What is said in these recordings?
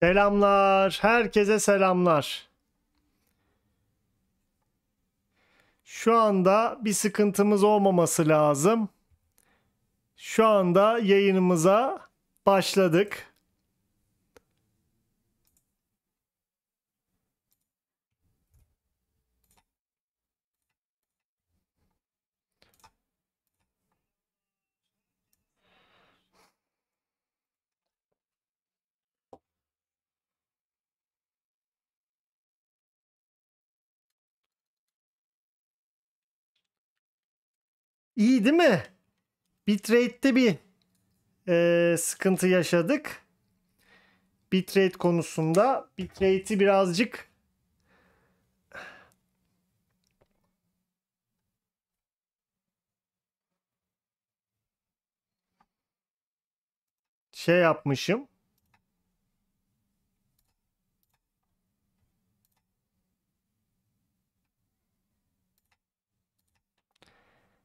Selamlar, herkese selamlar. Şu anda bir sıkıntımız olmaması lazım. Şu anda yayınımıza başladık. İyi değil mi? Bitrate'te bir sıkıntı yaşadık. Bitrate konusunda. Bitrate'i birazcık şey yapmışım.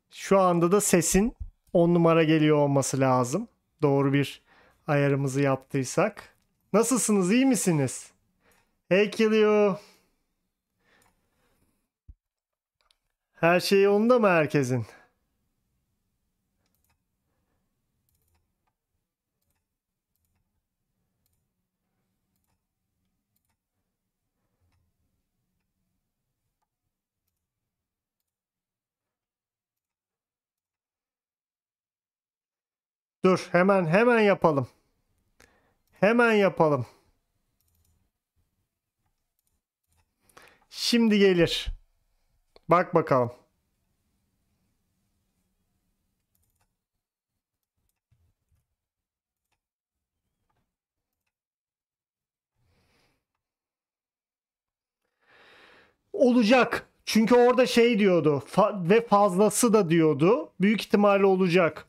Şu anda da sesin 10 numara geliyor olması lazım. Doğru bir ayarımızı yaptıysak. Nasılsınız? İyi misiniz? Hey Kilio. Her şey yolunda mı herkesin? Dur hemen yapalım. Hemen yapalım. Şimdi gelir. Bak bakalım. Olacak. Çünkü orada şey diyordu. Ve fazlası da diyordu. Büyük ihtimalle olacak.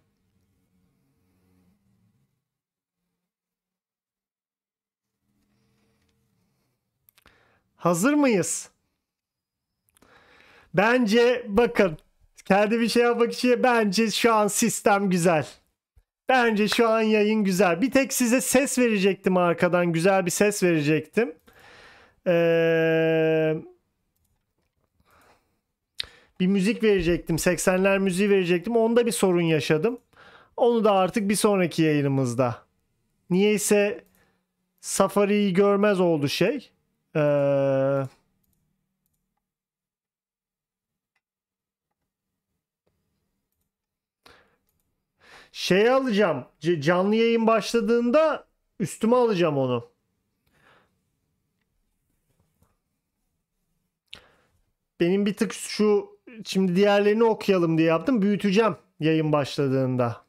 Hazır mıyız? Bence bakın. Kendi bir şey yapmak için bence şu an sistem güzel. Bence şu an yayın güzel. Bir tek size ses verecektim arkadan. Güzel bir ses verecektim. Bir müzik verecektim. 80'ler müziği verecektim. Onda bir sorun yaşadım. Onu da artık bir sonraki yayınımızda. Niyeyse Safari'yi görmez oldu şey. Şey alacağım. Canlı yayın başladığında üstüme alacağım onu. Benim bir tık şu şimdi diğerlerini okuyalım diye yaptım. Büyüteceğim yayın başladığında.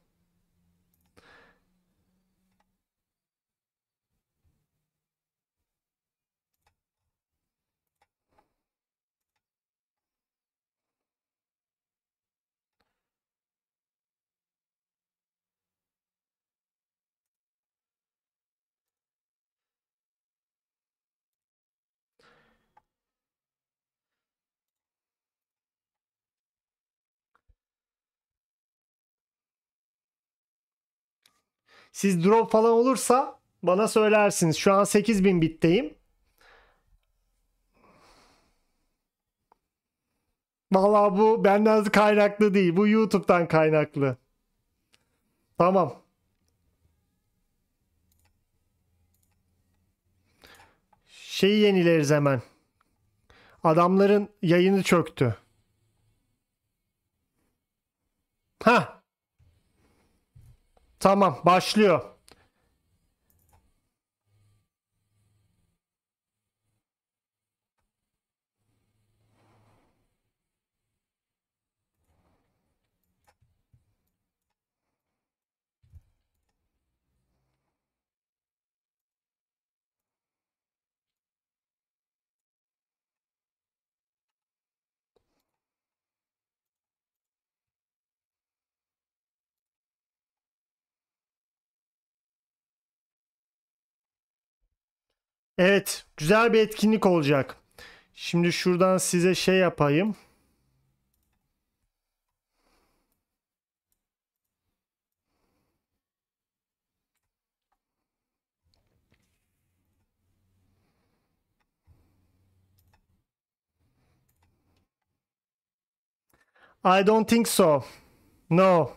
Siz drop falan olursa bana söylersiniz. Şu an 8000 bitteyim. Vallahi bu benden kaynaklı değil. Bu YouTube'dan kaynaklı. Tamam. Şeyi yenileriz hemen. Adamların yayını çöktü. Ha, tamam başlıyor. Evet, güzel bir etkinlik olacak. Şimdi şuradan size şey yapayım. I don't think so. No.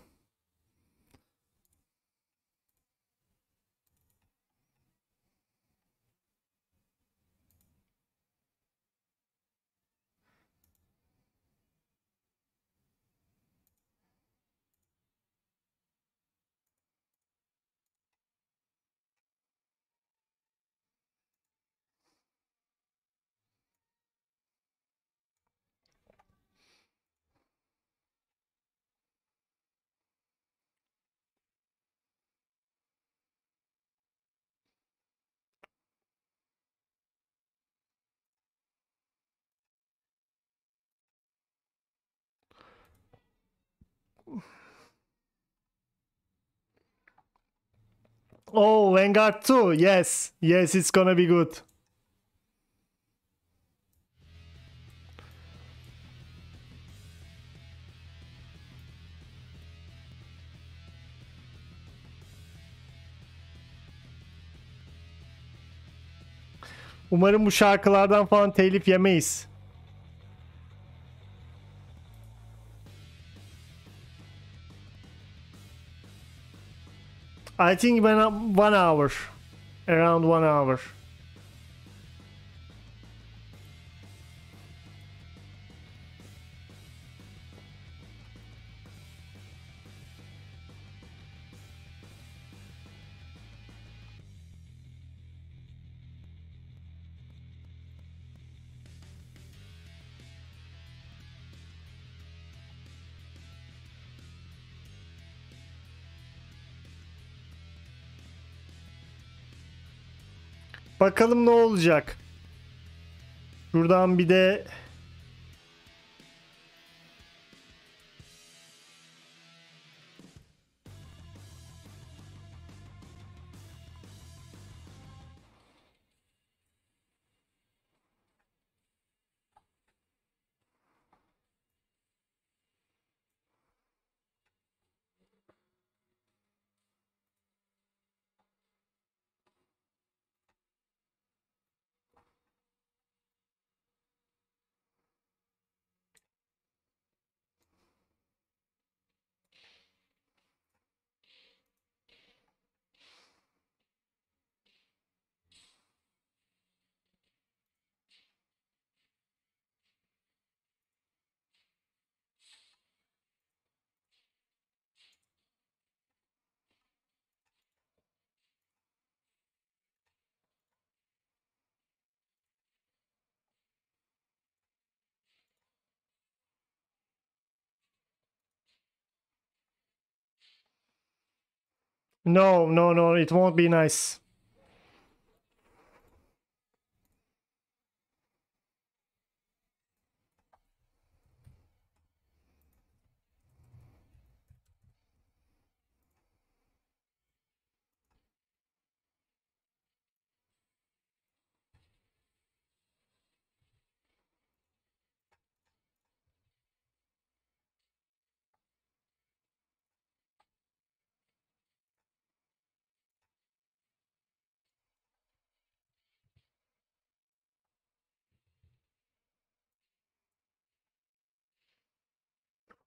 Oh, Vanguard 2. Yes. Yes, it's gonna be good. Umarım bu şarkılardan falan telif yemeyiz. I think 1 hour. Around 1 hour. Bakalım ne olacak. Şuradan bir de no, it won't be nice.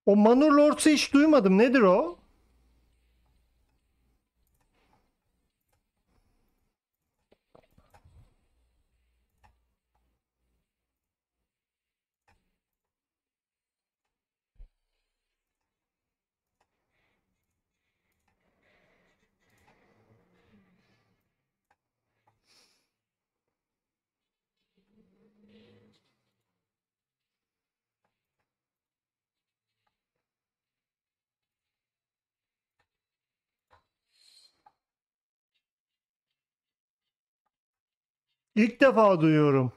O Manor Lords'u hiç duymadım. Nedir o? İlk defa duyuyorum.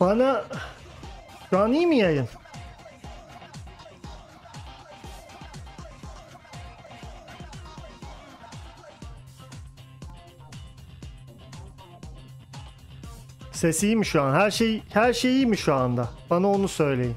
Bana şu an iyi mi yayın? Ses iyi mi şu an? Her şey iyi mi şu anda? Bana onu söyleyin.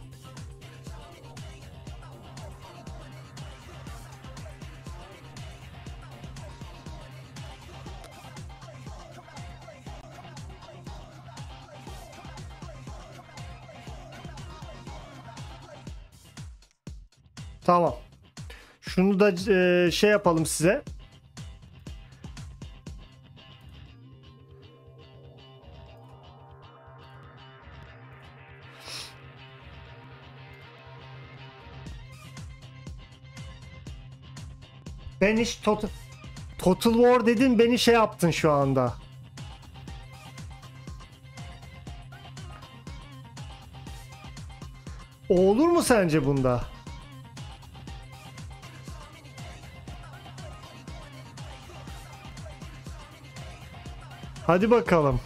Tamam. Şunu da şey yapalım size. Ben hiç Total War dedin, beni şey yaptın şu anda. O olur mu sence bunda? Hadi bakalım.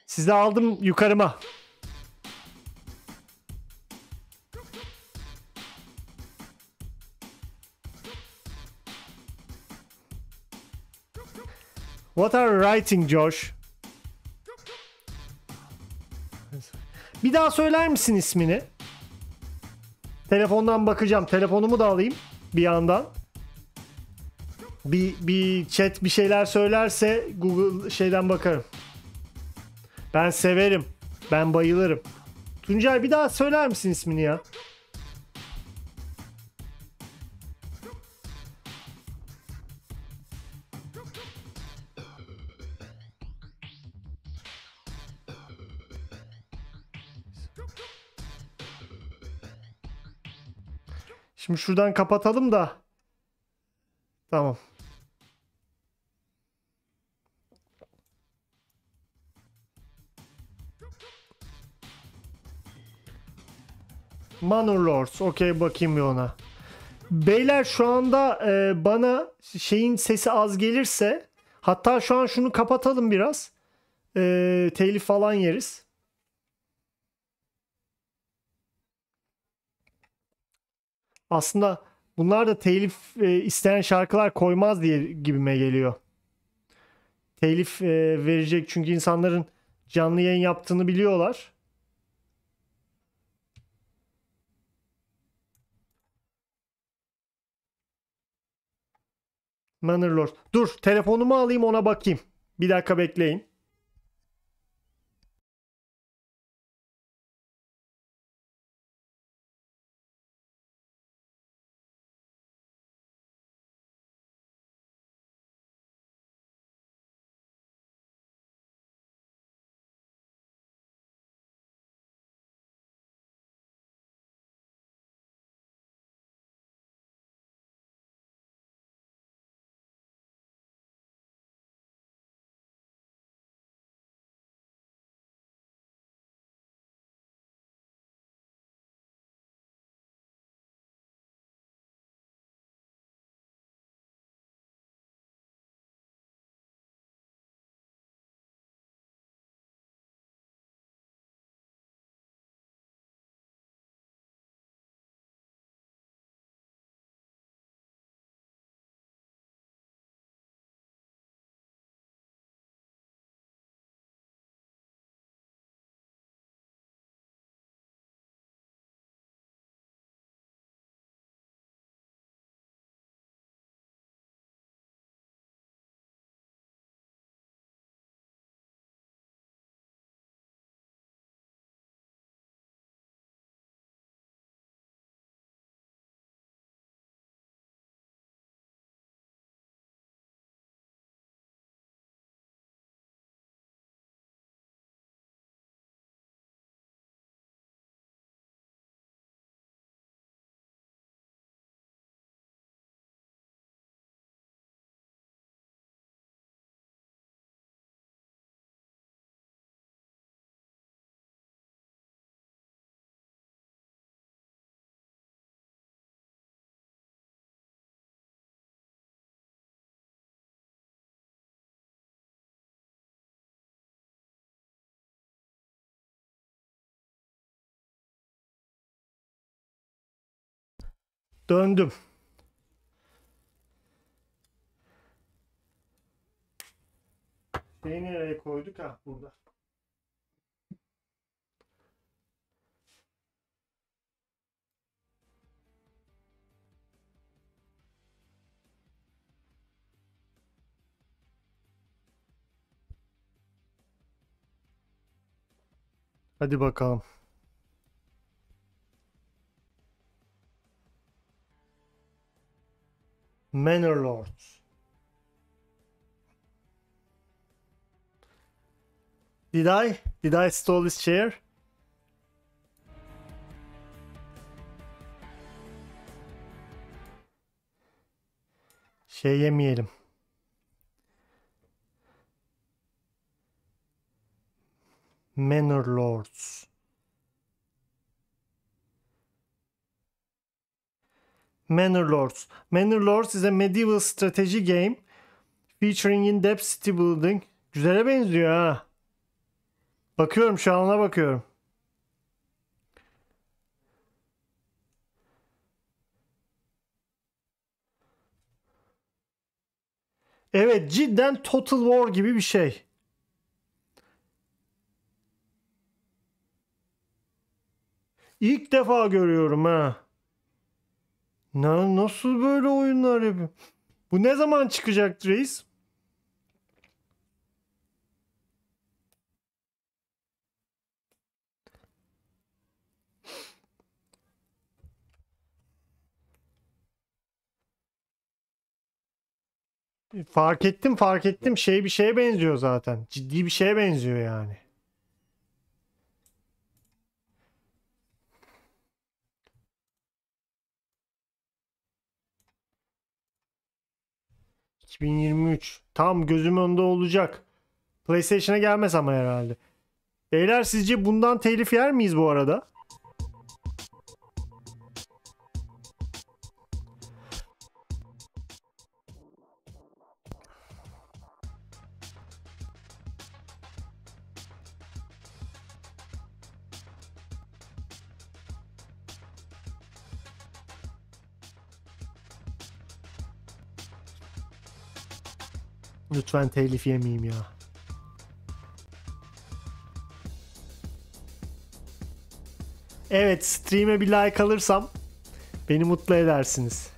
Sizi aldım yukarıma. What are you writing, Josh? Bir daha söyler misin ismini? Telefondan bakacağım. Telefonumu da alayım bir yandan. Bir chat bir şeyler söylerse Google şeyden bakarım. Ben severim. Ben bayılırım. Tuncay, bir daha söyler misin ismini ya? Şimdi şuradan kapatalım da. Tamam. Manor Lords. Okey, bakayım bir ona. Beyler şu anda bana şeyin sesi az gelirse, hatta şu an şunu kapatalım biraz. Telif falan yeriz. Aslında bunlar da telif isteyen şarkılar koymaz diye gibime geliyor. Telif verecek çünkü insanların canlı yayın yaptığını biliyorlar. Manor Lord. Dur, telefonumu alayım, ona bakayım. Bir dakika bekleyin. Döndüm. Şeyi nereye koyduk? Ha, burada. Hadi bakalım. Manor Lords. Did I stole his chair? Şey yemeyelim. Manor Lords. Manor Lords. Manor Lords is a medieval strategy game featuring in-depth city building. Güzele benziyor ha. Bakıyorum, şu an ona bakıyorum. Evet, cidden Total War gibi bir şey. İlk defa görüyorum ha. Nasıl böyle oyunlar yapıyor? Bu ne zaman çıkacak reis? Fark ettim. Şey bir şeye benziyor zaten. Ciddi bir şeye benziyor yani. ...2023. Tam gözümün önünde olacak. PlayStation'a gelmez ama herhalde. Beyler, sizce bundan telif yer miyiz bu arada? Lütfen telif yemeyeyim ya. Evet, stream'e bir like alırsam beni mutlu edersiniz.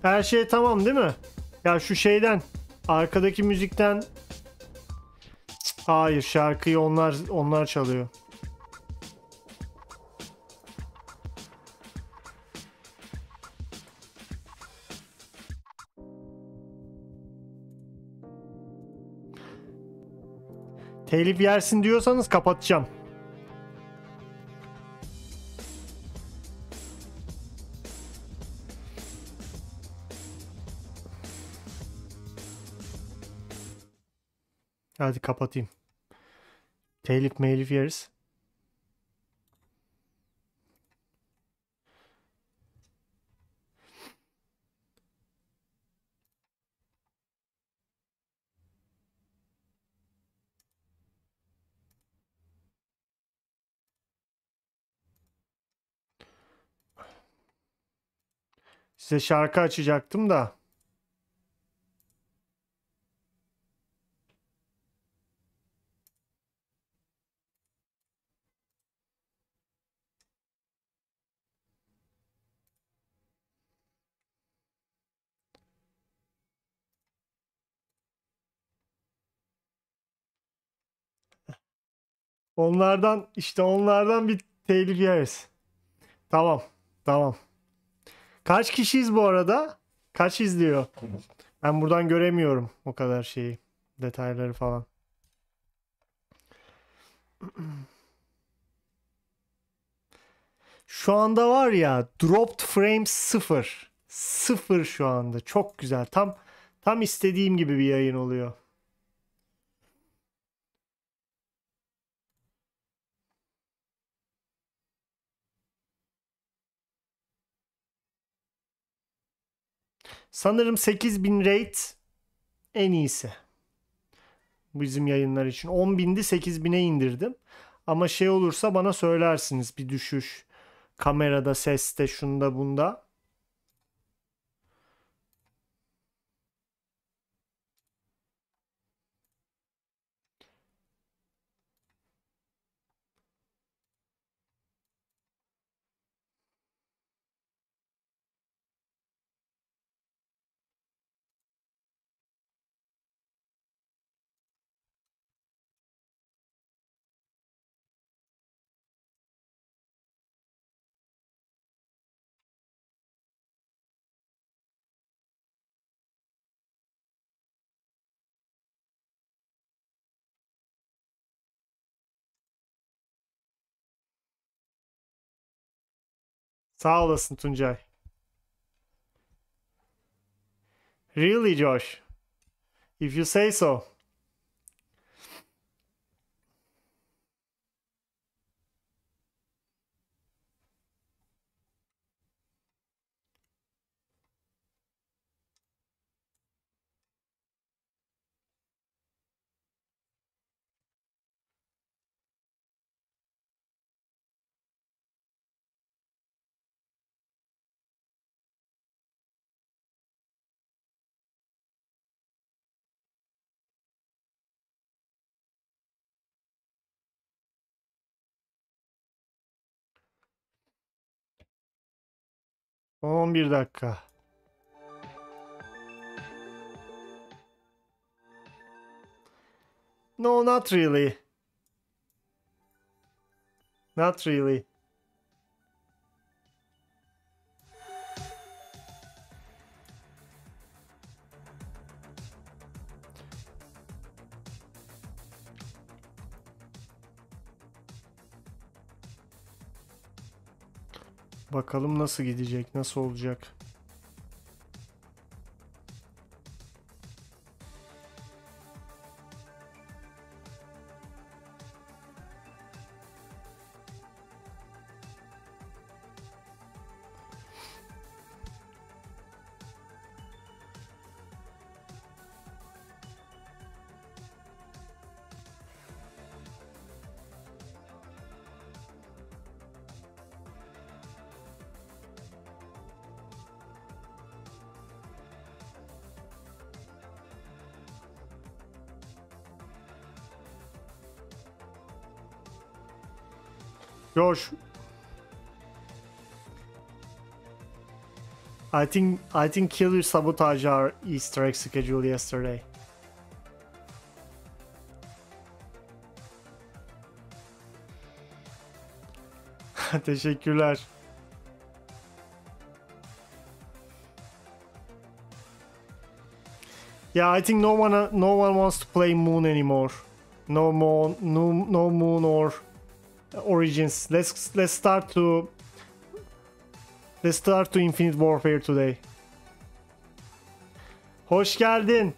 Her şey tamam değil mi? Ya şu şeyden, arkadaki müzikten... Hayır, şarkıyı onlar çalıyor. Telif yersin diyorsanız kapatacağım. Hadi kapatayım. Telif yeriz. Size şarkı açacaktım da. Onlardan bir telif yeriz. Tamam. Tamam. Kaç kişiyiz bu arada? Kaç izliyor? Ben buradan göremiyorum o kadar şeyi. Detayları falan. Şu anda var ya, dropped frame 0. 0 şu anda. Çok güzel. Tam istediğim gibi bir yayın oluyor. Sanırım 8000 rate en iyisi. Bizim yayınlar için. 10.000'di, 8.000'e indirdim. Ama şey olursa bana söylersiniz, bir düşüş. Kamerada, seste, şunda bunda. Sağ olasın Tuncay. Really Josh? If you say so. Son 11 dakika. No, not really. Not really. Bakalım nasıl gidecek, nasıl olacak. Josh, I think Killer sabotaged our Easter egg schedule yesterday. Teşekkürler. Yeah, I think no one wants to play Moon anymore. No Moon or Origins. Let's start to Infinite Warfare today. Hoş geldin.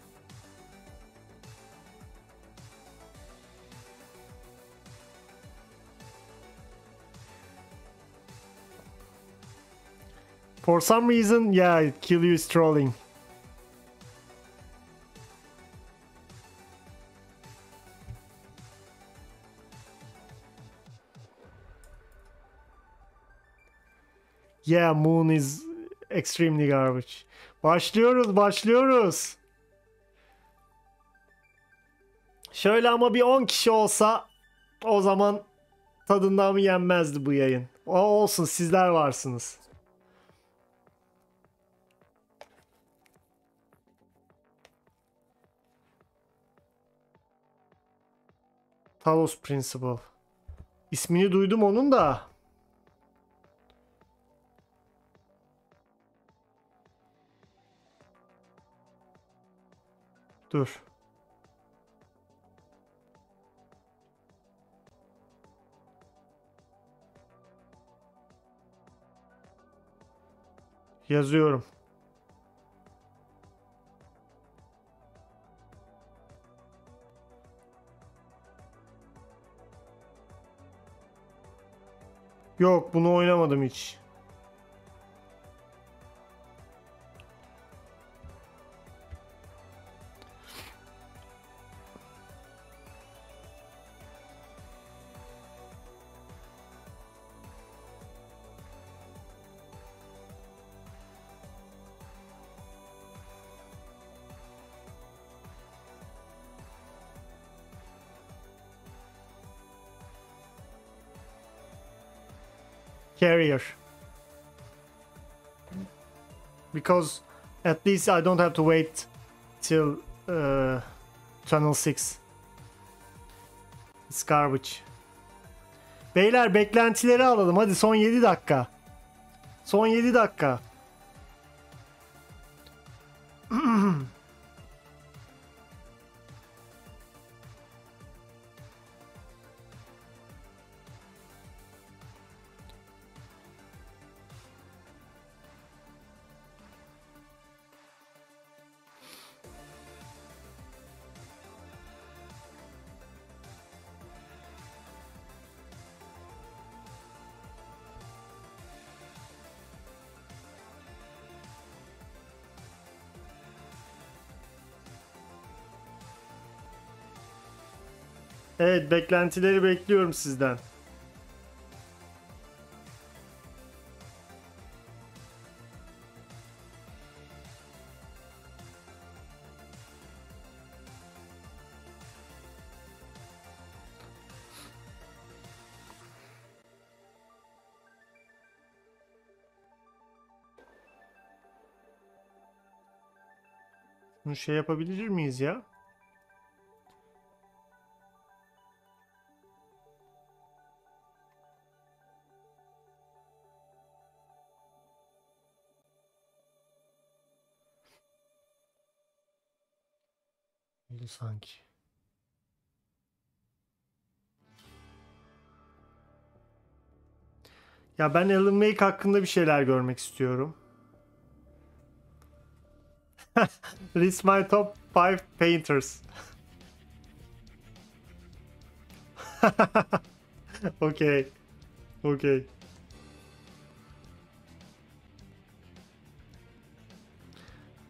For some reason, yeah, Kill You is trolling. Yeah, Moon is extremely garbage. Başlıyoruz. Şöyle ama bir 10 kişi olsa o zaman tadından mı yenmezdi bu yayın. O olsun, sizler varsınız. Talos Principle. İsmini duydum onun da. Dur. Yazıyorum. Yok, bunu oynamadım hiç. Carrier. Because at least I don't have to wait till Channel 6. It's garbage. Beyler, beklentileri alalım. Hadi son 7 dakika. Son 7 dakika. Evet, beklentileri bekliyorum sizden. Bunu şey yapabilir miyiz ya? Oldu sanki. Ya ben Alan Wake hakkında bir şeyler görmek istiyorum. List my top 5 painters. Okay. Okay.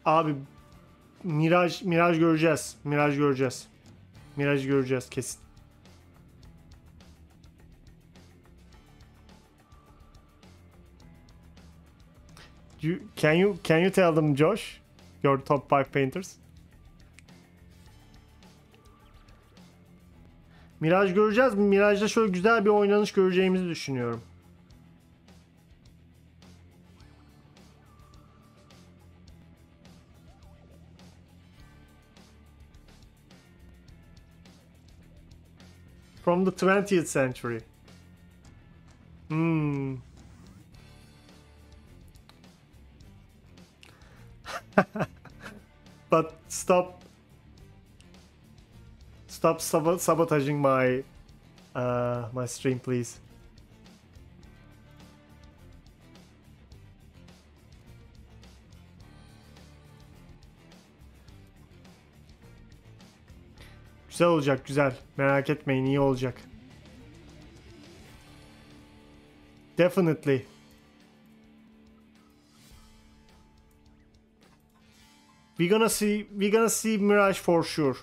Abi Miraj göreceğiz. Miraj göreceğiz. Miraj göreceğiz kesin. Can you tell them, Josh, your top 5 painters? Miraj göreceğiz. Miraj'da şöyle güzel bir oynanış göreceğimizi düşünüyorum. From the 20th century. But stop sabotaging my stream, please. Güzel olacak, güzel. Merak etmeyin, iyi olacak. Definitely. We're gonna see Mirage for sure.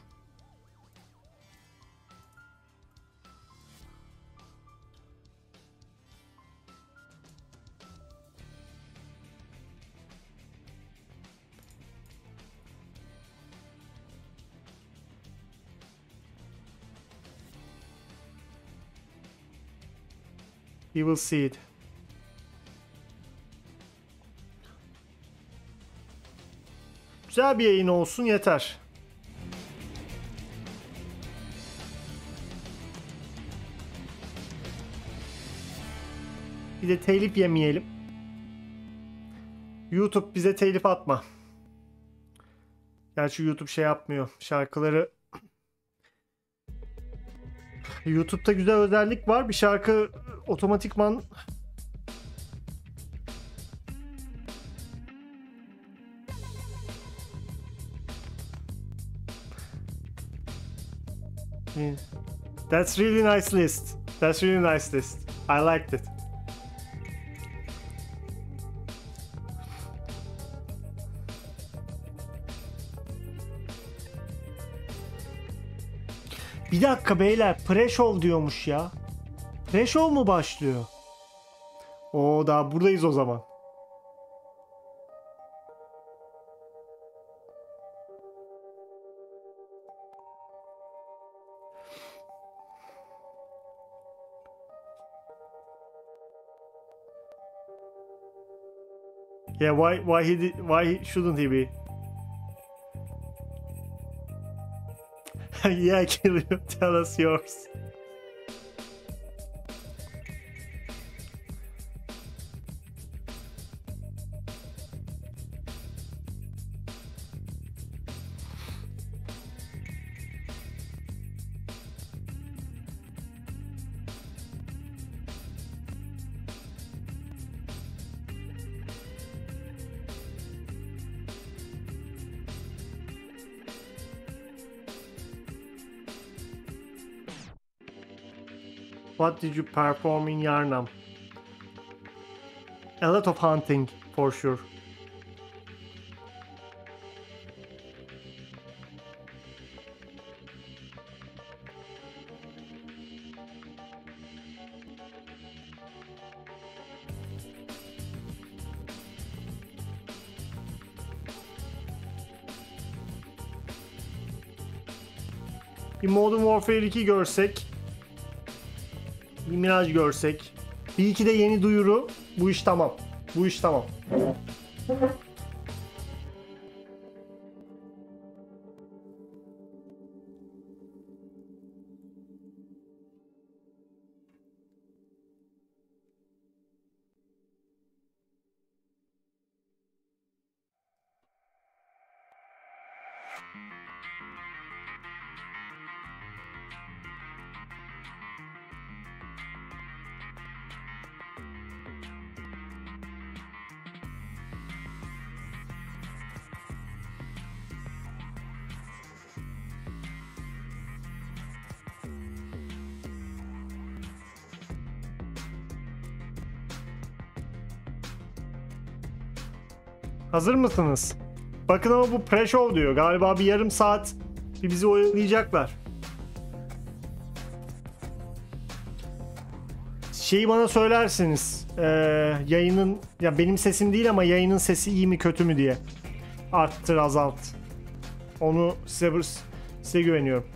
We will see it. Güzel bir yayın olsun yeter. Bir de telif yemeyelim. YouTube bize telif atma. Gerçi YouTube şey yapmıyor. Şarkıları YouTube'da güzel özellik var. Bir şarkı otomatikman That's really nice list. That's really nice list. I liked it. Bir dakika beyler, pre-show diyormuş ya. Pre-show mu başlıyor? Oo, daha buradayız o zaman. Yeah, why shouldn't he be? Yeah, kill you. Tell us yours. What did you perform in Yarnam? A lot of hunting, for sure. Bir Modern Warfare 2 görsek. Bir Mirage görsek. Bir iki de yeni duyuru. Bu iş tamam. Bu iş tamam. Hazır mısınız? Bakın ama bu pre-show diyor. Galiba bir yarım saat bir bizi oyalayacaklar. Şeyi bana söylersiniz. Yayının, ya benim sesim değil ama yayının sesi iyi mi kötü mü diye. Arttır, azalt. Onu size güveniyorum.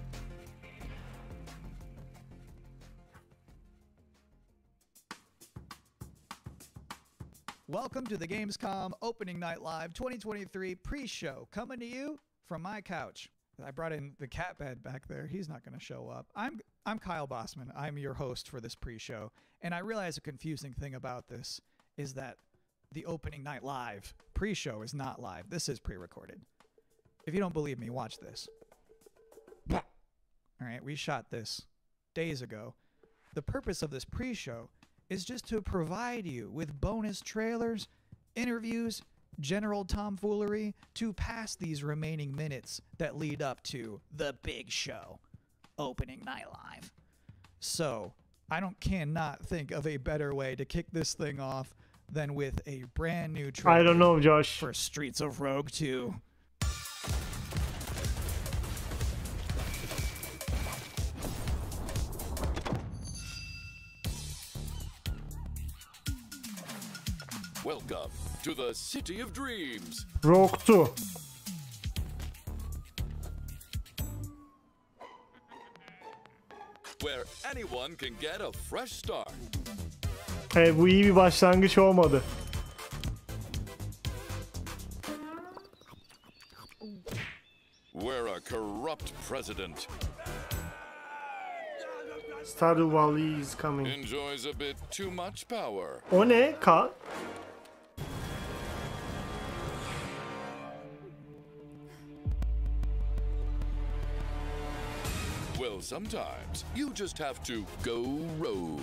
Welcome to the Gamescom Opening Night Live 2023 pre-show, coming to you from my couch. I brought in the cat bed back there. He's not going to show up. I'm Kyle Bossman. I'm your host for this pre-show, and I realize a confusing thing about this is that the Opening Night Live pre-show is not live. This is pre-recorded. If you don't believe me, watch this. All right, we shot this days ago. The purpose of this pre-show is just to provide you with bonus trailers, interviews, general tomfoolery to pass these remaining minutes that lead up to the big show, Opening Night Live. So, cannot think of a better way to kick this thing off than with a brand new trailer. I don't know, Josh. For Streets of Rogue 2. Welcome to the City of Dreams. Rogue 2. Where anyone can get a fresh start. Evet, bu iyi bir başlangıç olmadı. Where a corrupt president Stardew Valley is coming. enjoys a bit too much power. O ne? Well, sometimes you just have to go rogue.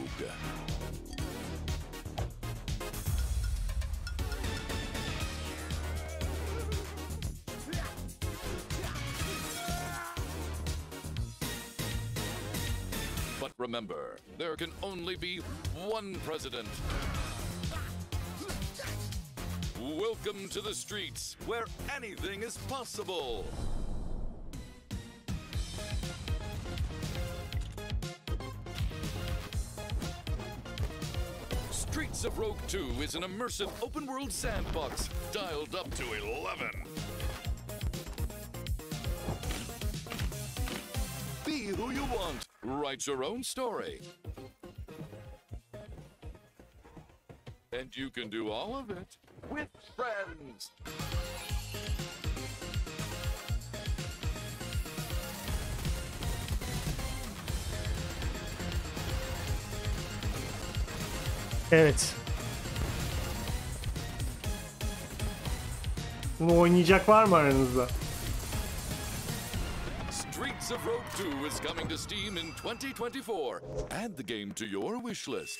But remember, there can only be one president. Welcome to the streets, where anything is possible. Streets of Rogue 2 is an immersive open-world sandbox dialed up to 11. Be who you want. Write your own story. And you can do all of it with friends. Evet. Bunu oynayacak var mı aranızda? Streets of Rogue 2 is coming to Steam in 2024. Add the game to your wish list.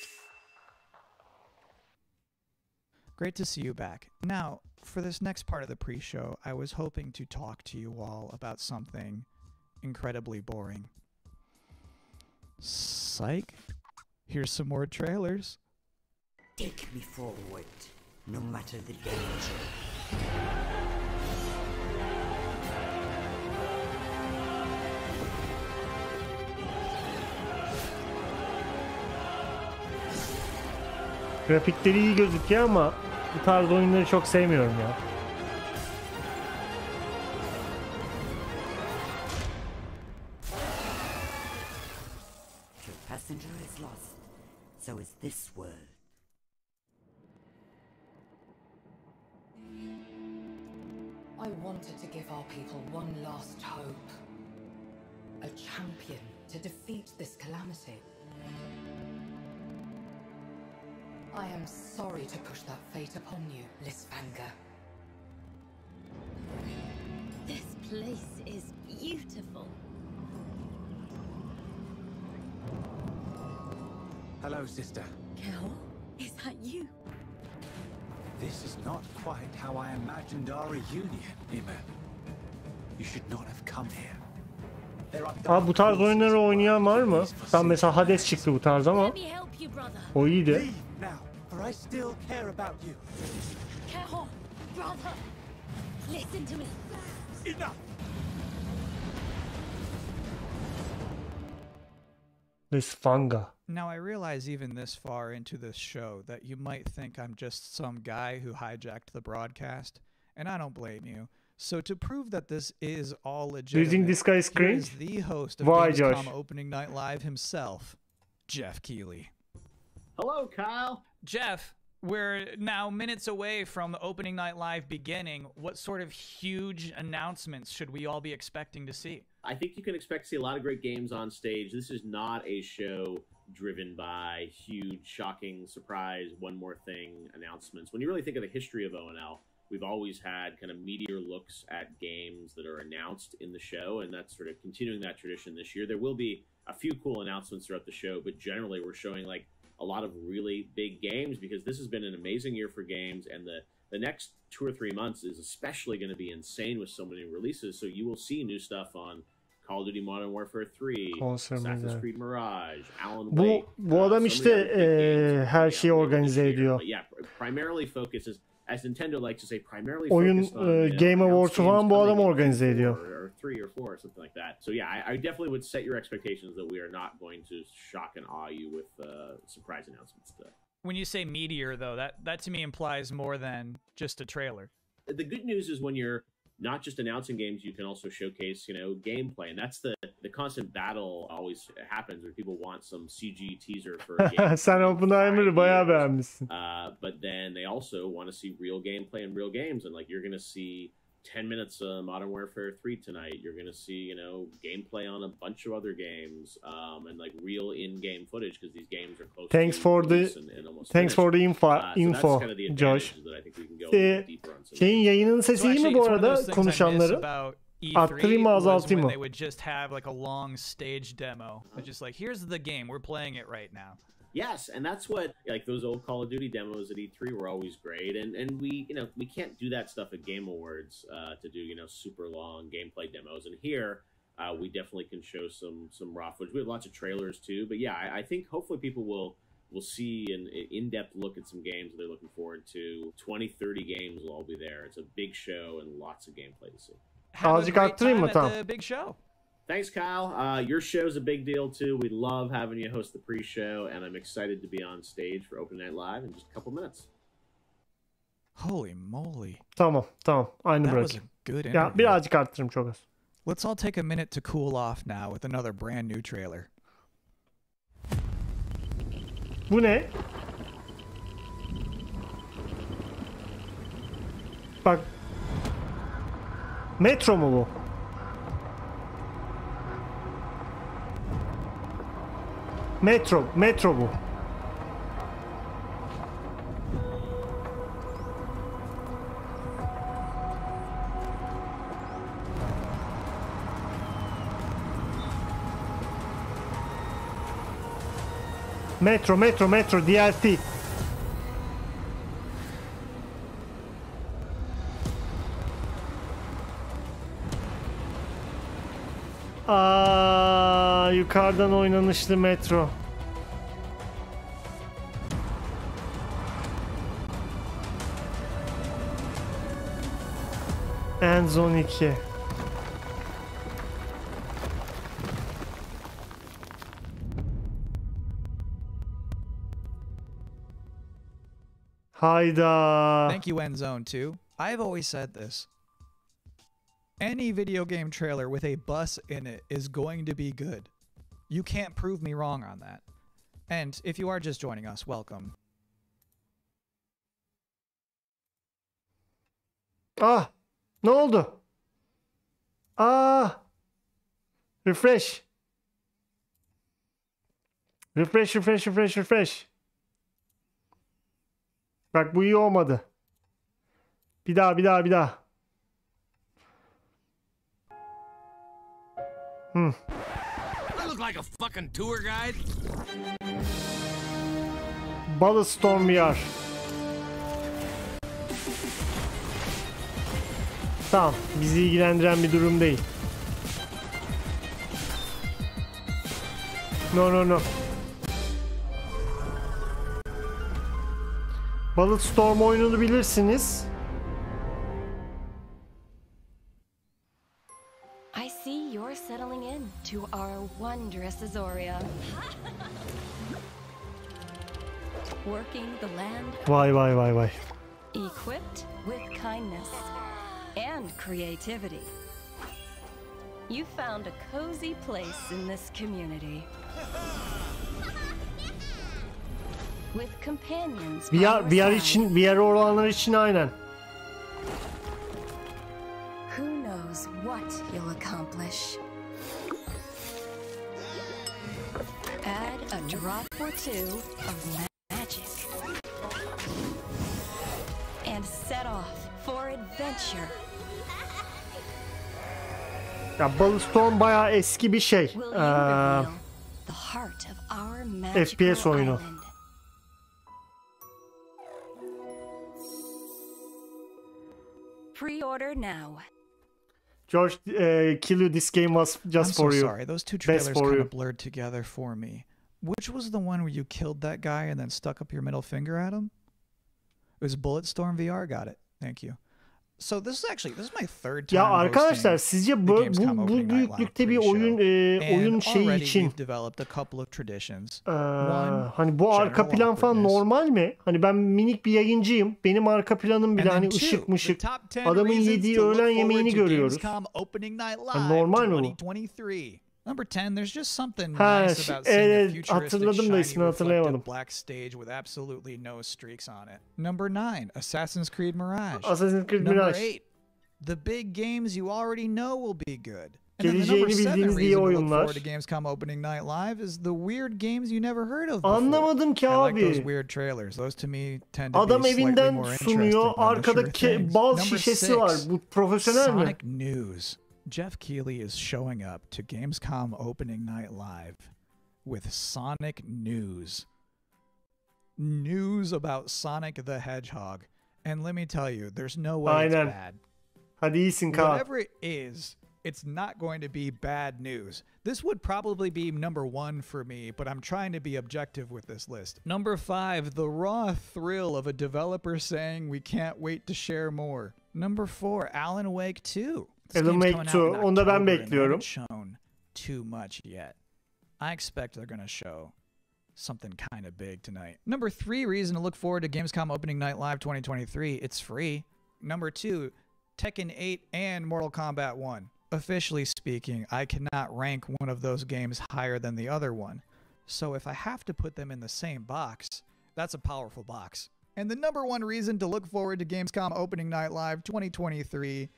Great to see you back. Now, for this next part of the pre-show, I was hoping to talk to you all about something incredibly boring. Psych. Here's some more trailers. Take me forward, no matter the danger. Grafikleri iyi gözüküyor ama bu tarz oyunları çok sevmiyorum ya. messenger is lost, so is this world. I wanted to give our people one last hope. A champion to defeat this calamity. I am sorry to push that fate upon you, Lisfanga. This place is beautiful. Hello, sister. Kel, is that you? This is not quite how I imagined our reunion, Nima. You should not have come here. Abi bu tarz oyunları oynayan var mı? Tam mesela Hades çıktı bu tarz ama Let me help you, brother. o iyiydi. Leave now, for I still care about you. Kel, brother, listen to me. Enough! Lisfanga. Now, I realize even this far into this show that you might think I'm just some guy who hijacked the broadcast, and I don't blame you. So to prove that this is all legitimate, you think this guy is here is cringe? the host of Why, Gamescom Josh? Opening Night Live himself, Jeff Keighley. Hello, Kyle. Jeff, we're now minutes away from Opening Night Live beginning. What sort of huge announcements should we all be expecting to see? I think you can expect to see a lot of great games on stage. This is not a show driven by huge, shocking, surprise, one more thing announcements. When you really think of the history of ONL, we've always had kind of meteor looks at games that are announced in the show, and that's sort of continuing that tradition this year. There will be a few cool announcements throughout the show, but generally we're showing like a lot of really big games because this has been an amazing year for games, and the next 2 or 3 months is especially going to be insane with so many releases. So you will see new stuff on Call of Duty Modern Warfare 3, Assassin's Creed Mirage, Alan Wake. Bu adam işte her şeyi organize ediyor. But yeah, primarily focuses, as Nintendo likes to say, primarily Oyun focused on Game Awards'u falan bu adam organize ediyor. Or 3 or 4 or something like that. So yeah, I definitely would set your expectations that we are not going to shock and awe you with surprise announcements today. When you say meteor, though, that to me implies more than just a trailer. The good news is when you're not just announcing games, you can also showcase, gameplay. And that's the constant battle always happens where people want some CG teaser for a game. Sen Oppenheimer'ı bayağı beğenmişsin. But then they also want to see real gameplay and real games. And like, you're going to see 10 minutes of Modern Warfare 3 tonight. You're going to see, gameplay on a bunch of other games, and like real in-game footage because these games are close. Thanks for the info, Josh. Şeyin yayının sesi iyi mi bu arada konuşanları? Arttırayım mı azaltayım mı? They would just have like a long stage demo. It's just like, here's the game, we're playing it right now. Yes, and that's what, like, those old Call of Duty demos at E3 were always great, and we, we can't do that stuff at Game Awards to do, super long gameplay demos, and here we definitely can show some raw footage. We have lots of trailers too, but yeah, I think hopefully people will see an in-depth look at some games that they're looking forward to. 20, 30 games will all be there. It's a big show and lots of gameplay to see. Have a great time at the big show. Thanks, Kyle. Your show's a big deal, too. We love having you host the pre-show, and I'm excited to be on stage for Open Night Live in just a couple minutes. Holy moly. Tamam. Aynı bırak. Ya birazcık arttırırım çok az. Let's all take a minute to cool off now with another brand new trailer. Bu ne? Bak. Metro mu bu? Metro bu. Metro DLC. Yukarıdan oynanışlı Metro. Endzone 2. Hayda. Thank you, Endzone 2. I've always said this. Any video game trailer with a bus in it is going to be good. You can't prove me wrong on that. And if you are just joining us, welcome. Ah, ne oldu? Ah, refresh. Refresh. Bak bu iyi olmadı. Bir daha. I look like a fucking tour guide. Bulletstorm VR. Tamam, bizi ilgilendiren bir durum değil. No. Bulletstorm oyununu bilirsiniz. I see you're settling in to our wondrous Azoria. Working the land. Vay. Equipped with kindness and creativity. You found a cozy place in this community. With companions. VR olanlar için aynen. Who knows what you'll accomplish? Add a drop or two of magic. And set off for adventure. Ya Bulletstorm bayağı eski bir şey. FPS oyunu. Pre-order now. George, kill you. This game was just for you. I'm so sorry. Those two trailers kind of blurred together for me. Which was the one where you killed that guy and then stuck up your middle finger at him? It was Bulletstorm VR. Got it. Thank you. So this is my third time. Ya arkadaşlar sizce bu büyüklükte bir oyun şeyi için hani bu arka plan falan normal mi? Hani ben minik bir yayıncıyım. Benim arka planım bile hani ışık mışık. Adamın yediği öğlen yemeğini görüyoruz. Hani normal mi bu? Number 10, there's just something nice about seeing a futuristic, shiny, reflective black stage with absolutely no streaks on it. Number 9, Assassin's Creed Mirage. Number 8, the big games you already know will be good. And then the number 7 reason to look forward to Gamescom opening night live is the weird games you never heard of before. Anlamadım ki abi. I like those weird trailers. Those to me tend to be slightly more interesting than arkadaki bal şişesi var. Bu profesyonel mi? Sonic News. Jeff Keighley is showing up to Gamescom opening night live with Sonic News. News about Sonic the Hedgehog. And let me tell you, there's no way it's bad. Hadi iyisin Kaan. Whatever it is, it's not going to be bad news. This would probably be number 1 for me, but I'm trying to be objective with this list. Number 5, the raw thrill of a developer saying we can't wait to share more. Number 4, Alan Wake 2. Alan Wake 2. Onu da ben bekliyorum. Shown too much yet. I expect they're going to show something kind of big tonight. Number 3 reason to look forward to Gamescom Opening Night Live 2023. It's free. Number 2, Tekken 8 and Mortal Kombat 1. Officially speaking, I cannot rank one of those games higher than the other one. So if I have to put them in the same box, that's a powerful box. And the number 1 reason to look forward to Gamescom Opening Night Live 2023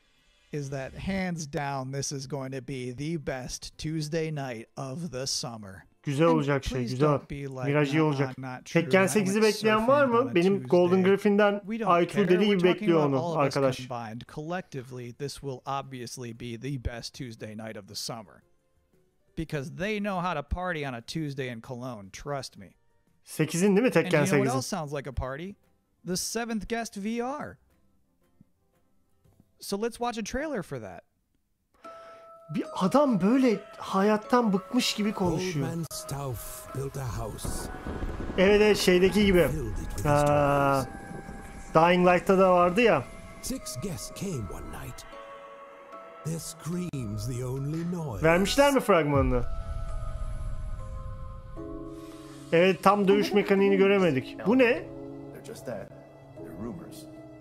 is that hands down this is going to be the best Tuesday night of the summer. Güzel olacak şey, güzel. Miraj iyi olacak. Tekken 8'i bekleyen var mı? Benim Golden Griffin'den Aytu dediği gibi bekliyor onu arkadaş. Collectively, this will obviously be the best Tuesday night of the summer. Because they know how to party on a Tuesday in Cologne, trust me. 8'in değil mi Tekken 8'in? And you know what else sounds like a party? The 7th Guest VR. So let's watch a trailer for that. Bir adam böyle hayattan bıkmış gibi konuşuyor. Evet şeydeki gibi. Dying Light'ta da vardı ya. Vermişler mi fragmanını? Evet tam dövüş mekaniğini göremedik. Bu ne?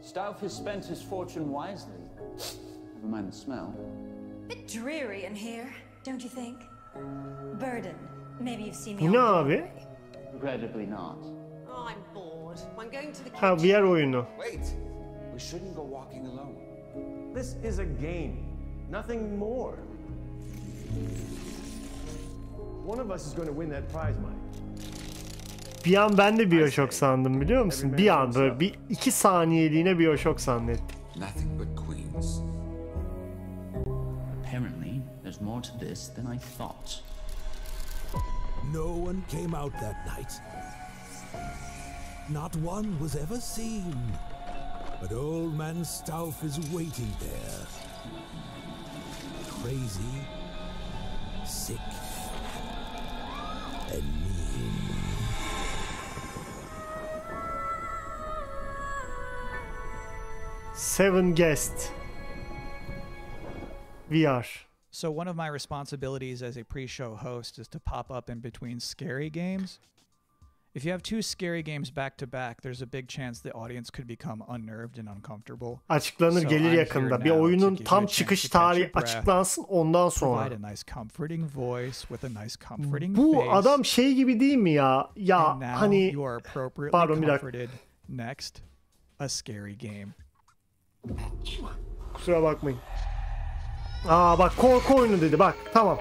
Stauf has spent his fortune wisely. Never mind the smell. Bit dreary in here, don't you think? Burden. Maybe you've seen me. Bu ne abi? Regrettably not. Oh, I'm bored. I'm going to the Ha, VR oyunu. Wait! We shouldn't go walking alone. This is a game, nothing more. One of us is going to win that prize money. Bir an ben de Bioshock sandım biliyor musun? Bir an böyle bir 2 saniyeliğine Bioshock zannettim. Nothing but queens. Apparently, there's more to this than I thought. No one came out that night. Not one was ever seen. But old man Stauff is waiting there. Crazy, sick, and mean. Seven Guest VR. So one of my responsibilities as a pre-show host is to pop up in between scary games. If you have two scary games back to back, there's a big chance the audience could become unnerved and uncomfortable. Açıklanır So gelir I'm yakında. here Bir now oyunun to give tam you a chance çıkış to catch your tarihi breath, açıklansın ondan sonra. Provide a nice comforting voice with a nice comforting Bu face. adam şey gibi değil mi ya? Ya And now hani you are appropriately pardon bir dakika. comforted. Next, a scary game. Kusura bakmayın. Aa bak korku oyunu dedi bak tamam.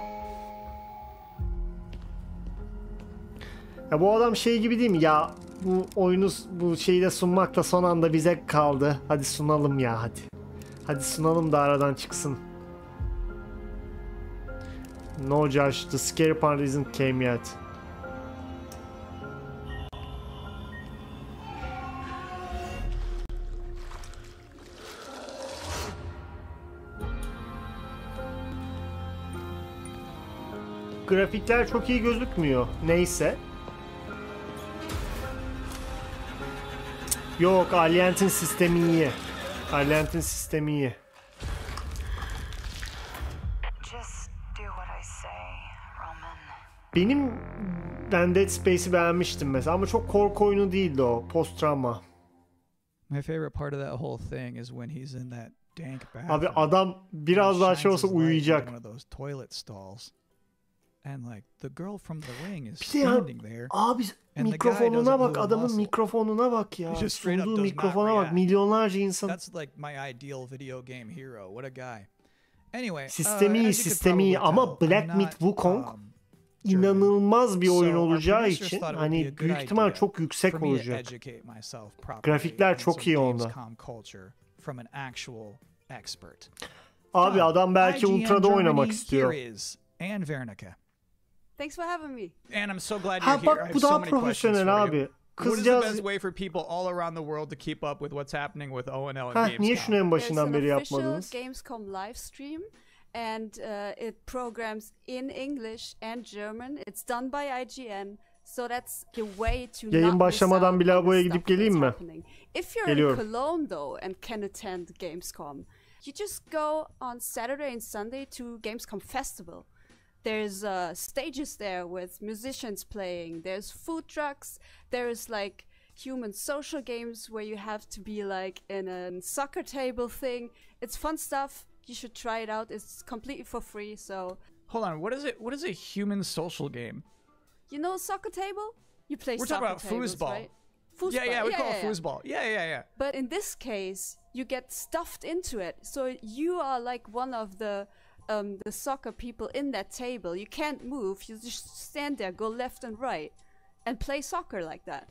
Ya bu adam şey gibi değil mi ya? Bu oyunu bu şeyi de sunmak da son anda bize kaldı. Hadi sunalım ya hadi. Hadi sunalım da aradan çıksın. No Josh, the scary part isn't came yet. Grafikler çok iyi gözükmüyor. Neyse. Yok, Alliant'in sistemi iyi. Alliant'in sistemi iyi. Ben Dead Space'i beğenmiştim mesela ama çok korku oyunu değildi o. Post travma. My favorite part of that whole thing is when he's in that dank bathroom. Abi adam biraz daha şey olsa uyuyacak. One of those toilet stalls. And like the girl from The Ring is Bir de ya, standing there. abi mikrofonuna bak, adamın mikrofonuna bak ya. Sunduğu mikrofona bak, milyonlarca insan. That's like my ideal video game hero. What a guy. Anyway, Sistemi iyi ama Black Myth Wukong inanılmaz bir oyun olacağı için hani büyük ihtimal çok yüksek olacak. Grafikler çok iyi onda. Abi adam belki Ultra'da oynamak istiyor. And Vernica. Thanks for having me. And I'm so glad you're here. I have so many questions for you. What is the best way for people all around the world to keep up with what's happening with ONL and Gamescom? Niye şunu en başından beri yapmadınız? There's an official Gamescom live stream and it programs in English and German. It's done by IGN. So that's the way to Yayın başlamadan bir lavaboya gidip geleyim mi? If you're in Cologne though and can attend Gamescom, you just go on Saturday and Sunday to Gamescom Festival. There's stages there with musicians playing. There's food trucks. There's like human social games where you have to be like in a soccer table thing. It's fun stuff. You should try it out. It's completely for free. So hold on, what is it? What is a human social game? You know, soccer table. You play. We're soccer talking about tables, foosball. right? Foosball. Yeah, we call it foosball. Yeah. But in this case, you get stuffed into it. So you are like one of the soccer people in that table. You can't move. You just stand there, go left and right, and play soccer like that.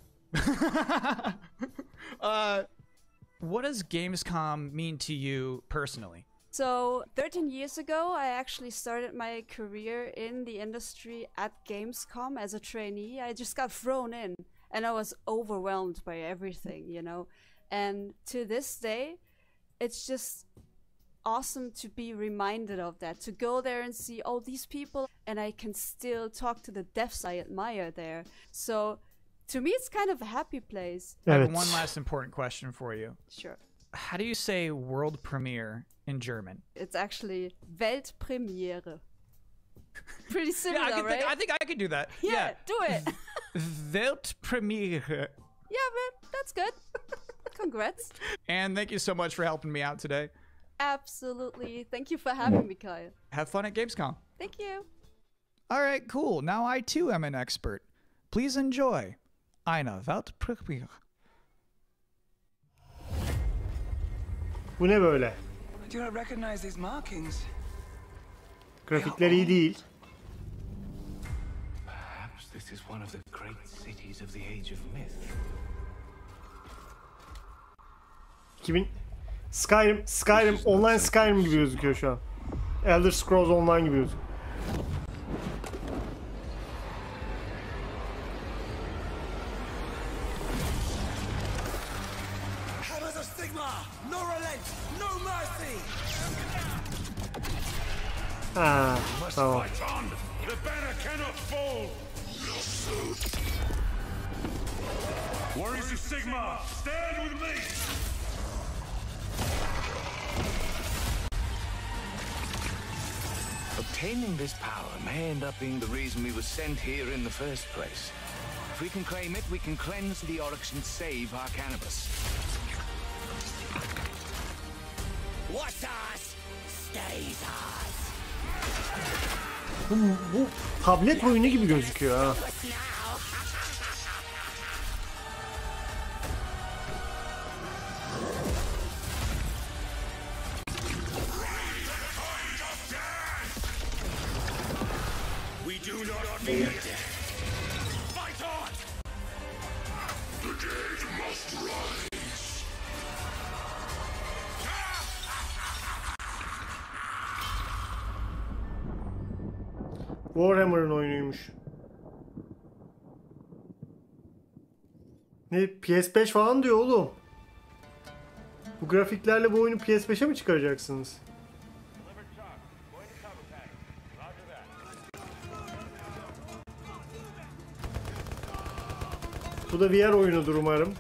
What does Gamescom mean to you personally? So 13 years ago, I actually started my career in the industry at Gamescom as a trainee. I just got thrown in, and I was overwhelmed by everything, you know. And to this day, it's just awesome to be reminded of that, to go there and see all these people, and I can still talk to the devs I admire there. So to me, it's kind of a happy place. I have one last important question for you. Sure. How do you say world premiere in German? It's actually Weltpremiere. Pretty similar, yeah, right? I think I could do that. Yeah, do it. Weltpremiere. Yeah, man, that's good. Congrats. And thank you so much for helping me out today. Absolutely. Thank you for having me, Kyle. Have fun at Gamescom. Thank you. All right, cool. Now I too am an expert. Please enjoy. Eine Weltpremiere. Bu ne böyle? I do not recognize these markings. Grafikler iyi değil. Perhaps this is one of the great cities of the age of myth. 2000 Skyrim online Skyrim gibi gözüküyor şu an. Elder Scrolls Online gibi gözüküyor. Ha, tamam. Warriors of Sigma, stand with me! Obtaining this power may end up being the reason we were sent here in the first place. If we can claim it, we can cleanse the Oryx and save our cannabis. What's us stays us. Bu tablet oyunu gibi gözüküyor ha. Warhammer'ın oyunuymuş. Ne PS5 falan diyor oğlum. Bu grafiklerle bu oyunu PS5'e mi çıkaracaksınız? Bu da VR oyunudur umarım.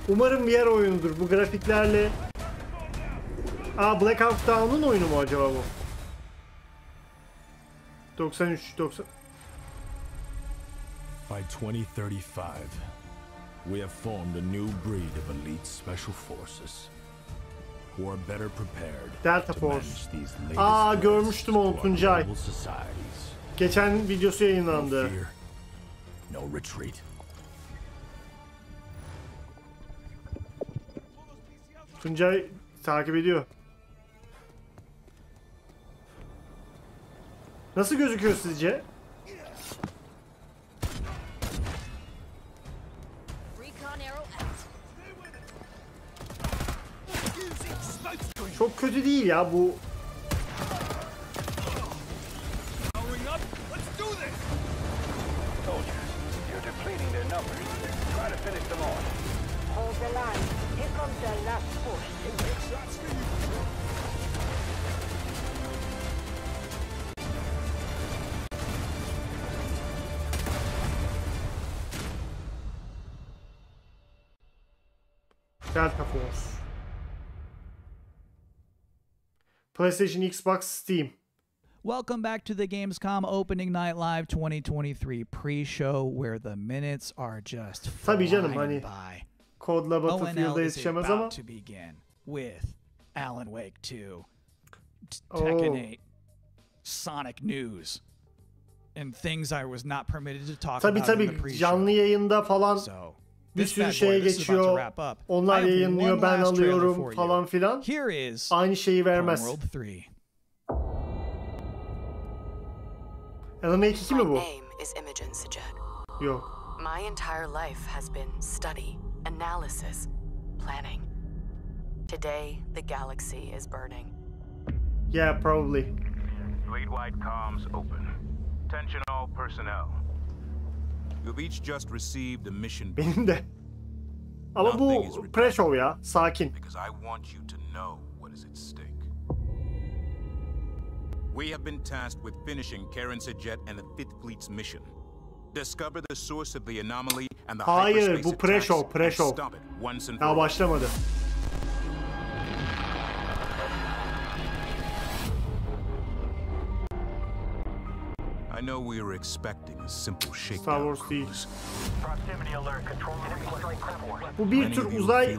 Umarım VR oyunudur bu grafiklerle. Aa, Black Hawk Down'un oyunu mu acaba bu? 93 90. By 2035, we have formed a new breed of elite special forces who are better prepared Delta to Force. manage these latest Aa, görmüştüm onu Tuncay. global societies. Geçen videosu yayınlandı. No fear, no retreat. Tuncay takip ediyor. Nasıl gözüküyor sizce? Çok kötü değil ya bu. Hold the line. Here comes the last push. Delta Force. PlayStation, Xbox, Steam. Welcome back to the Gamescom Opening Night Live 2023 pre-show, where the minutes are just Tabii canım, flying hani by. kodla ONL Battlefield'a is yetişemez ama. about to begin with Alan Wake 2, Tekken 8, Sonic news, and things I was not permitted to talk Tabii about in the tabii pre-show. canlı yayında falan bir This sürü bad şeye boy, this is about to geçiyor. wrap up. Onlar I have yayınlıyor, one ben last trailer for alıyorum you. falan filan. Here is Aynı şeyi vermez. Homeworld 3. Alan Wake 2 mi bu? My name is Imogen Sajet. Yok. My entire life has been study, analysis, planning. Today, the galaxy is burning. Yeah, probably. Fleet-wide comms open. Attention all personnel. You've each just received a mission. Benim de. Ama bu pre-show ya, sakin. Because I want you to know what is at stake. We have been tasked with finishing Karen Sajet and the 5th Fleet's mission. Discover the source of the anomaly and the Hayır, bu pre-show, and pre-show. stop it once and for Daha all. başlamadı. I know we were expecting a simple Star shakedown Wars değil. cruise. Bu bir tür uzay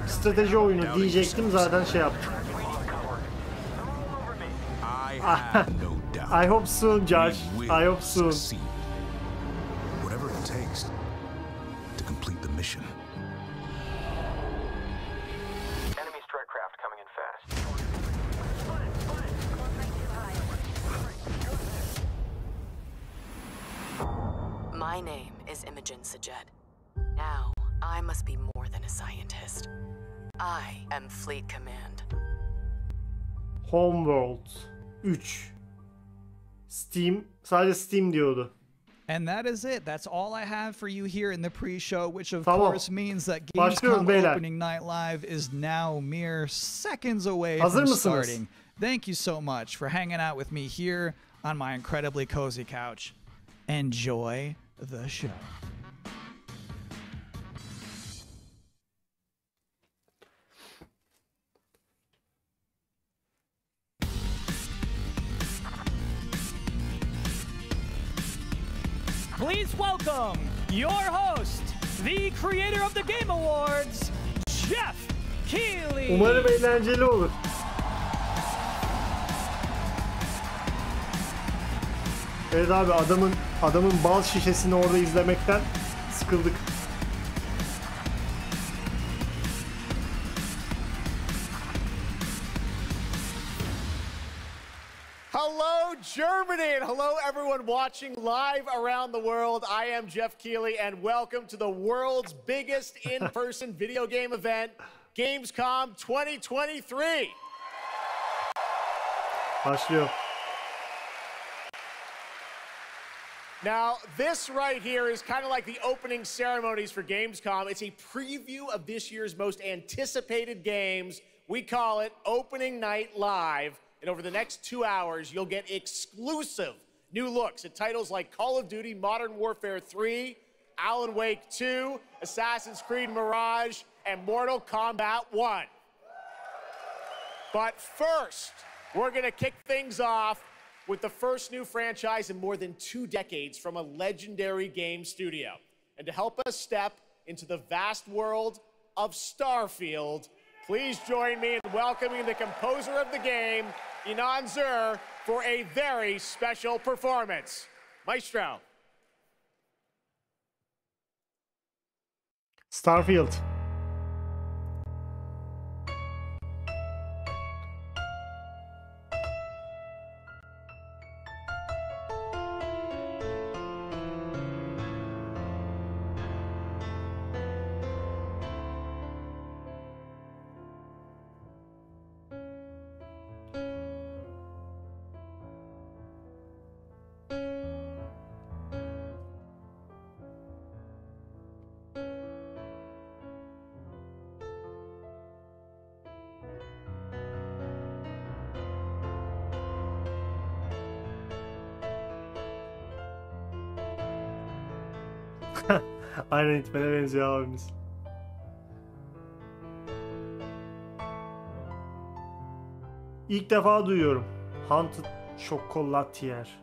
strateji oyunu diyecektim, zaten şey yaptım. I have no doubt. I hope soon, Josh. We I will hope soon. succeed. mission. Enemy strike craft coming in fast. My name is Imogen Sajet. Now, I must be more than a scientist. I am Fleet Command. Homeworld 3. Steam. Sadece Steam diyordu. And that is it. That's all I have for you here in the pre-show, which of Tamam. course means that Başlıyoruz Gamescom beyler. Opening Night Live is now mere seconds away Hazır from mısınız? starting. Thank you so much for hanging out with me here on my incredibly cozy couch. Enjoy the show. Please welcome your host, the creator of the Game Awards, Jeff Keighley. Umarım eğlenceli olur. Evet abi, adamın bal şişesini orada izlemekten sıkıldık. Hello, Germany, and hello, everyone watching live around the world. I am Jeff Keighley, and welcome to the world's biggest in-person video game event, Gamescom 2023. Başlıyor. Now, this right here is kind of like the opening ceremonies for Gamescom. It's a preview of this year's most anticipated games. We call it Opening Night Live. And over the next 2 hours, you'll get exclusive new looks at titles like Call of Duty Modern Warfare 3, Alan Wake 2, Assassin's Creed Mirage, and Mortal Kombat 1. But first, we're going to kick things off with the first new franchise in more than 2 decades from a legendary game studio. And to help us step into the vast world of Starfield, please join me in welcoming the composer of the game, Inan Zur, for a very special performance. Maestro. Starfield. Aynen, itmene benziyor abimiz. İlk defa duyuyorum. Haunted Chocolatier.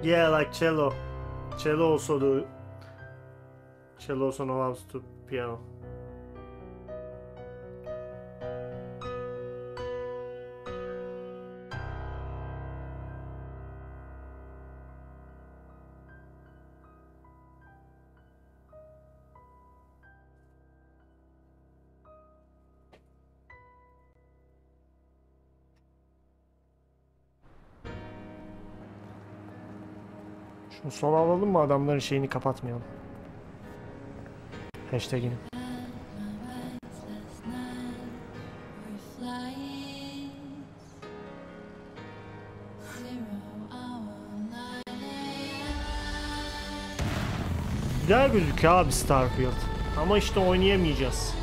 Yeah, like cello. Cello also knows to piano. Şunu sola alalım mı, adamların şeyini kapatmayalım. Hashtag'ini. Güzel gözüküyor abi Starfield. Ama işte oynayamayacağız.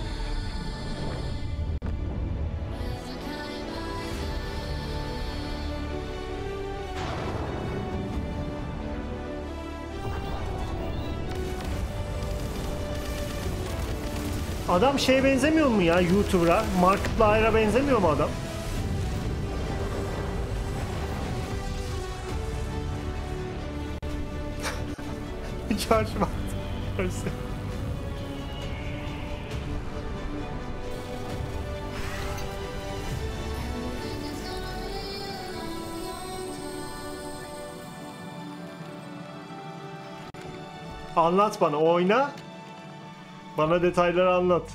Adam şeye benzemiyor mu ya, YouTuber'a? Markiplier'a benzemiyor mu adam? Charge baktı. Anlat bana, oyna. Bana detayları anlat.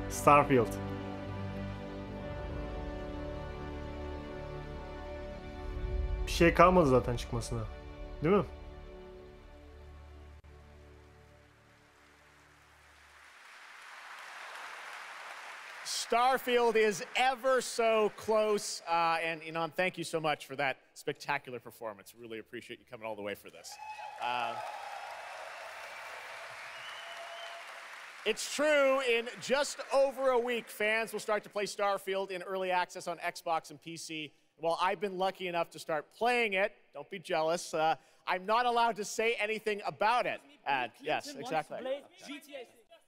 Starfield. Bir şey kalmadı zaten çıkmasına. Değil mi? Starfield is ever so close, and Inan, thank you so much for that spectacular performance. Really appreciate you coming all the way for this. It's true, in just over a week, fans will start to play Starfield in early access on Xbox and PC. Well, I've been lucky enough to start playing it. Don't be jealous. I'm not allowed to say anything about it. Yes, exactly.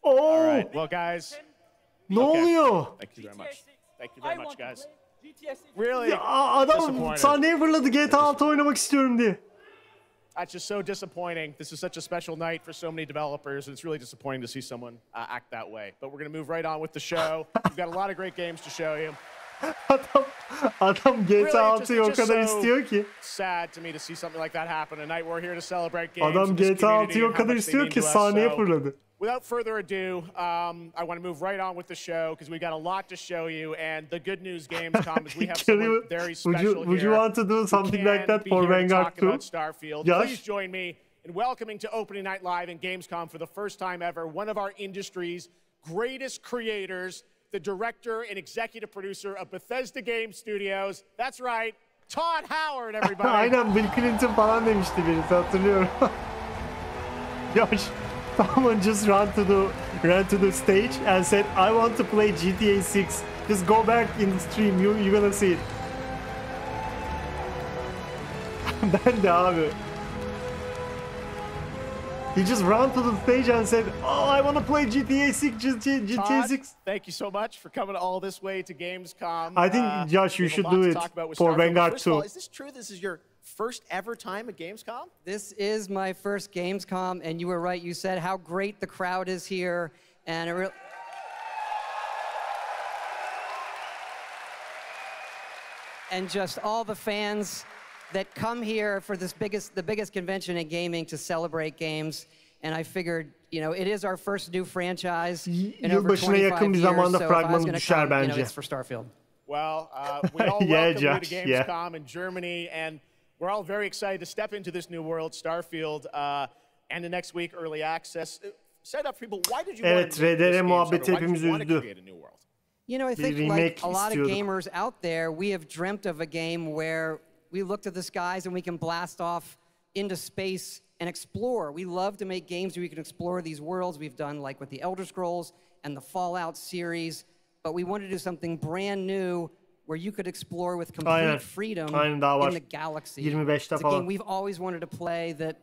Oh! All right, well, guys. Ne oluyor? Thank you very much. Thank you very much, guys. Really Ya, adam disappointed. sahneye fırladı GTA 6 oynamak istiyorum diye. That's just so disappointing. This is such a special night for so many developers, and it's really disappointing to see someone act that way. But we're going to move right on with the show. We've got a lot of great games to show you. Adam GTA 6'yı o kadar istiyor ki. Sad to me to see something like that happen tonight. We're here to celebrate games. Adam GTA 6'yı o kadar istiyor ki sahneye fırladı. Without further ado, I want to move right on with the show because we've got a lot to show you. And the good news, Gamescom, is we have someone very special here. Would you want to do something like that for Vanguard 2? Starfield. Please join me in welcoming to Opening Night Live in Gamescom for the first time ever, one of our industry's greatest creators, the director and executive producer of Bethesda Game Studios. That's right, Todd Howard, everybody. Aynen, Bill Clinton falan demişti birisi, hatırlıyorum. Josh, someone just ran to the stage and said, I want to play GTA 6. Just go back in the stream, you're gonna see it. Ben de abi. He just ran to the stage and said, oh, I want to play GTA 6, GTA 6. Thank you so much for coming all this way to Gamescom. I think, Josh, you should do it for Vanguard 2. Is this true? This is your first ever time at Gamescom? This is my first Gamescom, and you were right. You said how great the crowd is here, and it really... and just all the fans that come here for this the biggest convention in gaming to celebrate games. And I figured, you know, it is our first new franchise in over 25 years, so if I was going to come, you know, it's for Starfield. Well, we all welcome you to Gamescom in Germany, and we're all very excited to step into this new world, Starfield, and the next week, early access. Set up for people, why did you want to create a new world? You know, I think like a lot of gamers out there, we have dreamt of a game where we look to the skies and we can blast off into space and explore. We love to make games where we can explore these worlds. We've done like with the Elder Scrolls and the Fallout series, but we wanted to do something brand new where you could explore with complete freedom in the galaxy. It's a game we've always wanted to play that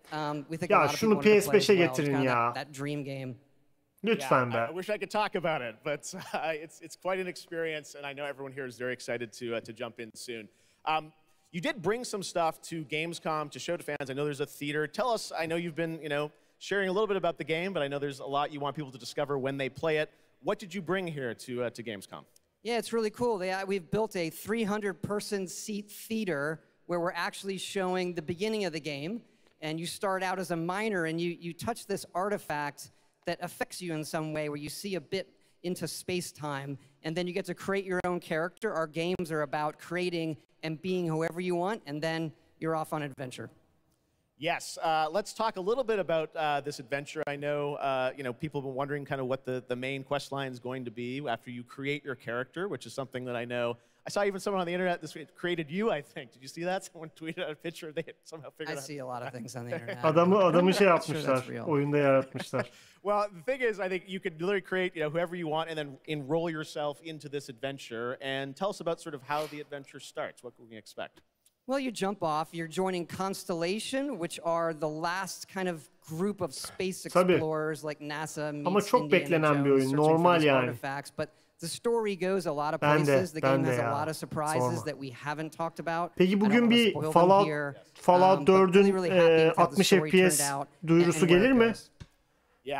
we think a lot of people want to play as well. It's kind of that dream game. Lütfen be. I wish I could talk about it, but it's quite an experience, and I know everyone here is very excited to jump in soon. You did bring some stuff to Gamescom to show to fans. I know there's a theater. Tell us, I know you've been, you know, sharing a little bit about the game, but I know there's a lot you want people to discover when they play it. What did you bring here to Gamescom? Yeah, it's really cool. We've built a 300-person seat theater where we're actually showing the beginning of the game, and you start out as a miner, and you touch this artifact that affects you in some way, where you see a bit into space-time, and then you get to create your own character. Our games are about creating and being whoever you want, and then you're off on adventure. Yes, let's talk a little bit about this adventure. I know, you know, people have been wondering kind of what the main quest line is going to be after you create your character, which is something that I know I saw even someone on the internet this week created you, I think. Did you see that? Someone tweeted out a picture. They somehow figured out. I see a lot of things on the internet. Adamı şey yapmışlar. Oyunda yaratmışlar. Well, the thing is, I think you could literally create, whoever you want and then enroll yourself into this adventure. And tell us about sort of how the adventure starts. What can we expect? Well, you jump off. You're joining Constellation, which are the last kind of group of space explorers like NASA meets Ama çok beklenen bir oyun. Normal yani. Artifacts. But the story goes a lot of places. The game has a lot of surprises that we haven't talked about. Peki bugün bir Fallout 4'ün 60 FPS duyurusu gelir mi?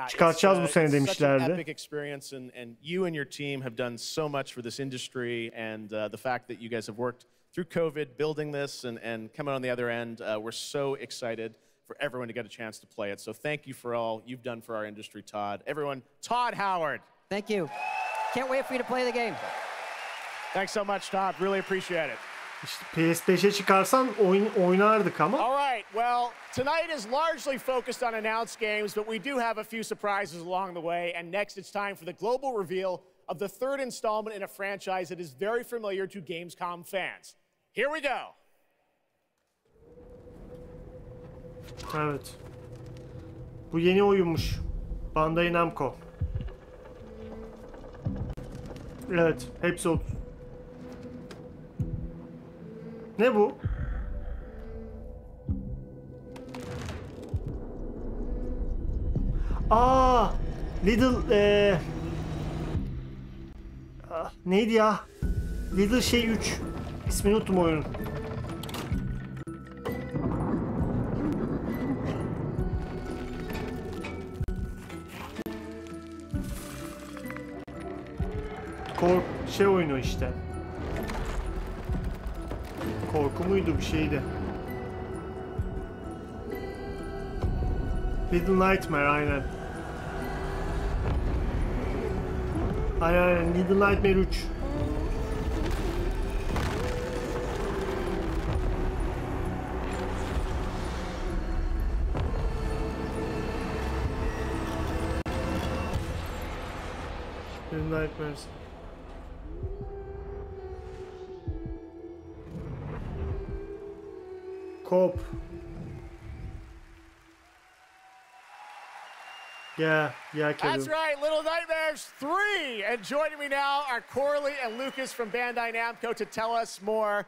Çıkartacağız bu sene demişlerdi. Such an epic experience, and you and your team have done so much for this industry, and the fact that you guys have worked through COVID, building this, and coming on the other end, we're so excited for everyone to get a chance to play it. So thank you for all you've done for our industry, Todd. Everyone, Todd Howard. Thank you. Can't wait for you to play the game. Thanks so much, Todd. Really appreciate it. İşte PS5'e çıkarsan oynardık ama. All right, well, tonight is largely focused on announced games, but we do have a few surprises along the way. And next, it's time for the global reveal of the third installment in a franchise that is very familiar to Gamescom fans. Here we go. Evet. Bu yeni oyunmuş. Bandai Namco. Evet, hepsi 30. Ne bu? Aa, Little neydi ya? Little şey 3. İsmini unuttum oyunun. Şey oyunu işte. Korku muydu bir şeydi? Little Nightmare aynen. Aynen Little Nightmare 3. Little Nightmares. Co-op. Yeah, Kevin. That's right, Little Nightmares 3. And joining me now are Corley and Lucas from Bandai Namco to tell us more.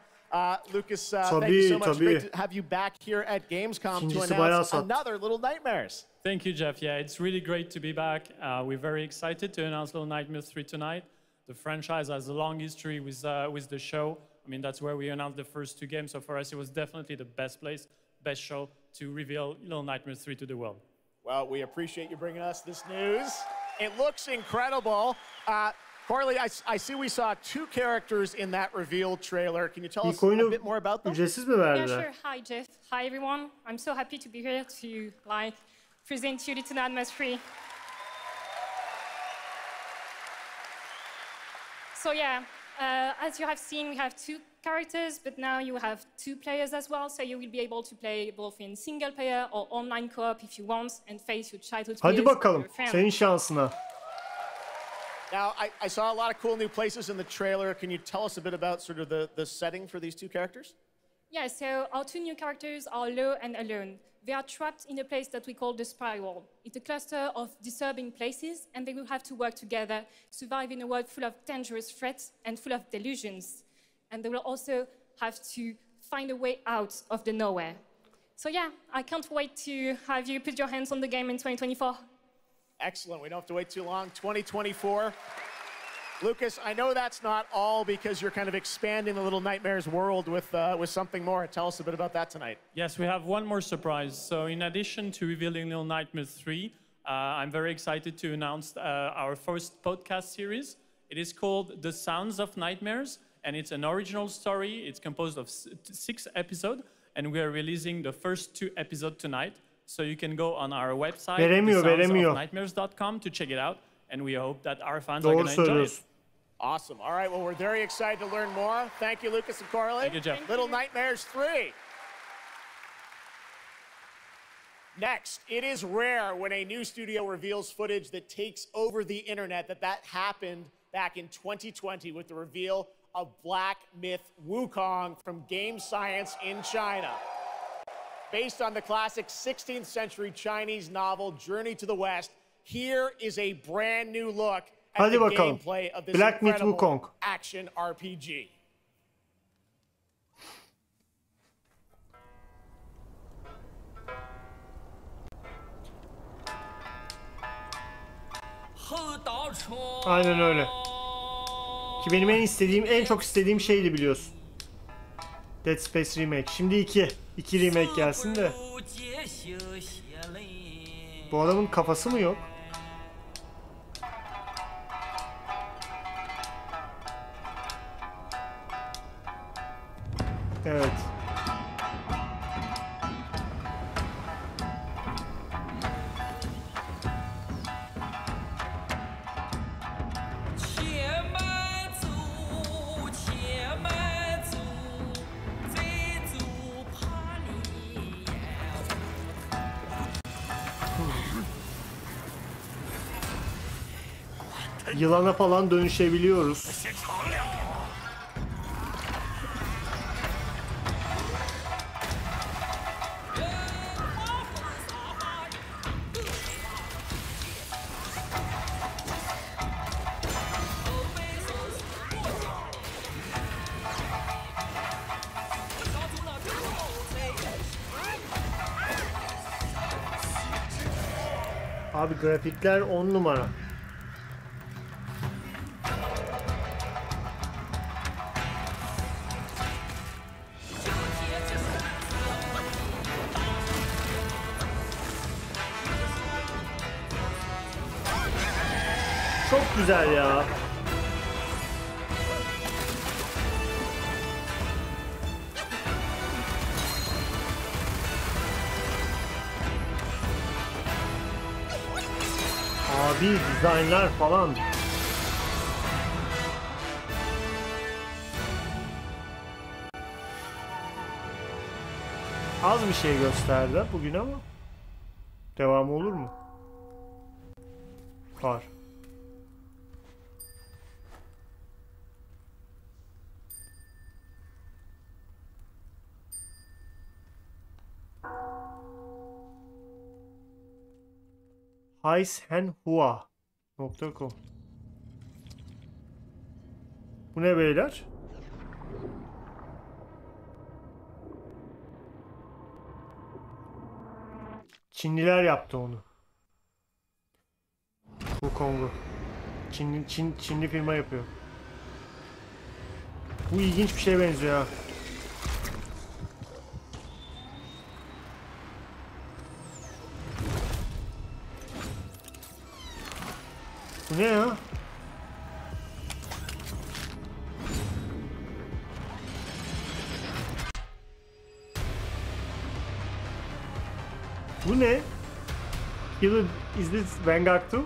Lucas, thank you so much. Great to have you back here at Gamescom to announce another Little Nightmares. Thank you, Jeff. Yeah, it's really great to be back. We're very excited to announce Little Nightmares 3 tonight. The franchise has a long history with the show. I mean, that's where we announced the first two games. So for us, it was definitely the best place, best show to reveal Little Nightmares 3 to the world. Well, we appreciate you bringing us this news. It looks incredible. Corley, I see we saw two characters in that reveal trailer. Can you tell us a bit more about them? Ücretsiz mi verdiler? Yeah, sure. Hi, Jeff. Hi, everyone. I'm so happy to be here to present you Little Nightmares 3. So yeah, as you have seen, we have two characters, but now you have two players as well, so you will be able to play both in single player or online co-op if you want, and face your childhood peers. Hadi bakalım, senin şansına. Now, I saw a lot of cool new places in the trailer. Can you tell us a bit about sort of the setting for these two characters? Yeah, so our two new characters are Lo and Alone. They are trapped in a place that we call the Spiral. It's a cluster of disturbing places, and they will have to work together, survive in a world full of dangerous threats and full of delusions. And they will also have to find a way out of the nowhere. So yeah, I can't wait to have you put your hands on the game in 2024. Excellent. We don't have to wait too long. 2024. Lucas, I know that's not all because you're kind of expanding the Little Nightmares world with something more. Tell us a bit about that tonight. Yes, we have one more surprise. So in addition to revealing Little Nightmares 3, I'm very excited to announce our first podcast series. It is called The Sounds of Nightmares, and it's an original story. It's composed of 6 episodes, and we are releasing the first 2 episodes tonight. So you can go on our website, thesoundsofnightmares.com, to check it out, and we hope that our fans are going to enjoy it. Awesome. All right, well, we're very excited to learn more. Thank you, Lucas and Corley. Thank you, Jeff. Little Nightmares 3. Next, it is rare when a new studio reveals footage that takes over the internet. That happened back in 2020 with the reveal of black myth Wukong from game science in China. Based on the classic 16th century Chinese novel Journey to the West, here is a brand new look at the gameplay of this Black Myth incredible Wukong action RPG. Aynen öyle. Ki benim en çok istediğim şeydi biliyorsun. Dead Space Remake. Şimdi 2 remake gelsin de. Bu adamın kafası mı yok? Evet. Yılana falan dönüşebiliyoruz. Abi grafikler 10 numara. Çok güzel ya. Abi dizaynlar falan. Az bir şey gösterdi bugün ama devamı olur mu? Var. Haishenhua.com. Bu ne beyler? Çinliler yaptı onu. Wukong'u. Çinli firma yapıyor. Bu ilginç bir şeye benziyor ha. Bu ne ya? Bu ne? Is this Vanguard 2?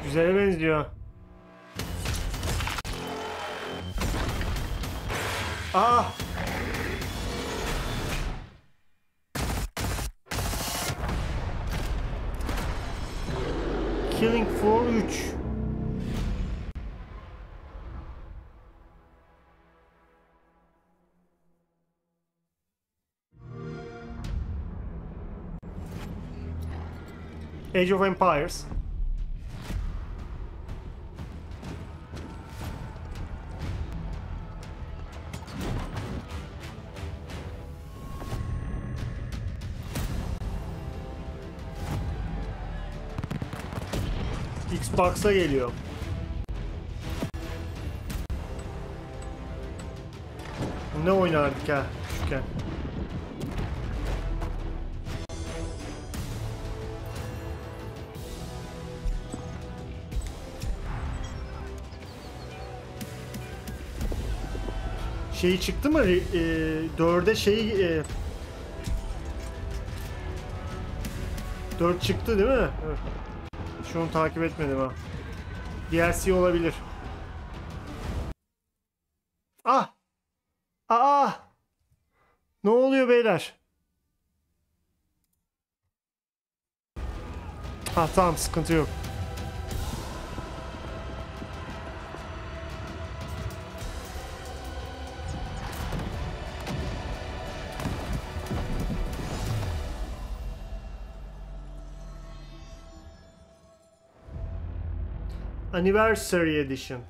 Güzele benziyor. Ah! Killing Floor 3. Age of Empires. Xbox'a geliyor. Ne oynardık ha küçükken? Şeyi çıktı mı? 4'e şeyi 4 çıktı değil mi? Evet. Şunu takip etmedim ha. DLC olabilir. Ah! Aa! Ne oluyor beyler? Ha tamam, sıkıntı yok. Anniversary Edition.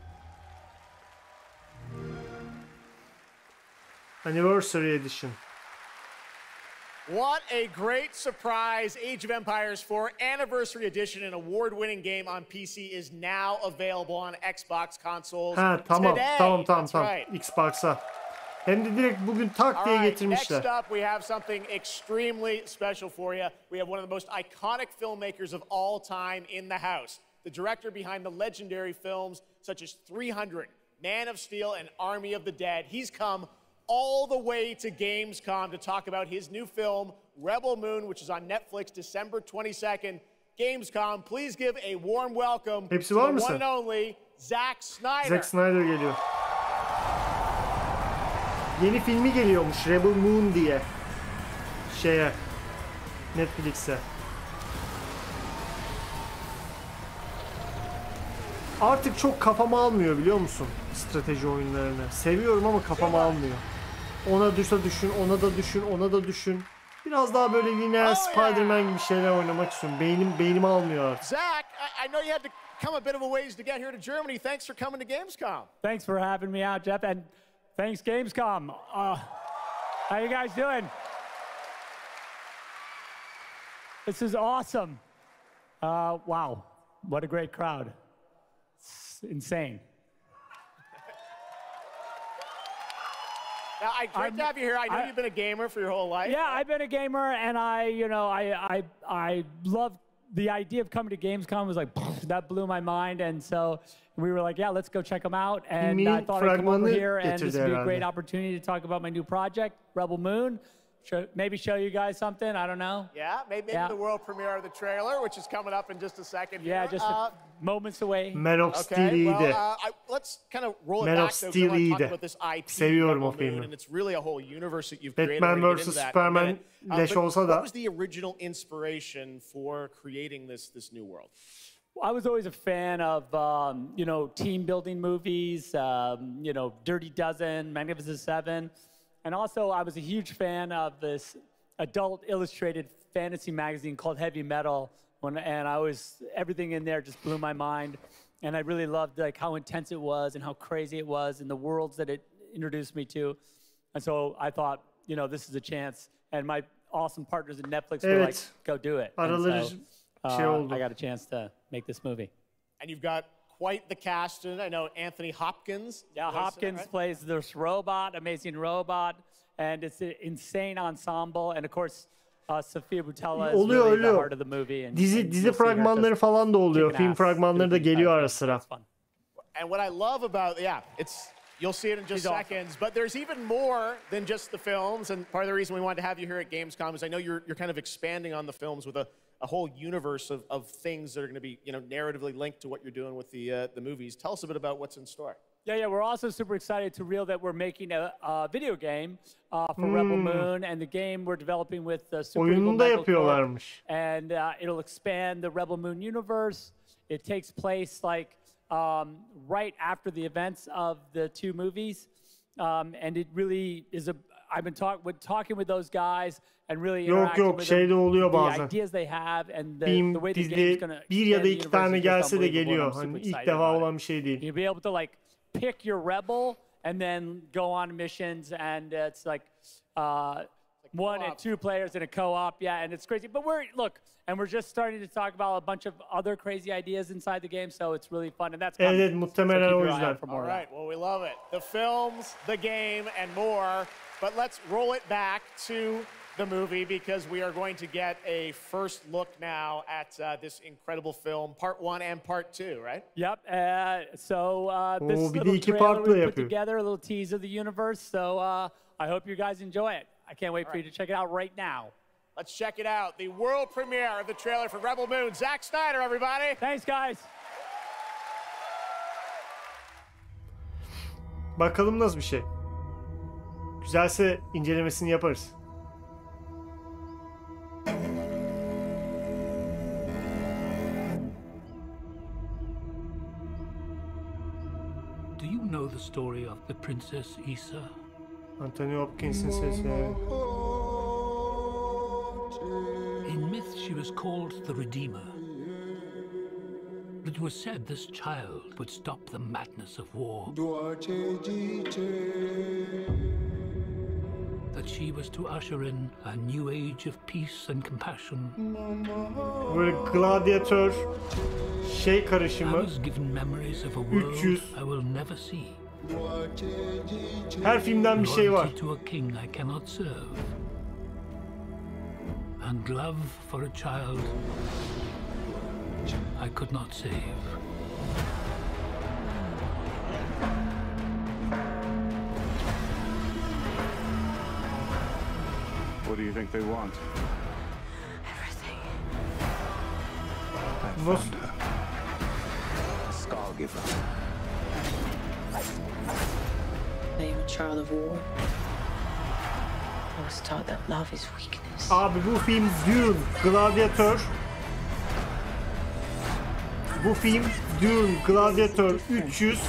Anniversary Edition. What a great surprise. Age of Empires 4 Anniversary Edition, an award-winning game on PC, is now available on Xbox consoles tamam, today. tamam. Right. Xbox'a. Hem de direkt bugün tak diye getirmişler. Next up, we have something extremely special for you. We have one of the most iconic filmmakers of all time in the house. The director behind the legendary films such as 300, Man of Steel, and Army of the Dead. He's come all the way to Gamescom to talk about his new film, Rebel Moon, which is on Netflix December 22nd. Gamescom, please give a warm welcome to the one and only Zack Snyder. Zack Snyder geliyor. Yeni filmi geliyormuş, Rebel Moon diye. Netflix'e. Artık çok kafama almıyor, biliyor musun? Strateji oyunlarını. Seviyorum ama kafama almıyor. Ona düşse düşün, ona da düşün, ona da düşün. Biraz daha böyle lineer Spider-Man gibi şeyler oynamak istiyorum. Beynimi almıyor artık. Zack, I know you had to come a bit of a ways to get here to Germany. Thanks for coming to Gamescom. Thanks for having me out, Jeff, and thanks Gamescom. How you guys doing? This is awesome. Wow, what a great crowd. It's insane. Now, great to have you here. I know you've been a gamer for your whole life. Yeah, I've been a gamer, and I love the idea of coming to Gamescom. Was like that blew my mind, and so we were like, yeah, let's go check them out. And I thought I'd come over here, and this would be a great opportunity to talk about my new project, Rebel Moon. Maybe show you guys something. I don't know. Yeah, maybe the world premiere of the trailer, which is coming up in just a second. Yeah, just moments away. Man of Steel iyiydi. Let's kind of roll it Man back of Steel iyiydi. Seviyorum o filmi. And it's really a whole universe that you've created. Batman vs Superman leş olsa da. What was the original inspiration for creating this new world? I was always a fan of, team building movies, Dirty Dozen, Magnificent Seven. And also, I was a huge fan of this adult illustrated fantasy magazine called Heavy Metal. Everything in there just blew my mind. And I really loved how intense it was and how crazy it was and the worlds that it introduced me to. And so I thought, this is a chance. And my awesome partners at Netflix were like, go do it. I got a chance to make this movie. And you've got quite the cast, and I know Anthony Hopkins. Yeah, Hopkins plays this robot, amazing robot, and it's an insane ensemble. And of course, Sofia Boutella is really the heart of the movie. And dizi fragmanları falan da oluyor. Film fragmanları da geliyor ara sıra. And what I love about, you'll see it in just seconds, but there's even more than just the films. And part of the reason we wanted to have you here at Gamescom is I know you're kind of expanding on the films with a whole universe of things that are going to be, narratively linked to what you're doing with the movies. Tell us a bit about what's in store. Yeah, we're also super excited to reveal that we're making a video game for Rebel Moon, and the game we're developing with Super Eagle Metal, and it'll expand the Rebel Moon universe. It takes place right after the events of the two movies, and it really is I've been talking with those guys and really interacting with them, the ideas they have and the way the game's going to bir ya da iki tane gelse de geliyor. Hani ilk defa olan bir şey değil. You'll be able to pick your rebel and then go on missions, and it's one and two players in a co-op, and it's crazy. But we're just starting to talk about a bunch of other crazy ideas inside the game, so it's really fun, and that's coming. Evet, muhtemelen o yüzden. All right, well, we love it. The films, the game, and more. But let's roll it back to the movie because we are going to get a first look now at this incredible film, part 1 and part 2, right? Yep. This little trailer we put together, a little tease of the universe. So I hope you guys enjoy it. I can't wait for you to check it out right now. Let's check it out. The world premiere of the trailer for Rebel Moon. Zack Snyder, everybody. Thanks, guys. Bakalım nasıl bir şey. Güzelse incelemesini yaparız. Do you know the story of the Princess Issa? Anthony Hopkins'in sesi. In myth, she was called the Redeemer. It was said this child would stop the madness of war. That she was to usher in a new age of peace and compassion. Böyle gladyatör şey karışımı. 300. Her filmden bir şey var. To a king I cannot serve. And love for a child I could not save. What do you think they want? Everything. I found her. A Scargiver. I am a child of war. I was taught that love is weakness. Abi bu film Dune, Gladyatör. Bu film Dune, Gladyatör, 300,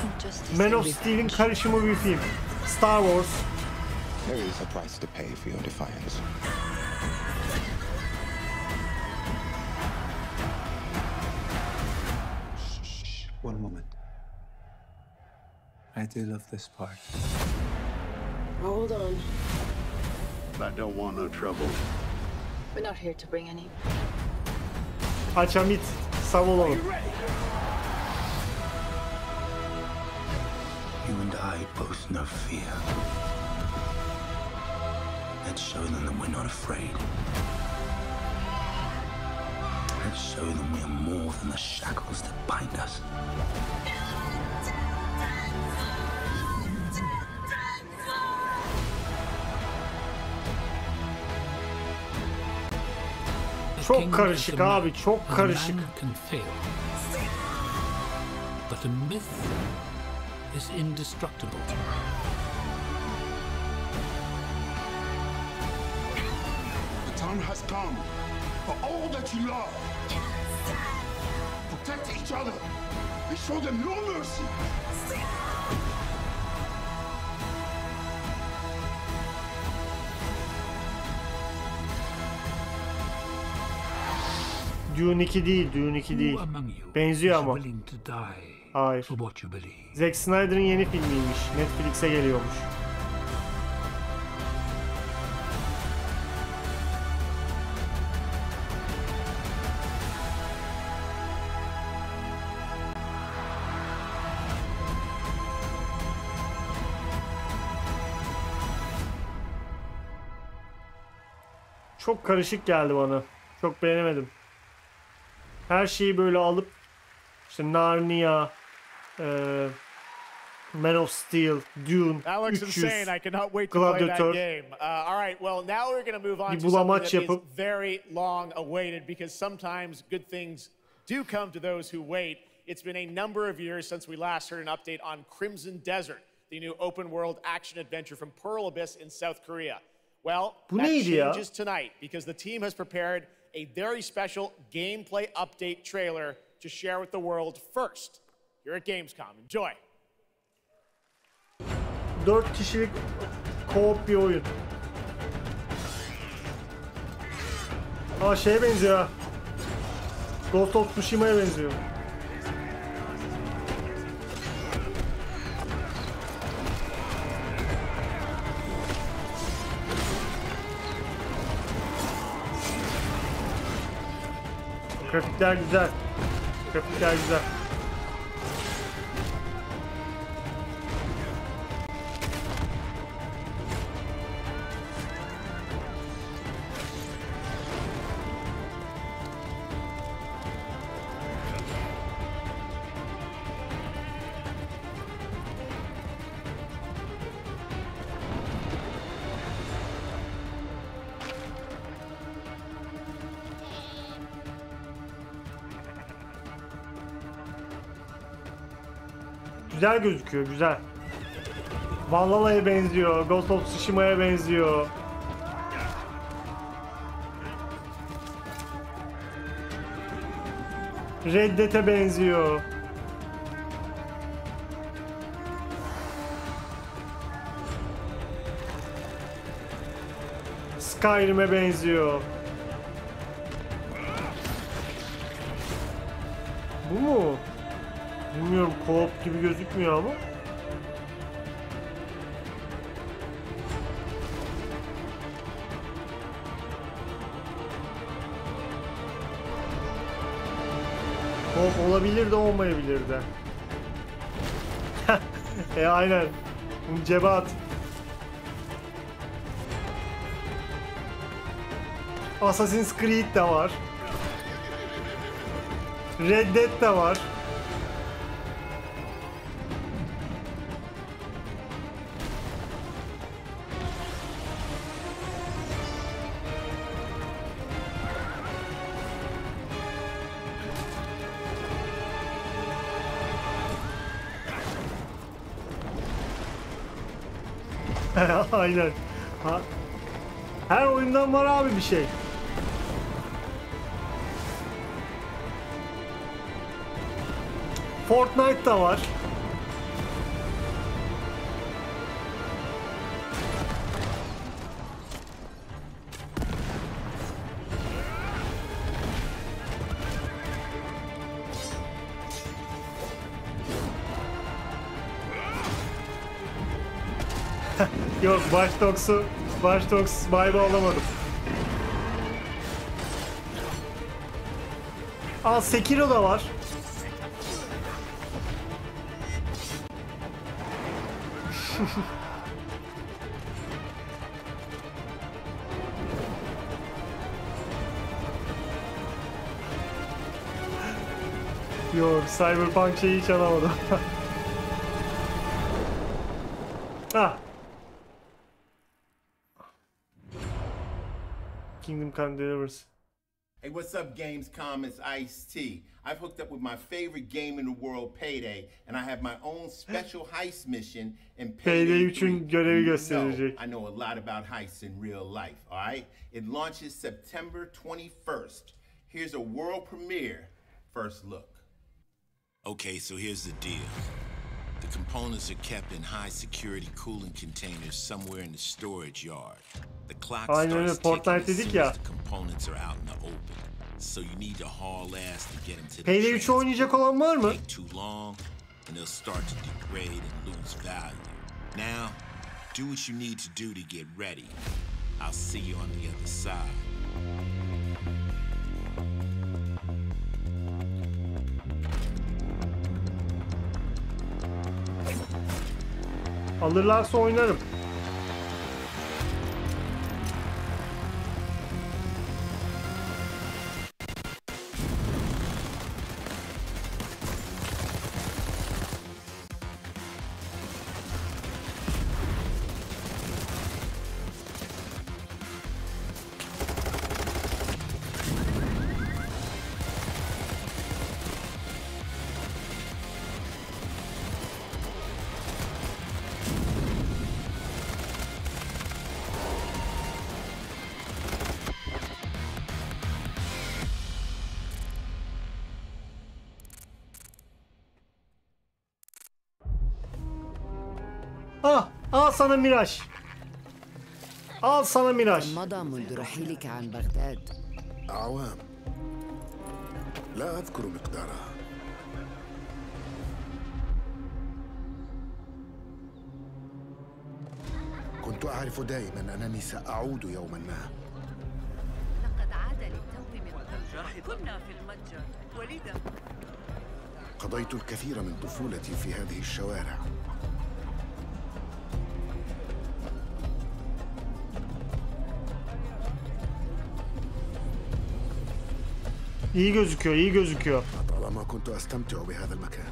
Man of Steel'in karışımı bir film. Star Wars. There is a price to pay for your defiance. Shh, one moment. I do love this part. Hold on. I don't want no trouble. We're not here to bring any. Haçamit, savunalım. You and I both know fear. Let's show them that we're not afraid. Let's show them we are more than the shackles that bind us. Çok karışık abi, çok karışık. But the myth is indestructible. The time has come for all that you love. Protect each other and show them no mercy. Dune 2 değil, Dune 2 değil. Benziyor ama. Hayır. Zack Snyder'ın yeni filmiymiş. Netflix'e geliyormuş. Çok karışık geldi bana. Çok beğenemedim. Her şeyi böyle alıp işte Narnia, Man of Steel, Dune, That looks 300, insane. I cannot wait to play that Gladiator. game. All right, well, now we're going to move on Bir to something bulamaç that is yapıp very long awaited because sometimes good things do come to those who wait. It's been a number of years since we last heard an update on Crimson Desert, the new open world action adventure from Pearl Abyss in South Korea. Well, Bu that neydi ya? changes tonight because the team has prepared a very special gameplay update trailer to share with the world first here at Gamescom. Enjoy. 4 kişilik co-op bir oyun. Aa şeye benziyor ha. Ghost of Tsushima'ya benziyor. Grafikler güzel. Grafikler güzel. Güzel gözüküyor, güzel. Valhalla'ya benziyor, Ghost of Tsushima'ya benziyor. Red Dead'e benziyor. Skyrim'e benziyor. Bu mu? Bilmiyorum, co-op gibi gözükmüyor ama. Co-op olabilir de olmayabilir de. Aynen. Bunu cebe at. Assassin's Creed de var. Red Dead de var. Aynen. Her oyundan var abi bir şey. Fortnite da var. Yok, Watch Dogs vibe alamadım. Aa, Sekiro da var. Yok, Cyberpunk şeyi hiç alamadım. Ah. Kingdom Come Deliverance. Hey, what's up, Gamescom? It's Ice-T. I've hooked up with my favorite game in the world, Payday, and I have my own special heist mission in Payday 3'ün görevi gösterecek. I know a lot about heists in real life, all right? It launches September 21st. Here's a world premiere first look. Okay, so here's the deal. The components are kept in high security cooling containers somewhere in the storage yard. The clock starts ticking as soon as the components are out in the open. So you need to haul ass to get them to the Payday 3 oynayacak olan var mı? Take too long and they'll start to degrade and lose value. Now, do what you need to do to get ready. I'll see you on the other side. Alırlarsa oynarım. Al sana Miraç. Al sana Miraç. مضى منذ رحيلك عن بغداد أعوام لا أذكر مقدارها. كنت أعرف دائما أنني سأعود يوما ما. لقد عاد للتو من قبل. كنا في المتجر وليدا. قضيت الكثير من طفولتي في هذه الشوارع. İyi gözüküyor, iyi gözüküyor. طالما كنت أستمتع بهذا المكان.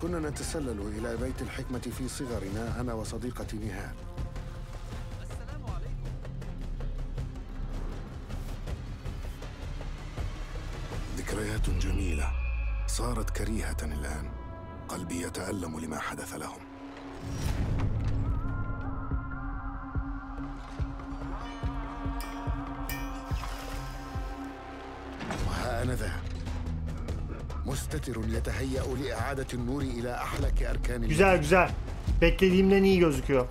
كنا نتسلل إلى بيت الحكمة في صغرنا أنا وصديقتي نهال. ذكريات جميلة صارت كريهة الآن. قلبي يتألم لما حدث لهم. أنا ذا مستتر يتهيأ لإعادة النور إلى أحلك أركان. Güzel güzel. Beklediğimden iyi gözüküyor.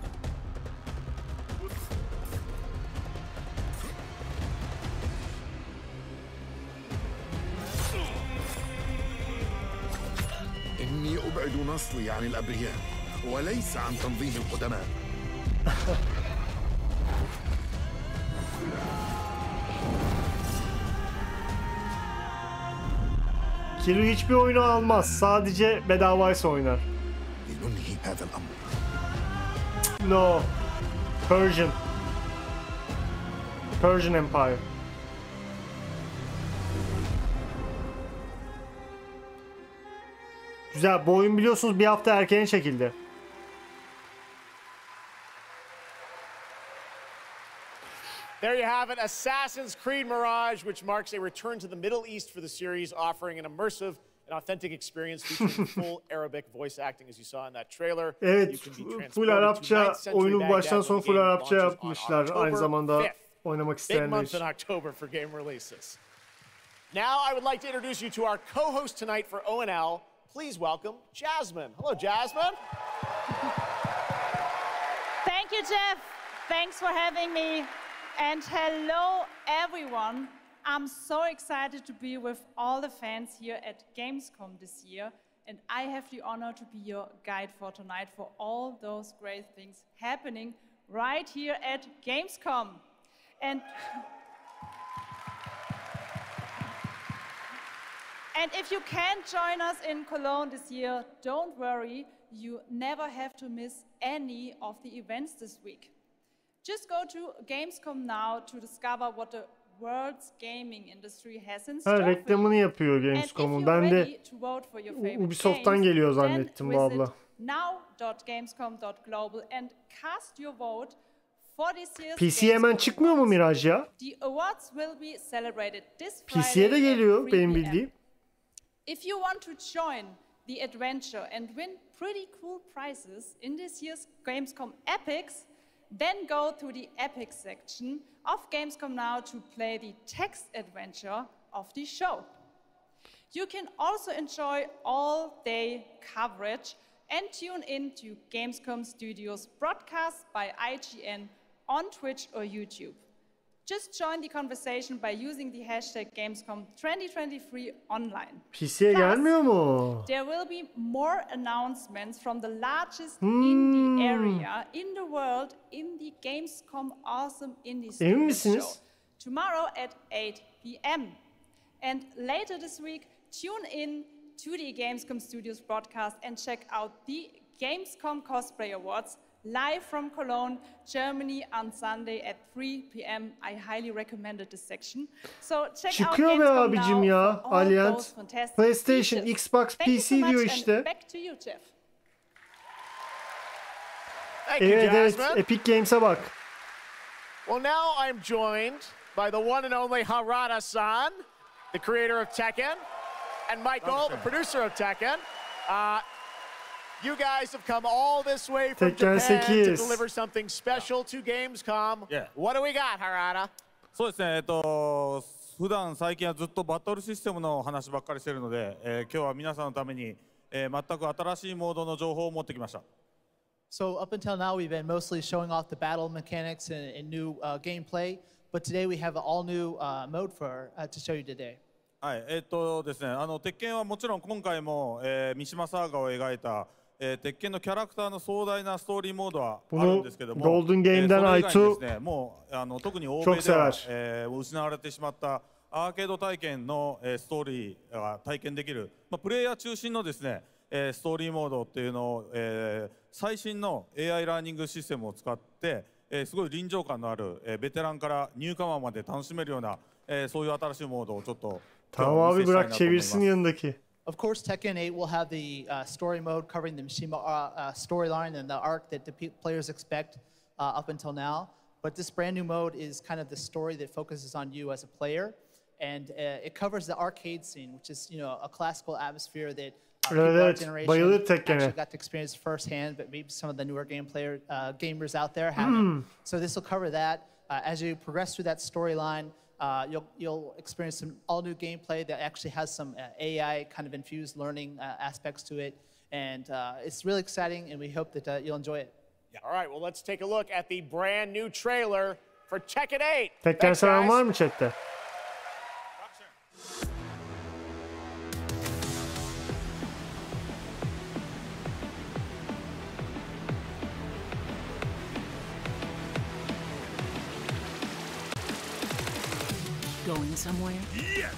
إني أبعد نصلي عن الأبرياء وليس عن تنظيم القدماء. Kilo hiçbir oyunu almaz. Sadece bedavaysa oynar. No. Persian Empire. Güzel. Bu oyun biliyorsunuz bir hafta erken çekildi. There you have it, Assassin's Creed Mirage, which marks a return to the Middle East for the series, offering an immersive and authentic experience featuring full Arabic voice acting, as you saw in that trailer. Evet, full Arapça, oyunu baştan sona full Arapça yapmışlar aynı zamanda oynamak isteyenler için. Big month in October for game releases. Now I would like to introduce you to our co-host tonight for ONL. Please welcome Jasmine. Hello, Jasmine. Thank you, Jeff. Thanks for having me. And hello, everyone. I'm so excited to be with all the fans here at Gamescom this year. And I have the honor to be your guide for tonight for all those great things happening right here at Gamescom. And if you can't join us in Cologne this year, don't worry. You never have to miss any of the events this week. Just go to Gamescom now to discover what the world's gaming industry has in store. Reklamını yapıyor Gamescom'un. Ben de Ubisoft'tan geliyor zannettim bu abla. now.gamescom.global and cast your vote for this year's PC'ye hemen çıkmıyor mu Mirage ya? The awards will be celebrated this PC'ye de geliyor benim bildiğim. If you want to join the adventure and win pretty cool prizes in this year's Gamescom Epics, then go to the Epic section of Gamescom now to play the text adventure of the show. You can also enjoy all-day coverage and tune in to Gamescom Studios broadcasts by IGN on Twitch or YouTube. Just join the conversation by using the hashtag Gamescom 2023 online. PC'ye gelmiyor mu? There will be more announcements from the largest indie area in the world in the Gamescom Awesome Indie Studios show tomorrow at 8 p.m. And later this week, tune in to the Gamescom Studios broadcast and check out the Gamescom Cosplay Awards live from Cologne, Germany on Sunday at 3 p.m. I highly recommended this section. So check Çıkıyor out be Gamescom abicim ya. Allianz, PlayStation, Xbox, PC diyor işte. Back to you, Jeff. Evet, Epic Games'e bak. Well, now I'm joined by the one and only Harada-san, the creator of Tekken, and Michael, the producer of Tekken. You guys have come all this way from Japan to deliver something special to Gamescom. What do we got, Harada? そうですね、普段最近はずっとバトルシステムの話ばっかりしてるので、今日は皆さんのために、全く新しいモードの情報を持ってきました。So up until now, we've been mostly showing off the battle mechanics and new gameplay, but today we have an all-new mode to show you today. はい、ですね、鉄拳はもちろん今回も、三島サーガを描いた鉄拳のキャラクターの壮大なストーリーモードはあるんですけども、Golden Game'den Aytu特に欧米では、失われてしまったアーケード体験の、ストーリーが体験できる、プレイヤー中心のですね、ストーリーモードっていうのを、最新の AI ラーニングシステムを使って、すごい臨場感のある、ベテランからニューカマーまで楽しめるような、そういう新しいモードをちょっと Tamam abi bırak çevirsin yanındaki. Of course, Tekken 8 will have the story mode covering the Mishima storyline and the arc that the players expect up until now. But this brand new mode is kind of the story that focuses on you as a player, and it covers the arcade scene, which is a classical atmosphere that people our generation actually got to experience firsthand, but maybe some of the newer gamers out there haven't. So this will cover that. As you progress through that storyline, you'll experience some all-new gameplay that actually has some AI kind of infused learning aspects to it, and it's really exciting, and we hope that you'll enjoy it. All right, well, let's take a look at the brand new trailer for Tekken 8. Tekken seven var mı chatte? somewhere? Yes!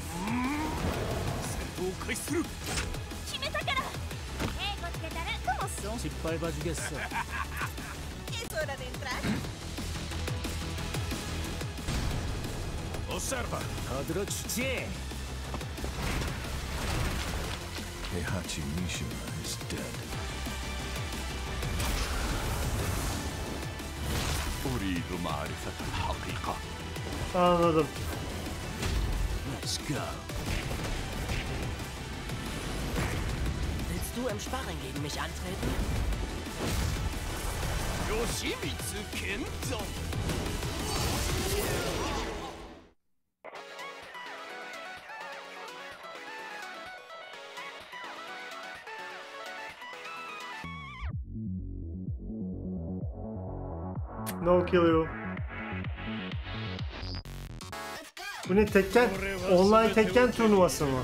Es hora de entrar. Observa. Heihachi Mishima is dead. أريد معرفة الحقيقة. Anladım. Let's go. Willst du im Sparring gegen mich antreten? Yoshimitsu Kento. No kill you. Bu ne, Tekken? Online Tekken turnuvası mı?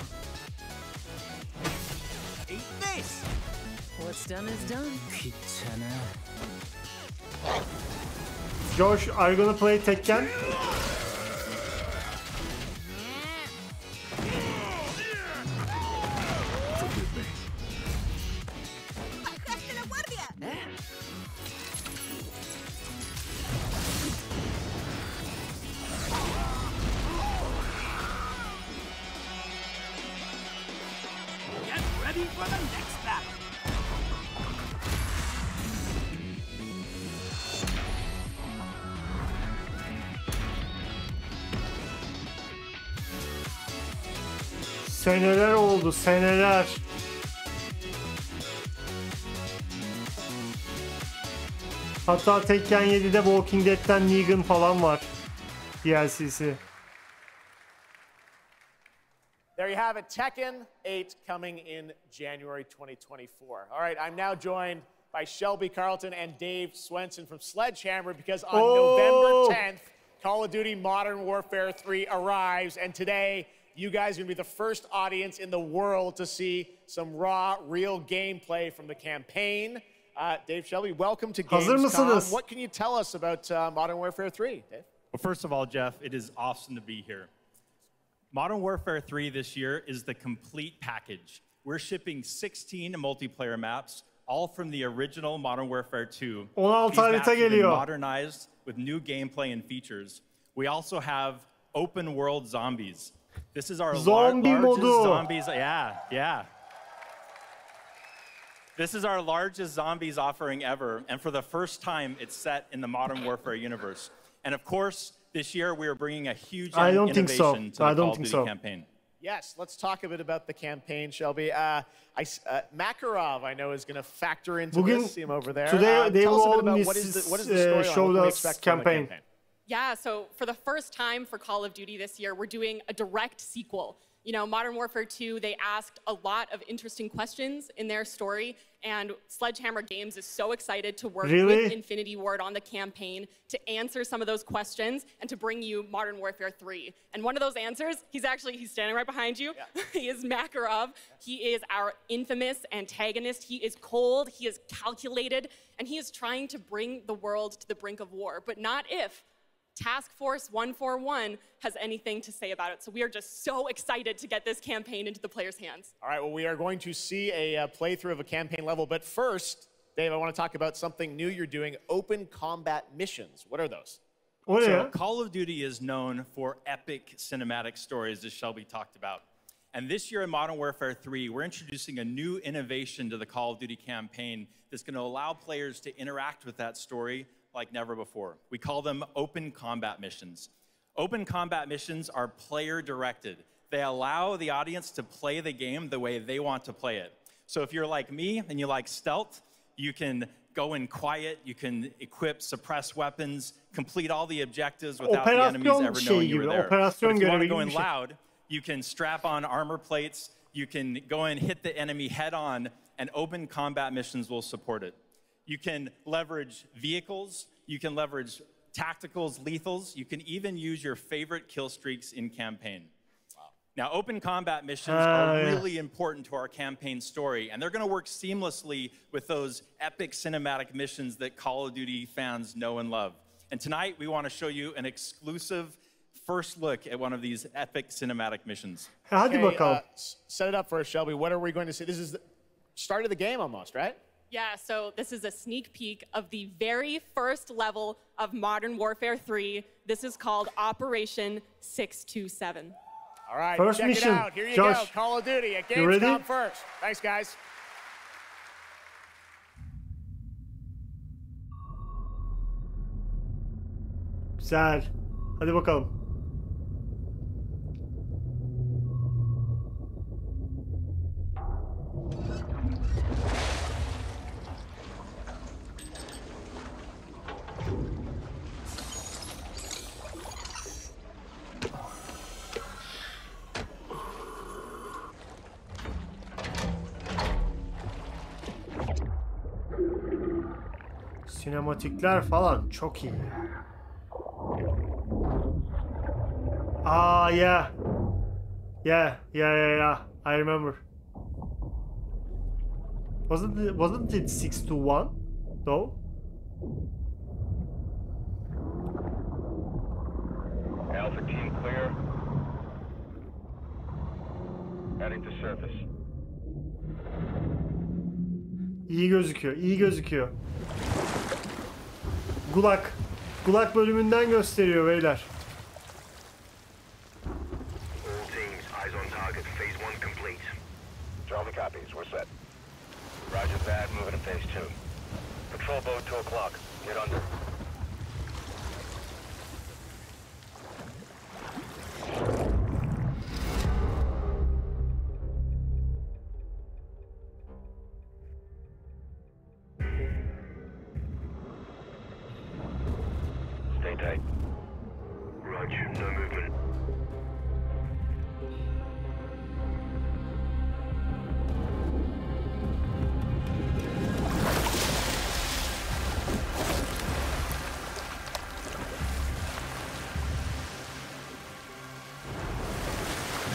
What's done is done. Josh, are you gonna play Tekken? Forgive me. ¡Bajaste la guardia! Get ready for the next battle. Seneler oldu, seneler. Hatta Tekken 7'de Walking Dead'ten Negan falan var. DLC'si. There you have it, Tekken 8 coming in January 2024. All right, I'm now joined by Shelby Carlton and Dave Swenson from Sledgehammer because on November 10th, Call of Duty Modern Warfare 3 arrives, and today you guys are going to be the first audience in the world to see some raw, real gameplay from the campaign. Dave, Shelby, welcome to Gamescom. What can you tell us about Modern Warfare 3, Dave? Well, first of all, Jeff, it is awesome to be here. Modern Warfare 3 this year is the complete package. We're shipping 16 multiplayer maps, all from the original Modern Warfare 2. These maps have been modernized with new gameplay and features. We also have open world zombies. This is our largest zombies. Yeah. This is our largest zombies offering ever, and for the first time, it's set in the Modern Warfare universe. And of course, this year we are bringing a huge innovation to the Call of Duty campaign. Yes, let's talk a bit about the campaign, Shelby. Makarov, I know, is going to factor into this. See him over there. Today, tell us a bit about what is the storyline, what can we expect from the campaign? Yeah, so for the first time for Call of Duty this year, we're doing a direct sequel. You know, Modern Warfare 2, they asked a lot of interesting questions in their story, and Sledgehammer Games is so excited to work with Infinity Ward on the campaign to answer some of those questions and to bring you Modern Warfare 3. And one of those answers, he's standing right behind you. Yeah. He is Makarov. He is our infamous antagonist. He is cold, he is calculated, and he is trying to bring the world to the brink of war, but not if Task Force 141 has anything to say about it. So we are just so excited to get this campaign into the players' hands. All right, well, we are going to see a playthrough of a campaign level. But first, Dave, I want to talk about something new you're doing, open combat missions. What are those? So Call of Duty is known for epic cinematic stories, as Shelby talked about. And this year in Modern Warfare 3, we're introducing a new innovation to the Call of Duty campaign that's going to allow players to interact with that story like never before. We call them open combat missions. Open combat missions are player-directed. They allow the audience to play the game the way they want to play it. So if you're like me and you like stealth, you can go in quiet, you can equip, suppress weapons, complete all the objectives without the enemies ever knowing you were there. But if you want to go in loud, you can strap on armor plates, you can go and hit the enemy head on, and open combat missions will support it. You can leverage vehicles, you can leverage tacticals, lethals, you can even use your favorite kill streaks in campaign. Wow. Now, open combat missions are really important to our campaign story, and they're going to work seamlessly with those epic cinematic missions that Call of Duty fans know and love. And tonight, we want to show you an exclusive first look at one of these epic cinematic missions. Hadi bakalım. Set it up for us, Shelby. What are we going to see? This is the start of the game almost, right? Yeah, so this is a sneak peek of the very first level of Modern Warfare 3. This is called Operation 627. All right, first check mission. it out. Here you Josh, go. Call of Duty at you ready? Gamescom first. Thanks, guys. Güzel. Hadi bakalım. Sinematikler falan çok iyi. Ah, yeah. Yeah. I remember. Wasn't it 6-1 though? Alpha team clear. Heading to surface. İyi gözüküyor. Gulag bölümünden gösteriyor beyler. All teams, eyes on target. Phase 1 complete. Charlie copies. We're set. Roger that. Moving to phase 2. Patrol boat 2 o'clock. Get under. Stay tight. Roger. No movement.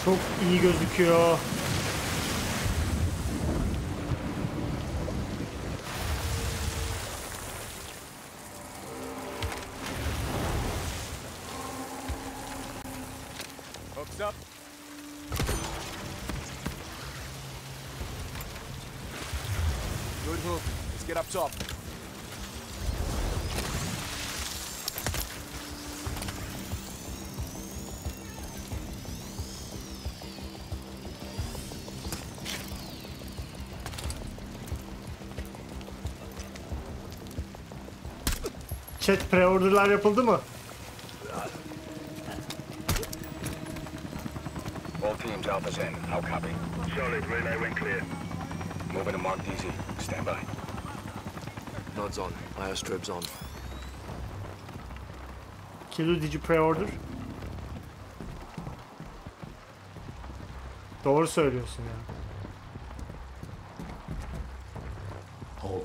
Çok iyi gözüküyor. Hooks up. Good hook. Let's get up top. Chat pre-order'lar yapıldı mı? All teams, Alpha's in. How copy? Solid. Relay went clear. Moving to Mark DZ. Stand by. Nods on. Iostrobes on. Kilo, did you pre-order? Doğru söylüyorsun ya. Hold.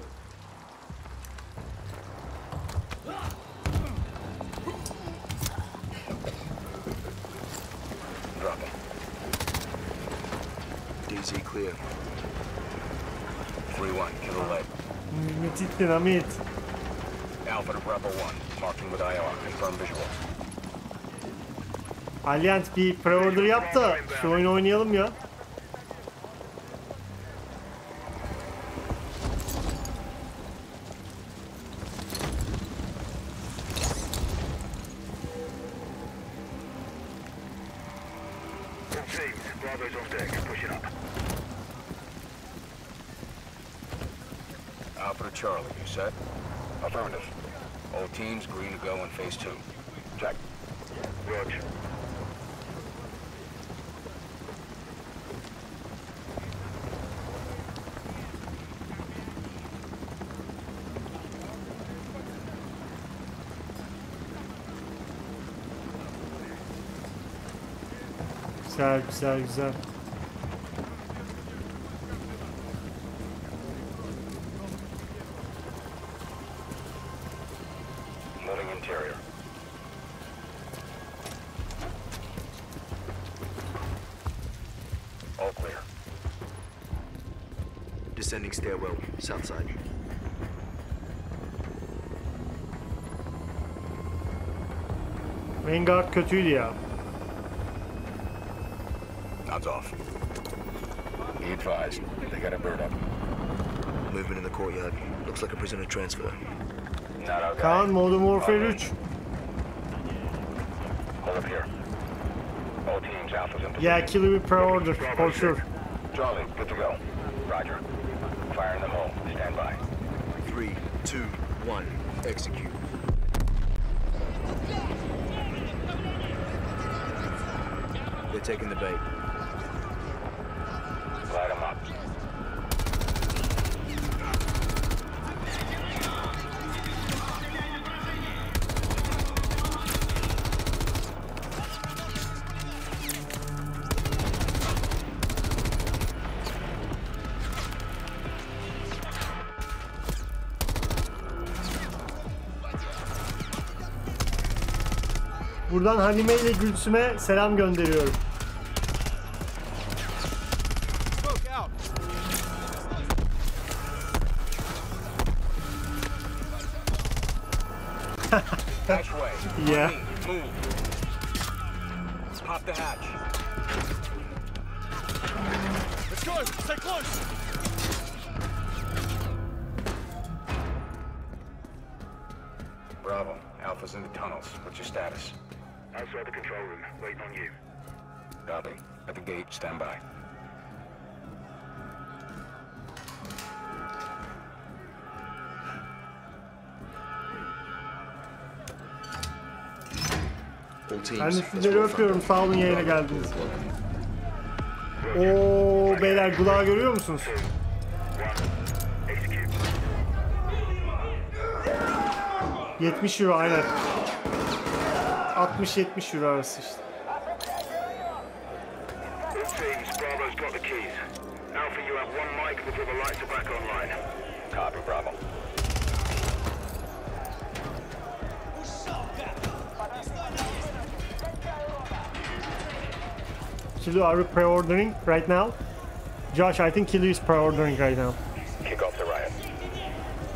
Dropping. DZ clear. 3-1. Kilo lead. Müthiş dinamit. Alpha to Bravo 1. Marking with IR. Confirm visual. Alliant bir pre-order yap da şu oyunu oynayalım ya. All teams, Bravo's on deck. Pushing up. Alpha to Charlie. You set? Affirmative. All teams green to go in phase 2. Check. Roger. Güzel. Moving interior. All clear. Descending stairwell, south side. Vanguard kötüydü ya. Nods off. Be advised, they got a bird up. Movement in the courtyard. Looks like a prisoner transfer. Not okay. Kaan, Modern Warfare 3. Hold up here. All teams, Alpha's in position. Yeah, kill with pre-order, for sure. Charlie, good to go. Roger. Fire in the hole. Stand by. 3, 2, 1. Execute. They're taking the bait. Light them up. Buradan Halime ile Gülsüm'e selam gönderiyorum. Hatchway. Yeah. Move. Pop the hatch. Let's go. Stay close. Bravo. Alpha's in the tunnels. What's your status? Outside the control room. Waiting on you. Copy. At the gate. Stand by. Ben de sizleri öpüyorum. Sağ olun yayına geldiniz. Oo beyler, Gulağı görüyor musunuz? 70 euro aynen. 60-70 euro arası işte. All teams, Bravo's got the keys. Alpha, you have one mic before the lights are back online. Copy, Bravo. Kilo, are we pre-ordering right now? Josh, I think Kilo is pre-ordering right now. Kick off the riot.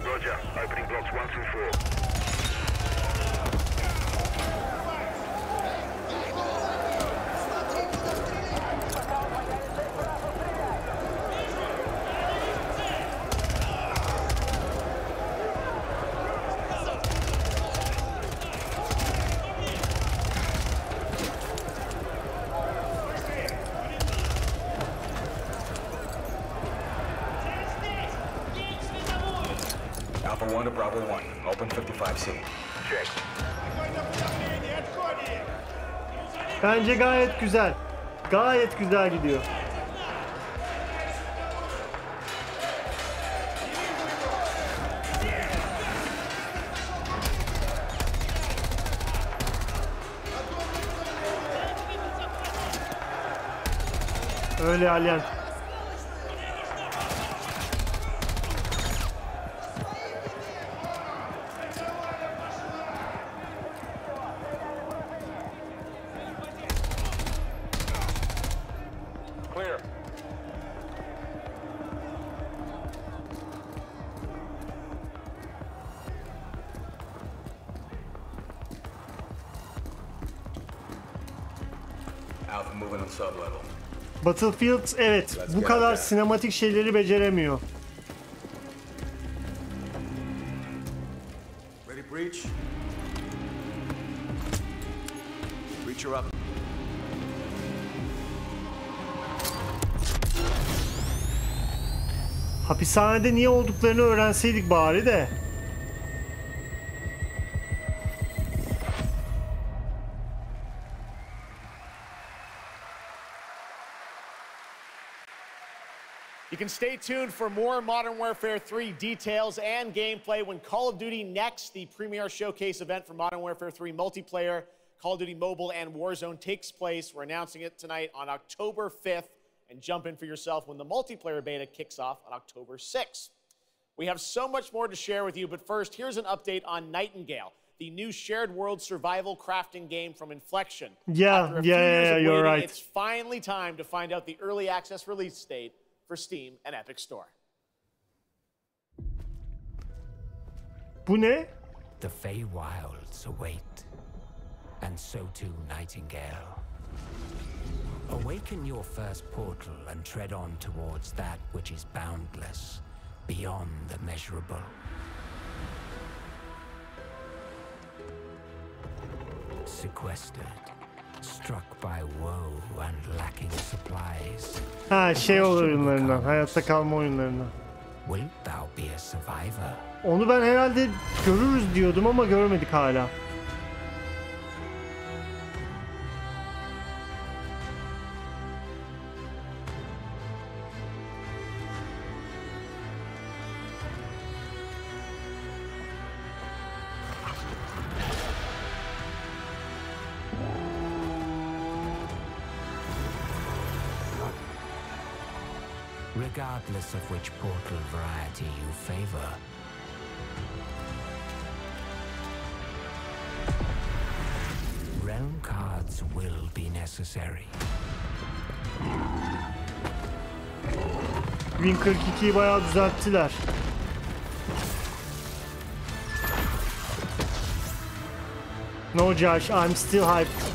Roger. Opening blocks 1 through 4. Alpha 1 to Bravo 1. Open 55C. Check. Bence gayet güzel. Gayet güzel gidiyor. Öyle Alyan. Clear. Alpha moving on sub-level. Battlefield evet bu kadar sinematik şeyleri beceremiyor. Ready, breach? Breacher up. Hapishanede niye olduklarını öğrenseydik bari de. You can stay tuned for more Modern Warfare 3 details and gameplay when Call of Duty Next, the premier showcase event for Modern Warfare 3 multiplayer, Call of Duty Mobile, and Warzone takes place. We're announcing it tonight on October 5th, and jump in for yourself when the multiplayer beta kicks off on October 6th. We have so much more to share with you, but first, here's an update on Nightingale, the new shared world survival crafting game from Inflection. Yeah, you're right. It's finally time to find out the early access release date for Steam and Epic Store. Bu ne? The Feywilds await. and so too Nightingale. Awaken your first portal and tread on towards that which is boundless, beyond the measurable. Sequestered, struck by woe and lacking supplies. Ha şey oyunlarından, hayatta kalma oyunlarından. Wilt thou be a survivor? Onu ben herhalde görürüz diyordum ama görmedik hala. Regardless of which portal variety you favor, realm cards will be necessary. Win 42'yi bayağı düzelttiler. No Josh, I'm still hyped.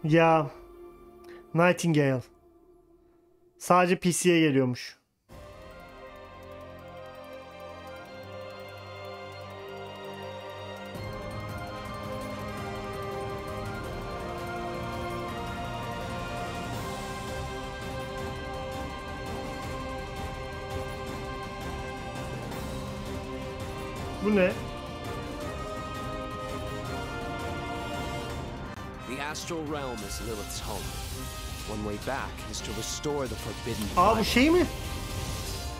Ya Nightingale sadece PC'ye geliyormuş. Bu ne? The astral realm is Lilith's home. One way back is to restore the forbidden Aa bu şey mi?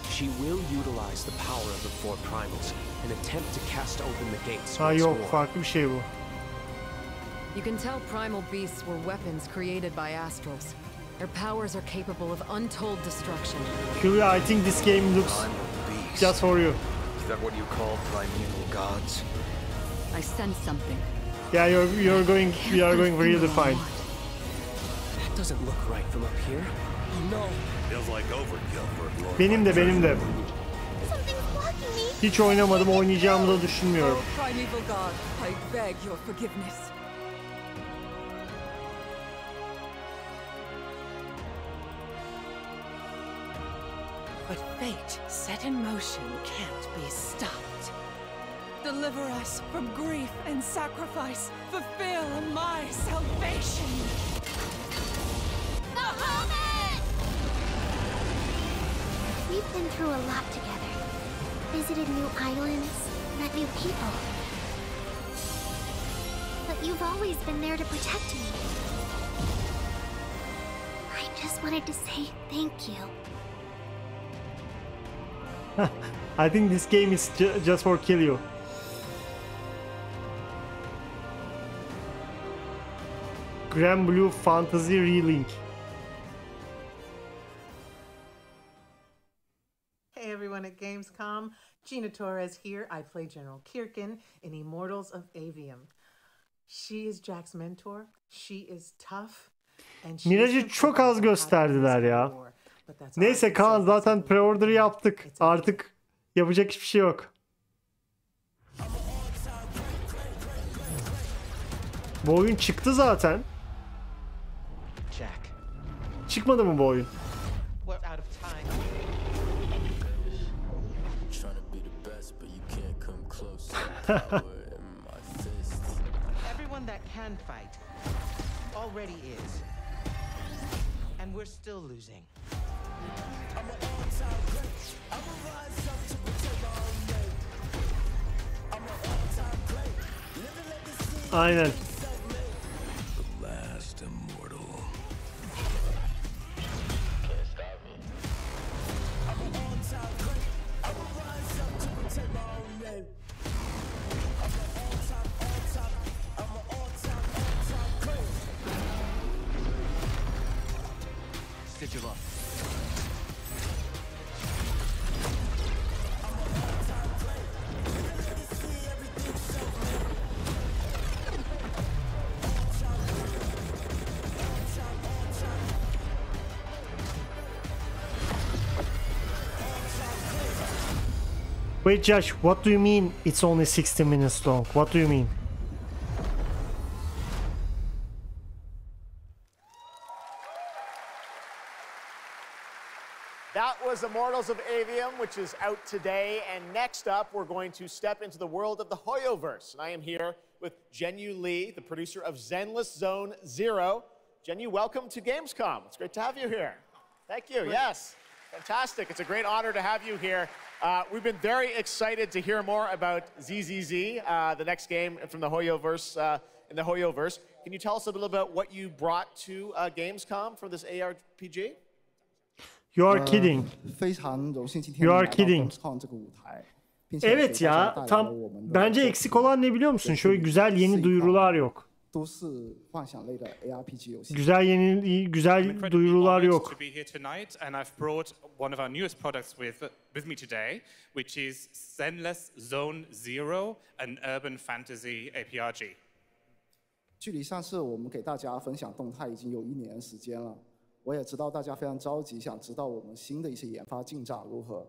She will utilize the power of the four primals and attempt to cast open the gates. Ha yok, farklı bir şey bu. You can tell primal beasts were weapons created by astrals. Their powers are capable of untold destruction. Curia, I think this game looks just for you. Is that what you call primeval gods? I sense something. Yeah, we are going really fine. That doesn't look right from up here. Oh no. Feels like overkill for a glorified Benim de. Hiç oynamadım, oynayacağımı da düşünmüyorum. Primeval God, I beg your forgiveness. But fate set in motion can't be stopped. Deliver us from grief and sacrifice. Fulfill my salvation. The moment! We've been through a lot together. Visited new islands, met new people. But you've always been there to protect me. I just wanted to say thank you. I think this game is just for kill you. Grand Blue Fantasy Relink. Hey everyone at Gamescom, Gina Torres here. I play General Kirkin in Immortals of Avium. She is Jack's mentor. She is tough. Miraj'ı çok az gösterdiler ya. Neyse Kaan, zaten pre-order'ı yaptık. Artık yapacak hiçbir şey yok. Bu oyun çıktı zaten. Çıkmadı mı bu oyun? Everyone that can fight already is. And we're still losing. Aynen. Wait, Josh, what do you mean it's only 60 minutes long? What do you mean? That was Immortals of Avium, which is out today. And next up, we're going to step into the world of the Hoyoverse. And I am here with Jenyu Lee, the producer of Zenless Zone Zero. Jenyu, welcome to Gamescom. It's great to have you here. Thank you. Yes, fantastic. It's a great honor to have you here. We've been very excited to hear more about ZZZ, the next game from the Hoyoverse, in the Hoyoverse. Can you tell us a little about what you brought to Gamescom for this ARPG? You are kidding. You are kidding. Evet ya, tam bence eksik olan ne biliyor musun? Şöyle güzel yeni duyurular yok. Güzel duyurular yok. To be here tonight, and I've brought one of our newest products with me today, which is Zenless Zone Zero, an urban fantasy APRG. 距离上次我们给大家分享动态已经有1年的时间了。 我也知道大家非常着急，想知道我们新的一些研发进展如何，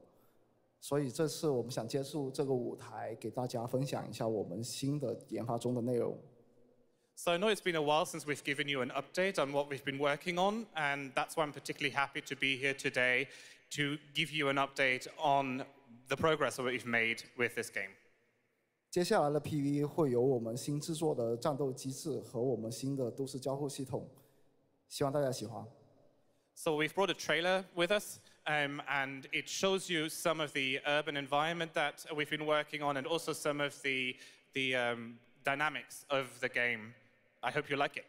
所以这次我们想借助这个舞台，给大家分享一下我们新的研发中的内容。So I know it's been a while since we've given you an update on what we've been working on, and that's why I'm particularly happy to be here today to give you an update on the progress that we've made with this game. 接下来的 PV 会有我们新制作的战斗机制和我们新的都市交互系统，希望大家喜欢。 So we've brought a trailer with us, and it shows you some of the urban environment that we've been working on, and also some of the dynamics of the game. I hope you like it.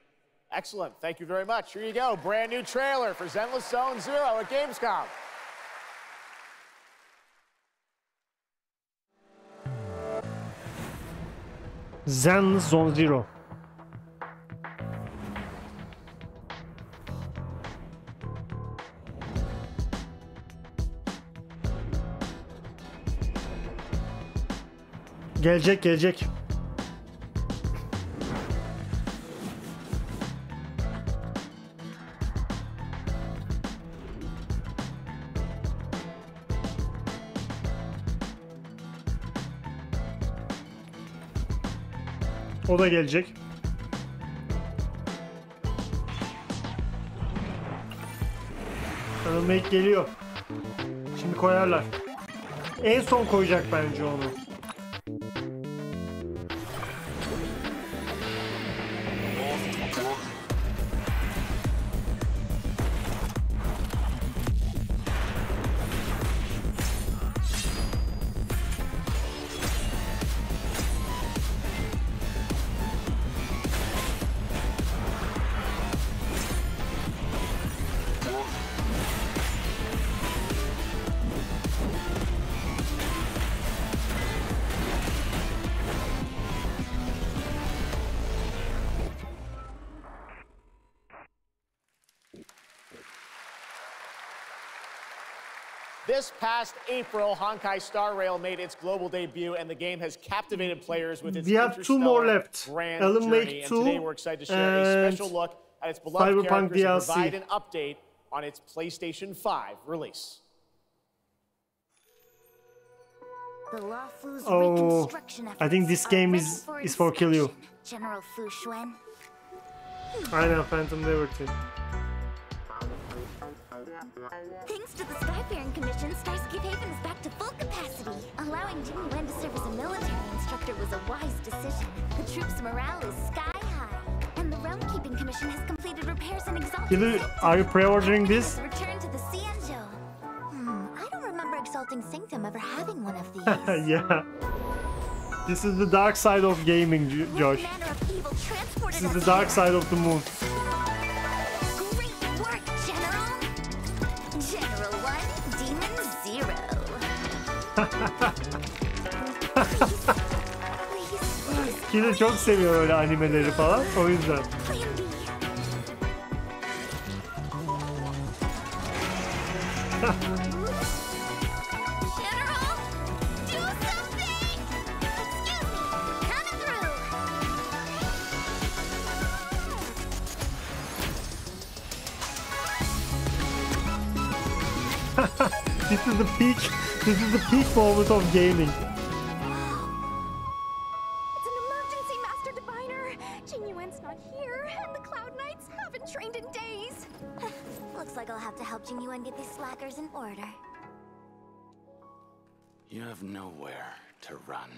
Excellent. Thank you very much. Here you go. Brand new trailer for Zenless Zone Zero at Gamescom. Zenless Zone Zero. Gelecek. O da gelecek. Make geliyor. Şimdi koyarlar. En son koyacak bence onu. This past April, Honkai Star Rail made its global debut, and the game has captivated players with its interstellar grand journey. And today we're excited to share a special look at its beloved characters and provide an update on its PlayStation 5 release. Oh, I think this game is for Kill You. General Fu Xuan. I know, Phantom Liberty. Thanks to the Skyfaring Commission, Starscape Haven is back to full capacity. Allowing Jimmy Wen to serve as a military instructor was a wise decision. The troops' morale is sky high, and the Realm Keeping Commission has completed repairs and exalted. Are you pre-ordering this? Return to the Cianjo. I don't remember Exalting Sanctum ever having one of these. Yeah. This is the dark side of gaming, Josh. This is the dark side of the moon. Kili çok seviyor öyle animeleri falan, o yüzden. This is the peak. This is the peak moment of gaming. It's an emergency, Master Diviner. Jinyuen's not here, and the Cloud Knights haven't trained in days. Looks like I'll have to help Jinyuen get these slackers in order. You have nowhere to run.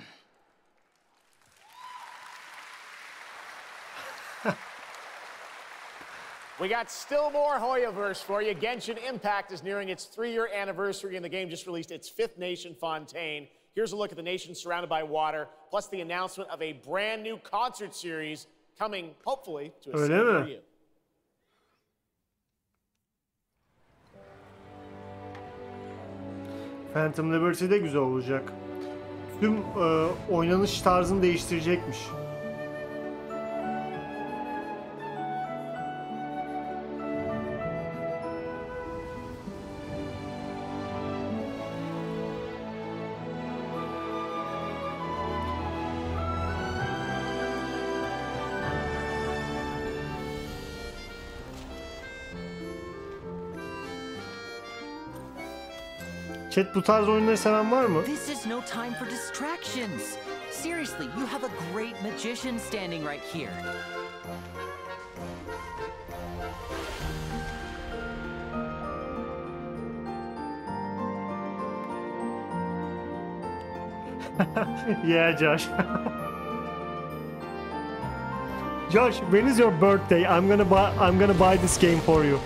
We got still more Hoyoverse for you. Genshin Impact is nearing its 3-year anniversary, and the game just released its 5th nation, Fontaine. Here's a look at the nation surrounded by water, plus the announcement of a brand new concert series coming, hopefully, to a city near you. Phantom Liberty de güzel olacak. Tüm oynanış tarzını değiştirecekmiş. Chat, bu tarz oyunları seven var mı? This is no time for distractions. Seriously, you have a great magician standing right here. Yeah, Josh. Josh, when is your birthday? I'm gonna buy this game for you.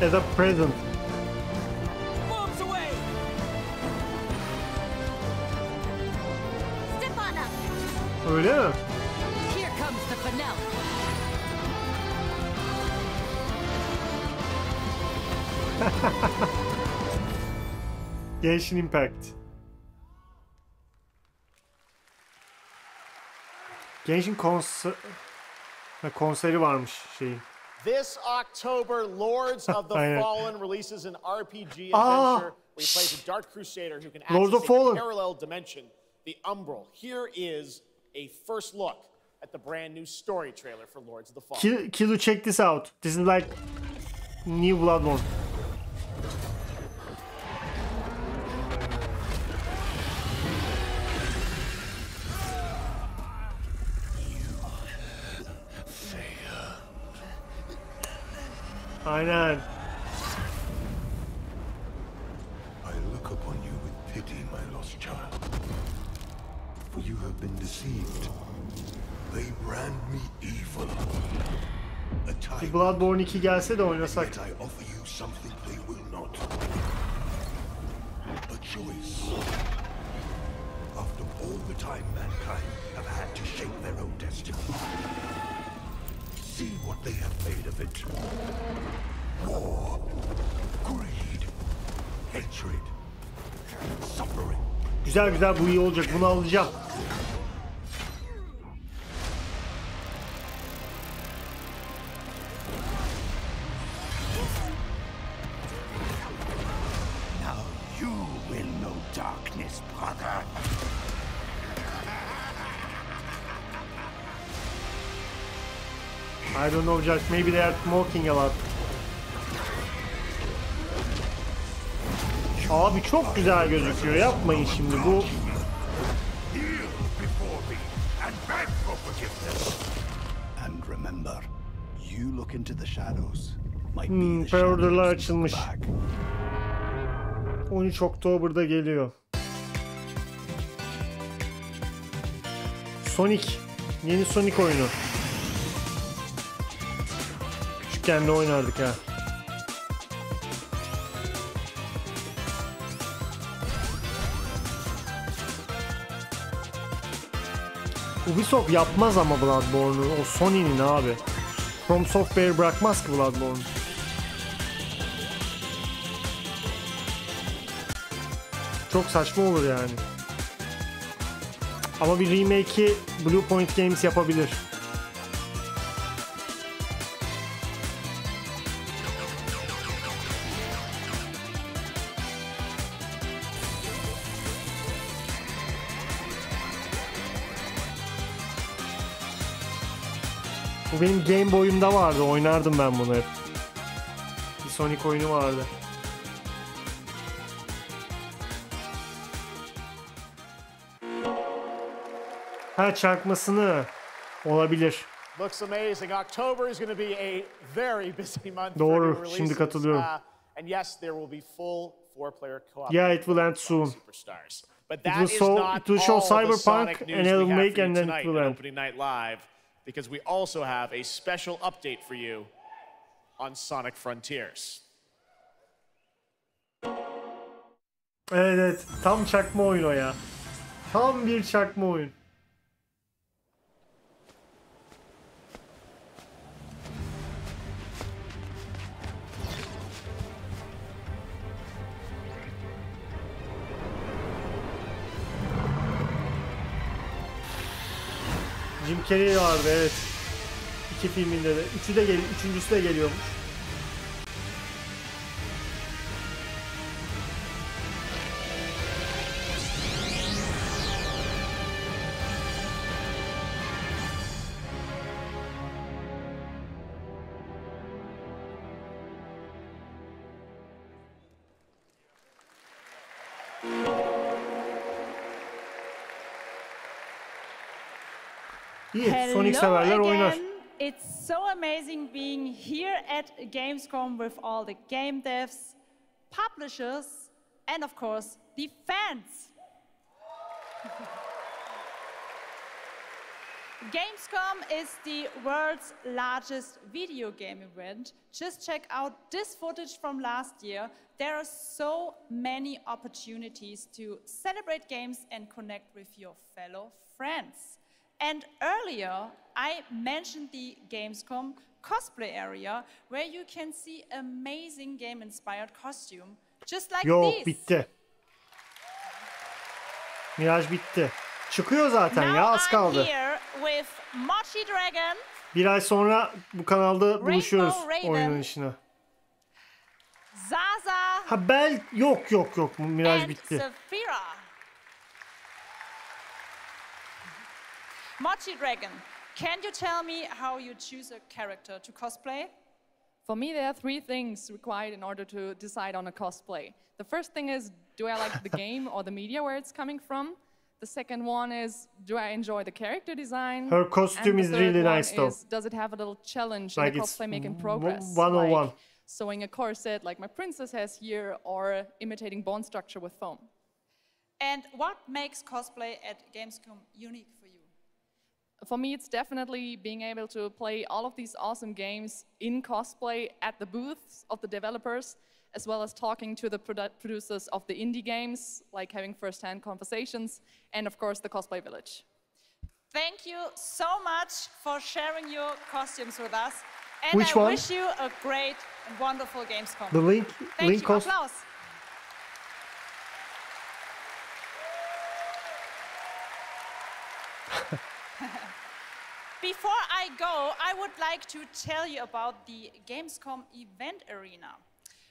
As a present. Bombs away! Stefana! Öyle mi? Here comes the finale. Genshin Impact. Genshin konseri varmış şeyin. This October, Lords of the Fallen releases an RPG adventure where he plays a Dark Crusader who can access a parallel dimension, the Umbral. Here is a first look at the brand new story trailer for Lords of the Fallen. Kilu, check this out. This is like new Bloodborne. Aynen. I look upon you with pity, my lost child. For you have been deceived. They brand me evil. Bir Bloodborne 2 gelse de oynasak. I offer you something they will not. A choice. After all the time mankind have had to shape their own destiny. See what they have made of it. War, greed, hatred, suffering. Güzel güzel, bu iyi olacak. Bunu alacağım. Now you will know darkness, brother. I don't know, Josh. Maybe they are smoking a lot. Abi çok güzel gözüküyor. Yapmayın şimdi bu. And remember, you look into the shadows. Preorder'lar açılmış. 13 Oktober'da geliyor. Sonic. Yeni Sonic oyunu. Küçükken de oynardık ha. Ubisoft yapmaz ama Bloodborne'u. O Sony'nin abi. From Software bırakmaz ki Bloodborne'u. Çok saçma olur yani. Ama bir remake'i Blue Point Games yapabilir. Bu benim Game Boy'umda vardı. Oynardım ben bunu hep. Sonic oyunu vardı. Ha, çarpmasını olabilir. Looks amazing. October is going to be a very busy month. Doğru. Şimdi katılıyorum. And yes, there will be full 4-player co-op. Yeah, it will end soon. But It that will is show not all the Sonic news and it'll we have make for you and then tonight it will on end. Opening Night Live, because we also have a special update for you on Sonic Frontiers. Evet, tam çakma oyun o ya. Tam bir çakma oyun. Jim Carrey vardı, evet. 2 filminde de. Üçüncüsü de geliyormuş. Sonic severler oynar. It's so amazing being here at Gamescom with all the game devs, publishers, and of course, the fans. Gamescom is the world's largest video game event. Just check out this footage from last year. There are so many opportunities to celebrate games and connect with your fellow friends. And earlier, I mentioned the Gamescom cosplay area, where you can see amazing game-inspired costume, just like Yok, bitti. Miraj bitti. Çıkıyor zaten ya, az kaldı. Bir ay sonra bu kanalda buluşuyoruz oyunun işine. Zaza. Ha yok Miraj bitti. Mochi Dragon, can you tell me how you choose a character to cosplay? For me, there are 3 things required in order to decide on a cosplay. The first thing is, do I like the game or the media where it's coming from? The second one is, do I enjoy the character design? Her costume is really nice though. Does it have a little challenge like in the cosplay making progress? 101. Like sewing a corset like my princess has here, or imitating bone structure with foam. And what makes cosplay at Gamescom unique for you? For me, it's definitely being able to play all of these awesome games in cosplay at the booths of the developers, as well as talking to the producers of the indie games, like having first-hand conversations, and of course, the cosplay village. Thank you so much for sharing your costumes with us. And Which I one? wish you a great and wonderful Gamescom. The link Applause. Before I go, I would like to tell you about the Gamescom event arena.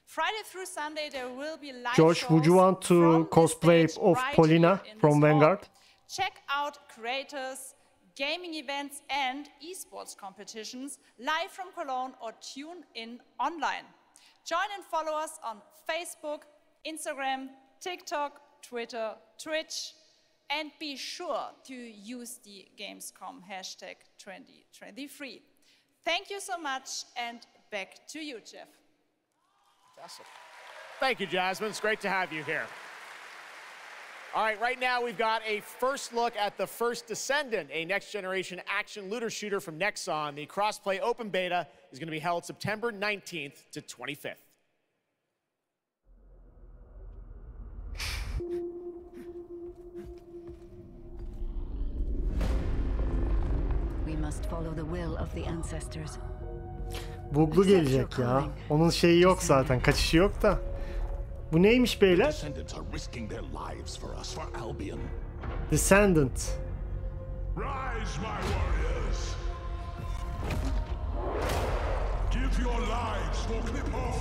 Friday through Sunday, there will be live George, shows would you want to cosplay of right Polina from Vanguard? Check out creators, gaming events, and esports competitions live from Cologne, or tune in online. Join and follow us on Facebook, Instagram, TikTok, Twitter, Twitch, and be sure to use the Gamescom hashtag 2023. Thank you so much, and back to you, Jeff. Awesome. Thank you, Jasmine. It's great to have you here. All right, right now we've got a first look at the first Descendant, a next-generation action looter shooter from Nexon. The cross-play open beta is going to be held September 19th to 25th. We must follow the will of the ancestors. Buglu gelecek ya. Onun şeyi yok zaten. Kaçışı yok da. Bu neymiş beyler? Descendant. Rise, my warriors. Give your lives for Clipoff.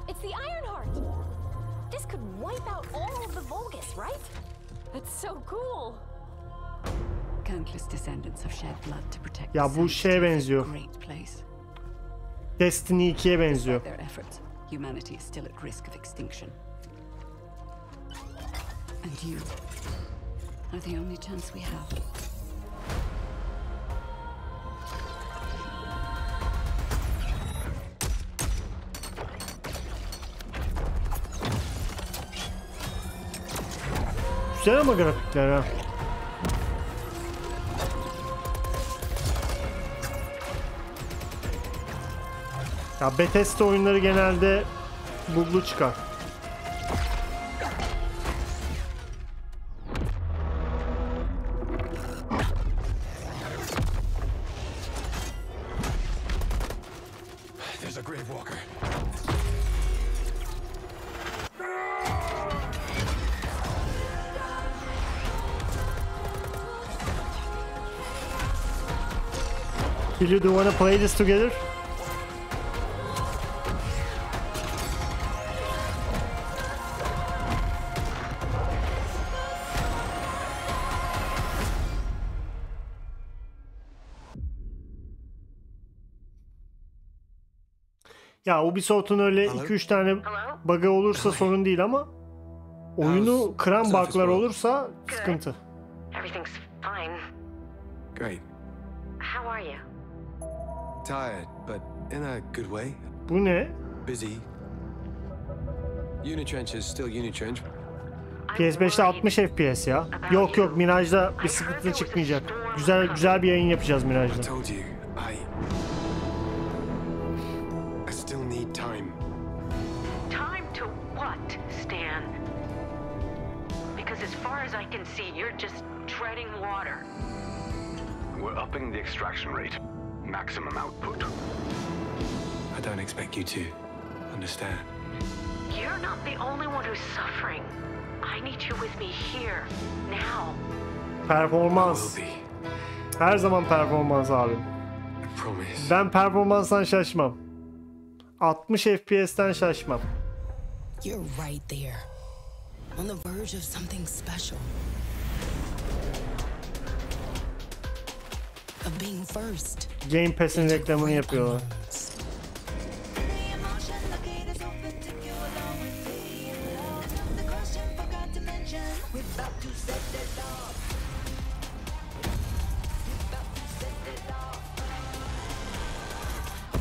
It's the Ironheart. This could wipe out all of the Vulgus, right? That's so cool. Countless descendants have shed blood to protect Ya bu şeye benziyor. Destiny 2'ye benziyor. Their efforts, humanity is still at risk of extinction. And you are the only chance we have. Güzel ama grafikler ha. Ya Bethesda oyunları genelde bug'lu çıkar. There's a grave walker. Billy, do you want to play this together? Ya Ubisoft'un öyle 2-3 tane bug'ı olursa sorun değil ama oyunu kıran bug'lar olursa sıkıntı. Everything's fine. Great. How are you? Tired, but in a good way. Bu ne? Busy. Unitrench is still Unitrench. PS5'te 60 FPS ya. Yok yok, Mirage'da bir sıkıntı çıkmayacak. Güzel bir yayın yapacağız Mirage'da. I still need time. Time to what, Stan? Because as far as I can see, you're just treading water. We're upping the extraction rate. Maximum output. I don't expect you to understand. You're not the only one who's suffering. I need you with me here, now. Performans. Her zaman performans abi. Ben performanstan şaşmam. 60 FPS'ten şaşmam. You're right there. On the verge of something special. Of being first. Game Pass'in reklamını yapıyorlar.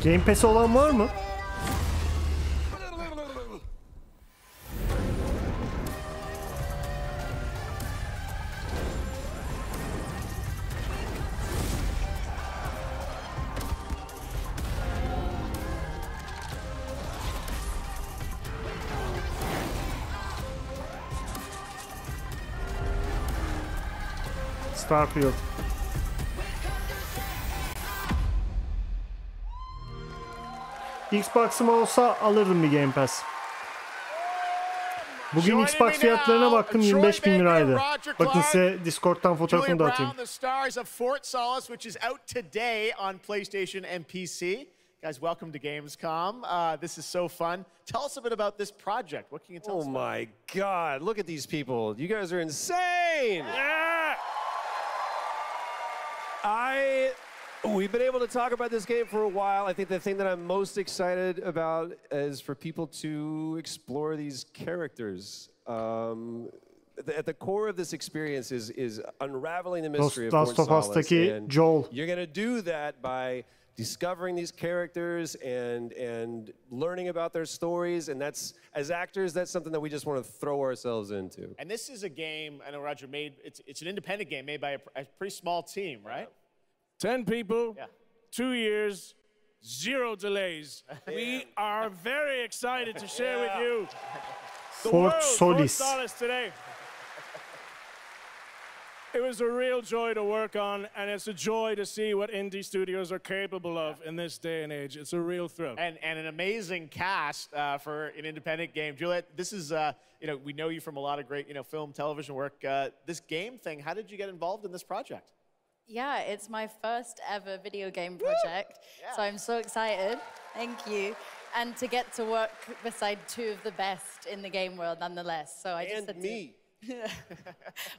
Game Pass'i olan var mı? Starfield. Xbox'ım olsa alırdım bir Game Pass. Bugün Xbox fiyatlarına baktım, 25.000 liraydı. Bakın size Discord'dan fotoğrafını da atayım. The stars of Fort Solace, which is out today on PlayStation and PC. Guys, welcome to Gamescom. This is so fun. Tell us a bit about this project. What can you tell us about? Oh my God, look at these people. You guys are insane. Yeah! We've been able to talk about this game for a while. I think the thing that I'm most excited about is for people to explore these characters. At the core of this experience is unraveling the mystery of Fort Solace. And Joel. You're going to do that by discovering these characters and learning about their stories. And that's, as actors, that's something that we just want to throw ourselves into. And this is a game, I know Roger made, it's an independent game made by a pretty small team, right? 10 people, 2 years, 0 delays. We are very excited to share with you the Fort world, Solis. Fort Solace today. It was a real joy to work on, and it's a joy to see what indie studios are capable of in this day and age. It's a real thrill. And an amazing cast for an independent game. Juliet, this is, we know you from a lot of great, film, television work. This game thing, how did you get involved in this project? Yeah, it's my first ever video game project, so I'm so excited. Thank you. And to get to work beside 2 of the best in the game world nonetheless. So I just had to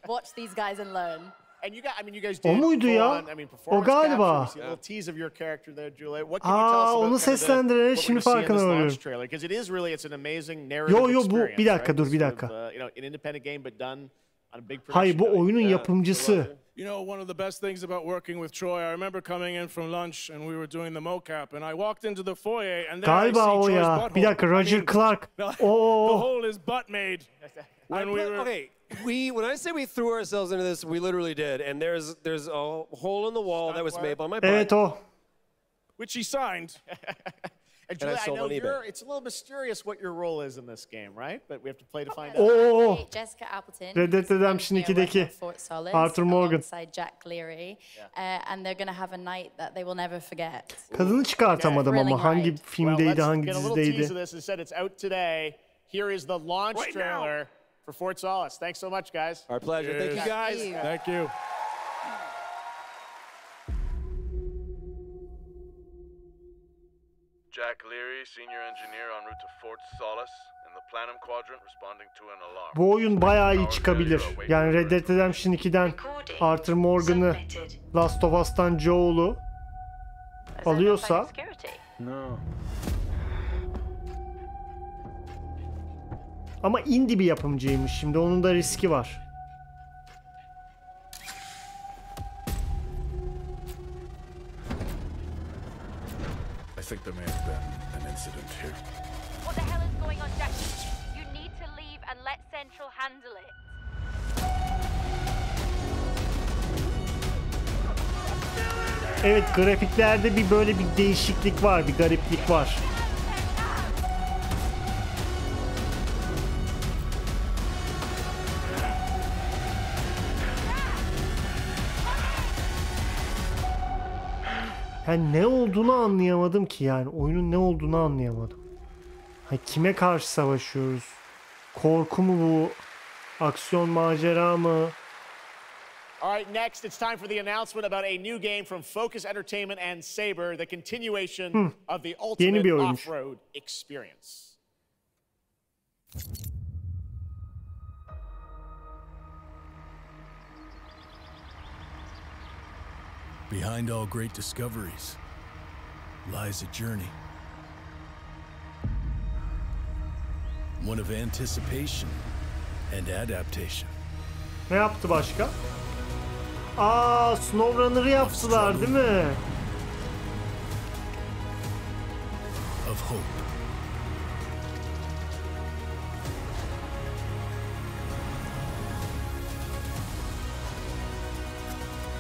watch these guys and learn. And you guys O did muydu ya? I mean, O galiba. a little tease of your character there, Juliet. What can you tell us about onu seslendirene şimdi farkına varıyorum. Because it is really, it's an amazing narrative Yo experience. bu bir dakika dur bir dakika. An independent game but done on a big production. Hayır bu oyunun yapımcısı. You know, one of the best things about working with Troy, I remember coming in from lunch and we were doing the mocap and I walked into the foyer and there I see Galiba o Troy's ya. butthole. Bir dakika Roger Clark. The O. hole is butt made. When we were... Okay, when I say we threw ourselves into this, we literally did. And there's a hole in the wall that was made by my butt. Evet o. Which he signed. And Juliet, I know it's a little mysterious what your role is in this game, right? But we have to play to find out. Oo. Jessica Appleton. Red Dead Redemption 2'deki Arthur Morgan. Alongside Jack Leary. And they're going to have a night that they will never forget. Kadını çıkartamadım ama hangi filmdeydi, hangi dizideydi? Get a little tease of this. It said it's out today. Here is the launch trailer for Fort Solis. Thanks so much, guys. Our pleasure. Thank you, guys. Thank you. Jack Leary, senior engineer en route to Fort Solis in the Planum Quadrant, responding to an alarm. Bu oyun bayağı iyi çıkabilir. Yani Red Dead Redemption 2'den Arthur Morgan'ı, Last of Us'tan Joel'u alıyorsa ama indie bir yapımcıymış. Şimdi onun da riski var. I think there may have been an incident here. What the hell is going on, Jackie? You need to leave and let Central handle it. Evet, grafiklerde bir böyle bir değişiklik var, bir gariplik var. Yani ne olduğunu anlayamadım ki yani. Oyunun ne olduğunu anlayamadım. Kime karşı savaşıyoruz? Korku mu bu? Aksiyon, macera mı? All right, next it's time for the announcement about a new game from Focus Entertainment and Saber, the continuation of the ultimate off-road experience. Behind all great discoveries lies a journey. One of anticipation and adaptation. Ne yaptı başka? SnowRunner'ı yaptılar değil mi? Of hope.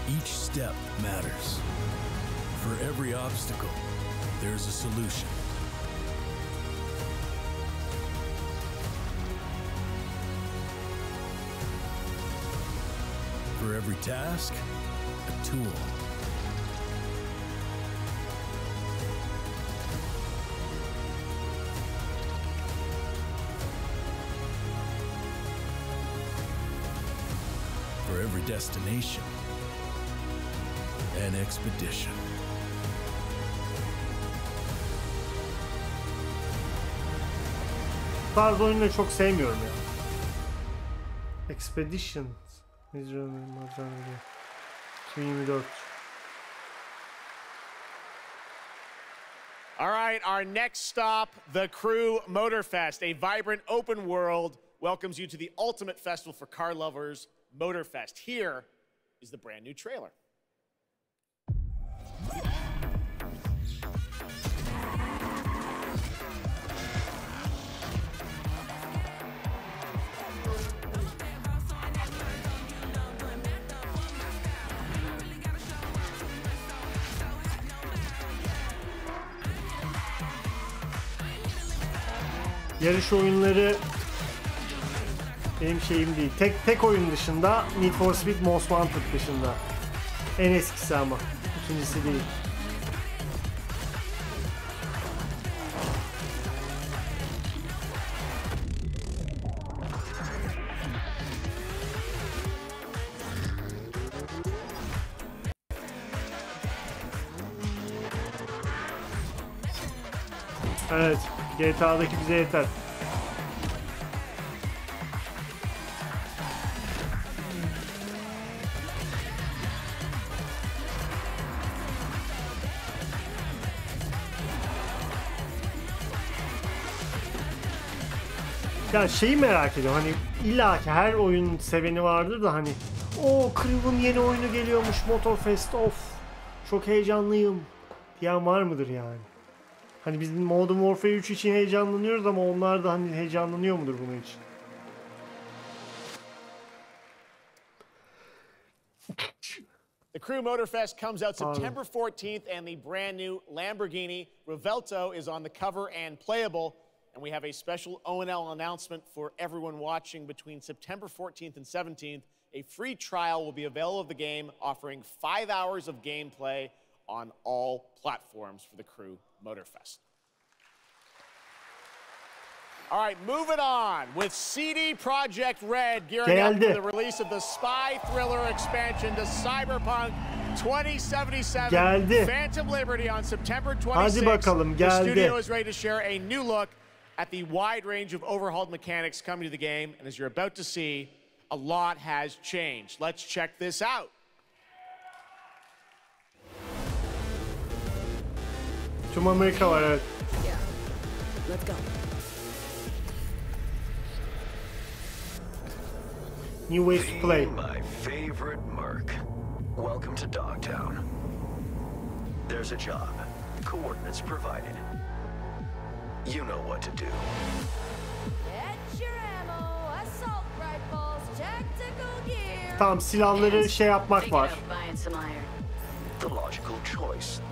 Each step matters. For every obstacle, there's a solution. For every task, a tool. For every destination, an expedition. Tarz oyunları çok sevmiyorum ya. Expedition. 2024. All right, our next stop, the Crew Motorfest, a vibrant open world, welcomes you to the ultimate festival for car lovers, Motorfest. Here is the brand new trailer. Yarış oyunları benim şeyim değil. Tek oyun dışında, Need for Speed Most Wanted dışında. En eskisi ama. İkincisi değil. Evet, GTA'daki bize yeter. Ya şeyi merak ediyorum, hani illaki her oyun seveni vardır da hani o Crew'un yeni oyunu geliyormuş Motorfest, of çok heyecanlıyım diyen var mıdır yani? Hani biz Modern Warfare 3 için heyecanlanıyoruz ama onlar da hani heyecanlanıyor mudur bunun için? The Crew Motorfest comes out September 14th, and the brand new Lamborghini Revelto is on the cover and playable. And we have a special O&L announcement for everyone watching. Between September 14th and 17th, a free trial will be available of the game, offering 5 hours of gameplay on all platforms for the Crew Motorfest. All right, moving on with CD Projekt Red gearing up for the release of the spy thriller expansion to Cyberpunk 2077 Phantom Liberty on September 26th. Hadi bakalım, geldi. The studio is ready to share a new look at the wide range of overhauled mechanics coming to the game, and as you're about to see, a lot has changed. Let's check this out. Tüm Amerika var, evet. Yeah. Let's go. New ways to play. My favorite merc. Welcome to Dogtown. There's a job. Coordinates provided. You know what to do. Get your ammo, assault rifles, tactical gear. Tamam, silahları şey yapmak var. The logical choice.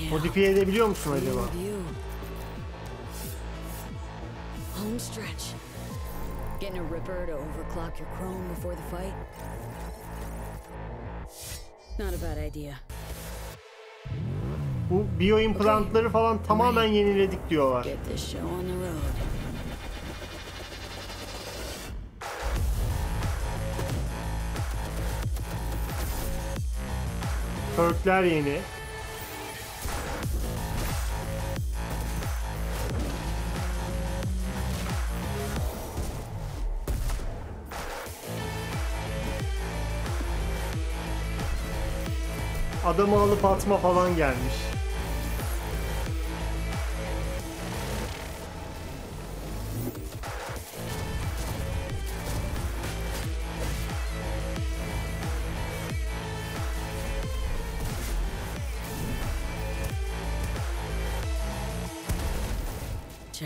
Modifiye edebiliyor musun acaba? Home stretch. Getting a ripper to overclock your chrome before the fight. Not a bad idea. Bu bioimplantları falan tamamen yeniledik diyorlar. Get this show on the road. Perkler yeni. Adamı alıp atma falan gelmiş.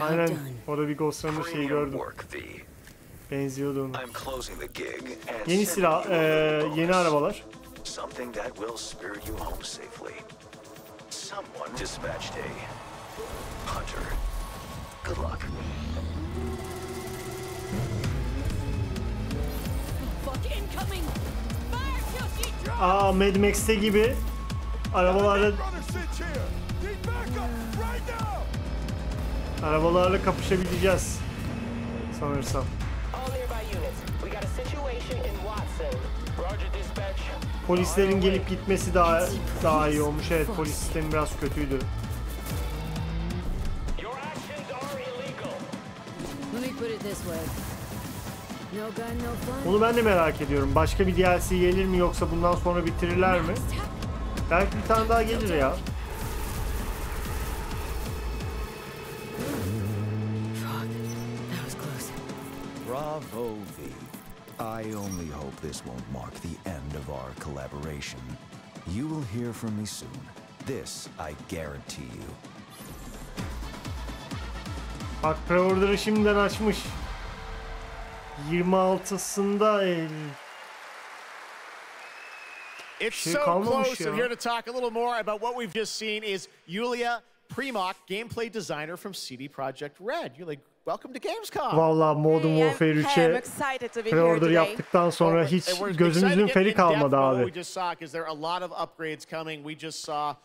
Aynen, orada bir Ghost Runner şeyi gördüm. Benziyordu ona. Yeni silah, yeni arabalar. Something that will spirit you home safely. Someone dispatched a hunter. Good luck. Aa, Mad Max'te gibi arabalarla kapışabileceğiz sanırsam. Polislerin gelip gitmesi daha iyi olmuş. Evet, polis sistemi biraz kötüydü. Onu ben de merak ediyorum. Başka bir DLC gelir mi yoksa bundan sonra bitirirler mi? Belki bir tane daha gelir ya. Bravo, V. I only hope this won't mark the end of our collaboration. You will hear from me soon. This I guarantee you. Bak, pre-order'ı şimdiden açmış. 26'sında It's so close, and here to talk a little more about what we've just seen is Yulia Primok, gameplay designer from CD Projekt Red. You're like, welcome to Gamescom. Vallahi Modern Warfare 3'e pre-order yaptıktan sonra hiç gözümüzün feri kalmadı abi.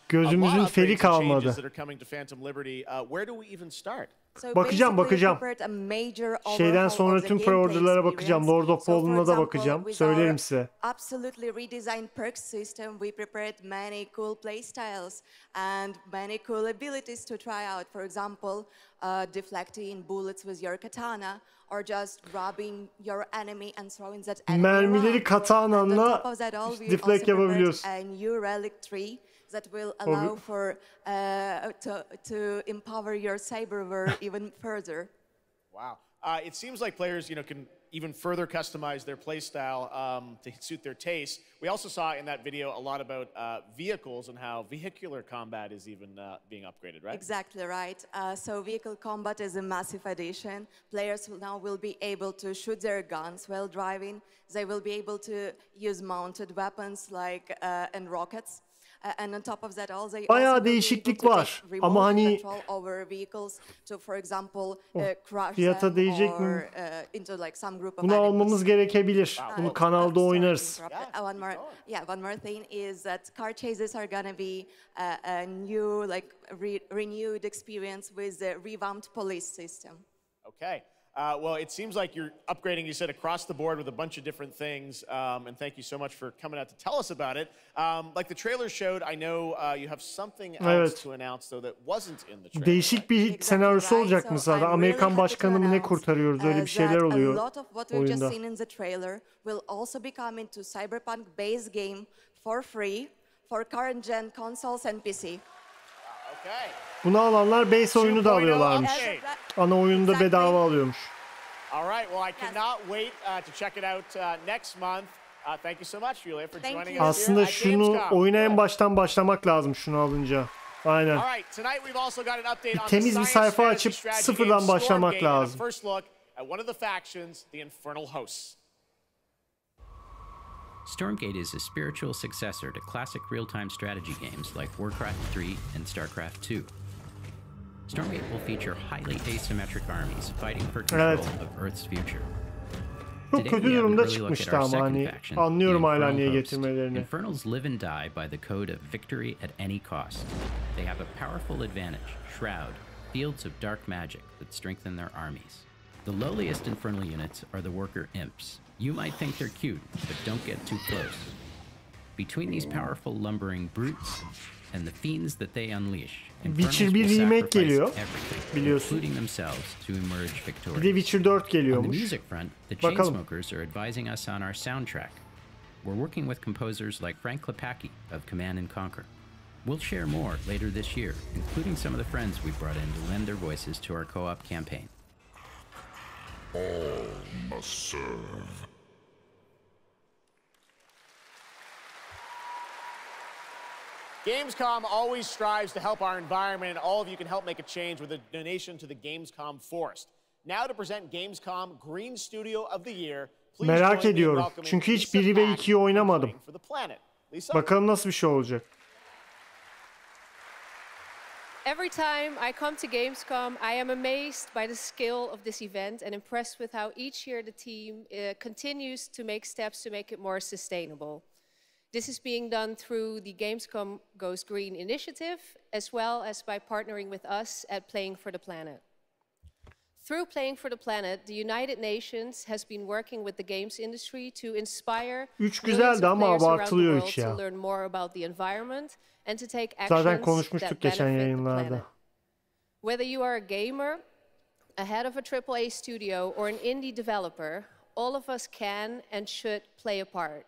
Gözümüzün feri kalmadı. Bakacağım. Şeyden sonra tüm pre-order'lara bakacağım. Lord of Fallen'a da bakacağım. Söylerim size. Absolutely redesigned perks system. We prepared many cool playstyles and many cool abilities to try out. For example, deflecting bullets with your katana, or just grabbing your enemy and throwing that enemy Mermileri around. katananla On top of that all, we deflect also prepared yapabiliyorsun. a new relic tree that will allow for to empower your cyberware even further. Wow. It seems like players, can even further customize their playstyle to suit their taste. We also saw in that video a lot about vehicles and how vehicular combat is even being upgraded, right? Exactly right. So vehicle combat is a massive addition. Players now will be able to shoot their guns while driving. They will be able to use mounted weapons like and rockets. And on top of that, all they Bayağı değişiklik var. Ama hani fiyata değecek mi? Bunu almamız gerekebilir. Bunu kanalda oynarız. One more thing is that car chases are gonna be a new, renewed experience with the revamped police system. Okay. Well, it seems like you're upgrading, you said, across the board with a bunch of different things. And thank you so much for coming out to tell us about it. Like the trailer showed, I know you have something else to announce, though, that wasn't in the trailer. Değişik bir senaryosu olacak mı zaten? Amerikan başkanı mı ne kurtarıyoruz? Öyle bir şeyler oluyor A lot of what we've just seen in the trailer will also be coming to Cyberpunk base game for free for current gen consoles and PC. Okay. Bunu alanlar base oyunu da alıyorlarmış. Ana oyunu da bedava alıyormuş. All right, well, I cannot wait to check it out next month. Thank you so much, Julia, for joining us here Aslında at şunu Gamescom. oyuna en baştan başlamak lazım şunu alınca. Aynen. All right, tonight we've also got an update on Temiz the bir Science sayfa Fantasy açıp Strategy sıfırdan game başlamak Storm game and a lazım. first look at one of the factions, the Infernal Hosts. Stormgate is a spiritual successor to classic real-time strategy games like Warcraft 3 and StarCraft 2. Stormgate will feature highly asymmetric armies fighting for control of Earth's future. Çok kötü durumda çıkmıştı ama hani anlıyorum hala niye getirmelerini. Infernals live and die by the code of victory at any cost. They have a powerful advantage, Shroud, fields of dark magic that strengthen their armies. The lowliest Infernal units are the worker imps. You might think they're cute, but don't get too close. Between these powerful lumbering brutes and the fiends that they unleash, Witcher 1 remake geliyor, biliyorsun. including themselves to emerge victorious. Bir de Witcher 4 On the geliyormuş. music front, the Bakalım. Chainsmokers are advising us on our soundtrack. We're working with composers like Frank Klepacki of Command and Conquer. We'll share more later this year, including some of the friends we've brought in to lend their voices to our co-op campaign. All must serve. Gamescom always strives to help our environment, and all of you can help make a change with a donation to the Gamescom Forest. Now to present Gamescom Green Studio of the Year, please Merak join me in ediyorum. welcoming Çünkü hiç Lisa 1'i ve Pack 2'yi oynamadım. for the planet. Lisa? Bakalım nasıl bir şey olacak. Every time I come to Gamescom, I am amazed by the scale of this event and impressed with how each year the team continues to make steps to make it more sustainable. This is being done through the Gamescom Goes Green initiative, as well as by partnering with us at Playing for the Planet. Through Playing for the Planet, the United Nations has been working with the games industry to inspire millions of players around the world to learn more about the environment and to take actions Zaten konuşmuştuk that geçen benefit the yayınlarda. planet. Whether you are a gamer, a head of a AAA studio, or an indie developer, all of us can and should play a part.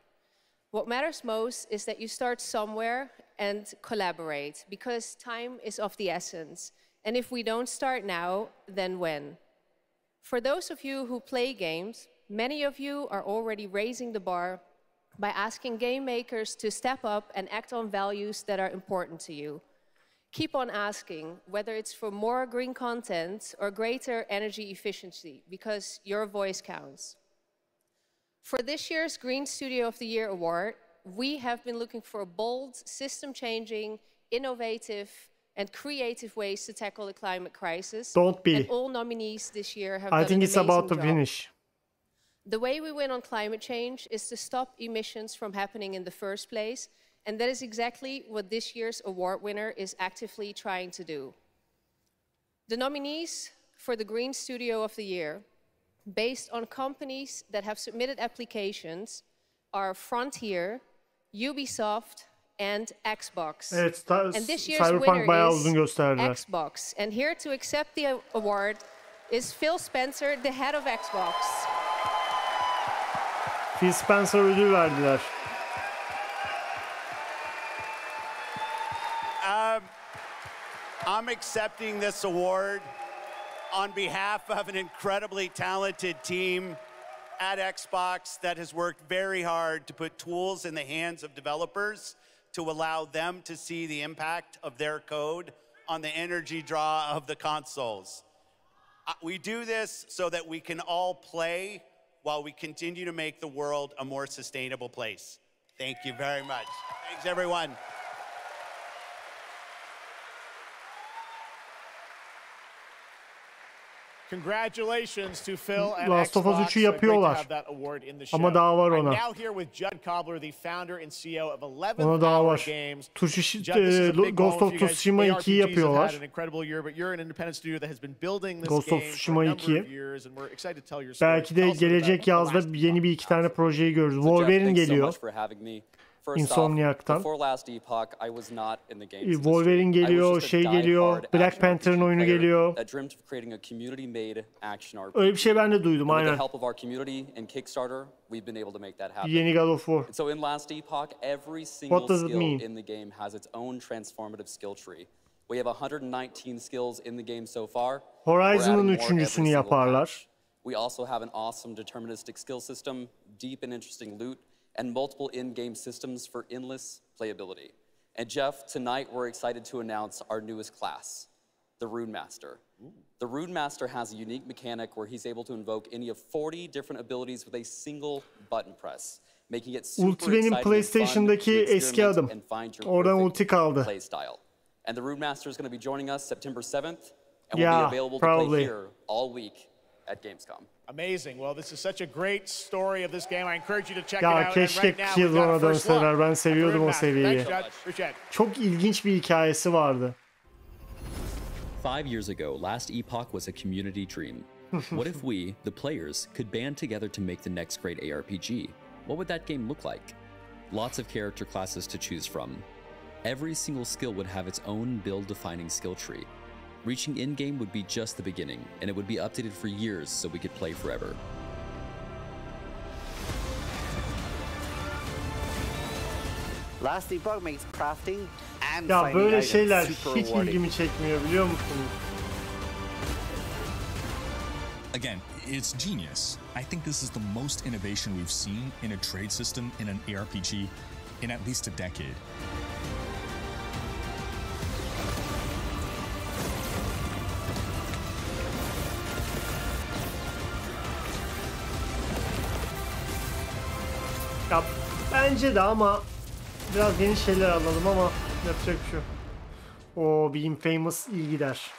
What matters most is that you start somewhere and collaborate, because time is of the essence. And if we don't start now, then when? For those of you who play games, many of you are already raising the bar by asking game makers to step up and act on values that are important to you. Keep on asking, whether it's for more green content or greater energy efficiency, because your voice counts. For this year's Green Studio of the Year award, we have been looking for bold, system-changing, innovative, and creative ways to tackle the climate crisis. Don't be. And all nominees this year have I done think an it's about to amazing job. finish. The way we win on climate change is to stop emissions from happening in the first place, and that is exactly what this year's award winner is actively trying to do. The nominees for the Green Studio of the Year, based on companies that have submitted applications, are Frontier, Ubisoft, and Xbox. Evet, And this year's Cyberpunk winner bayağı is uzun gösterdiler. Xbox. And here to accept the award is Phil Spencer, the head of Xbox. Phil Spencer ödül verdiler. I'm accepting this award on behalf of an incredibly talented team at Xbox that has worked very hard to put tools in the hands of developers to allow them to see the impact of their code on the energy draw of the consoles. We do this so that we can all play while we continue to make the world a more sustainable place. Thank you very much. Thanks, everyone. Congratulations to Phil and Last of Us Xbox. 3'ü yapıyorlar. Great to have that award in the show. Ama daha var ona. I'm now here with Judd Cobbler, the founder and CEO of 11th Ona daha Hour var. Games. Ghost of Tsushima 2'yi yapıyorlar. Ghost of Tsushima 2. Belki de gelecek yazda yeni bir iki tane projeyi görürüz. Wolverine geliyor. Insomniac'tan. Wolverine geliyor, şey geliyor, Black Panther'ın oyunu geliyor. Öyle bir şey ben de duydum, aynen. Yeni God of War. What does it mean? Horizon'ın üçüncüsünü yaparlar. We also have an awesome deterministic skill system, deep and interesting loot, and multiple in-game systems for endless playability. And Jeff, tonight we're excited to announce our newest class, the Rune Master. The Rune Master has a unique mechanic where he's able to invoke any of 40 different abilities with a single button press, making it super Ulti benim exciting PlayStation'daki eski adım. Oradan ulti kaldı. Play style. And the Rune Master is going to be joining us September 7th, and will be available to play here all week at Gamescom. Amazing. Well, this is such a great story of this game. I encourage you to check it out. Keşke Killzone'a dönseler. Ben seviyordum o seviyeyi. Çok ilginç bir hikayesi vardı. 5 years ago, Last Epoch was a community dream. What if we, the players, could band together to make the next great ARPG? What would that game look like? Lots of character classes to choose from. Every single skill would have its own build-defining skill tree. Reaching in-game would be just the beginning, and it would be updated for years so we could play forever. Last Epoch makes crafting and Ya finding böyle items şeyler super hiç rewarding. ilgimi çekmiyor, biliyor musunuz? Again, it's genius. I think this is the most innovation we've seen in a trade system in an ARPG in at least a decade. Ya bence de ama biraz yeni şeyler alalım ama yapacak bir şey yok. O bir Infamous iyi gider.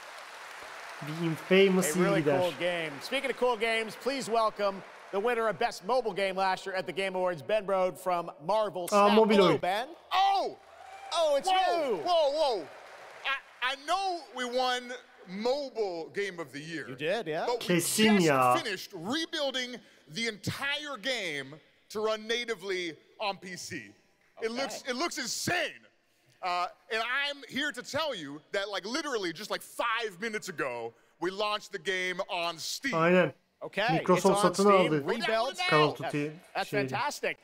Bir Infamous iyi gider. Cool game. Speaking of cool games, please welcome the winner of Best Mobile Game last year at the Game Awards, Ben Brode from Marvel Snap. Mobil Hello, oyun. Ben. Oh, it's you. Whoa. I know we won Mobile Game of the Year. You did, yeah. But we Kesin just ya. finished rebuilding the entire game to run natively on PC. It looks insane. And I'm here to tell you that, like, literally just like 5 minutes ago, we launched the game on Steam. Aynen. Okay, Microsoft it's on satın Steam, aldı. rebuilt. Call of Duty That's şeyini. fantastic.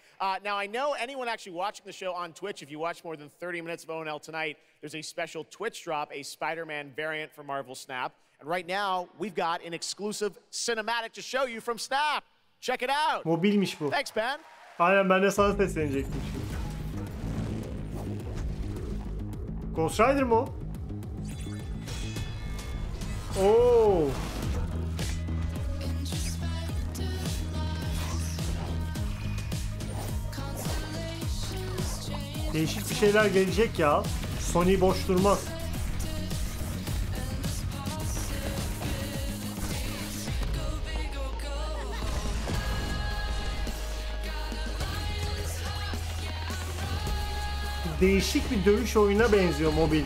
Now, I know anyone actually watching the show on Twitch, if you watch more than 30 minutes of ONL tonight, there's a special Twitch drop, a Spider-Man variant for Marvel Snap. And right now, we've got an exclusive cinematic to show you from Snap. Check it out. Mobilmiş bu. Thanks, Ben. Aynen, ben de sana seslenecektim şimdi. Ghost Rider mı o? Oo. Değişik bir şeyler gelecek ya. Sony boş durmaz. Değişik bir dövüş oyununa benziyor mobil.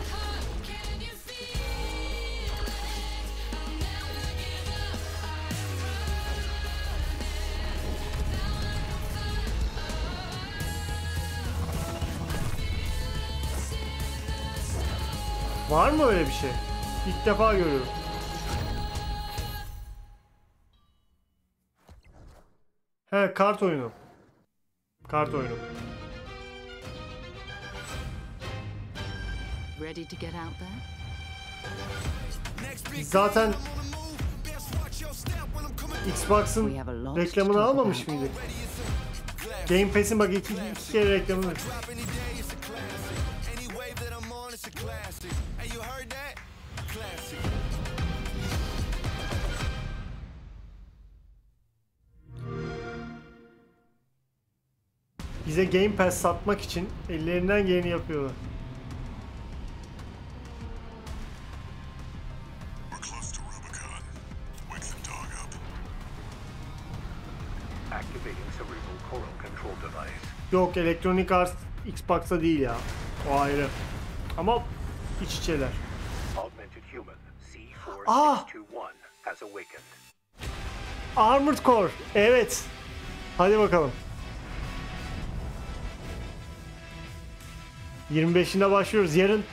Var mı öyle bir şey? İlk defa görüyorum. He, kart oyunu. Kart oyunu. Ready to get out there? Zaten Xbox'ın reklamını almamış mıydık? Game Pass'in bak iki kere reklamını. Bize Game Pass satmak için ellerinden geleni yapıyorlar. Yok, Electronic Arts Xbox'ta değil ya. O ayrı. Ama iç içeler. Ah! Armored Core. Evet. Hadi bakalım. 25'inde başlıyoruz. Yarın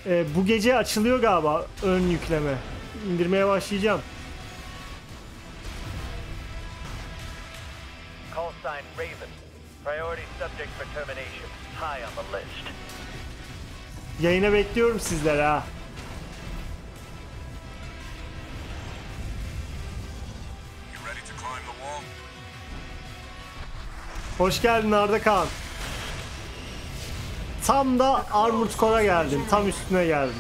bu gece açılıyor galiba ön yükleme. İndirmeye başlayacağım. Call sign Raven. Priority subject for termination. High on the list. Yayına bekliyorum sizler ha. Hoş geldin Arda Kaan. Tam da Armored Core'a geldim. Tam üstüne geldim.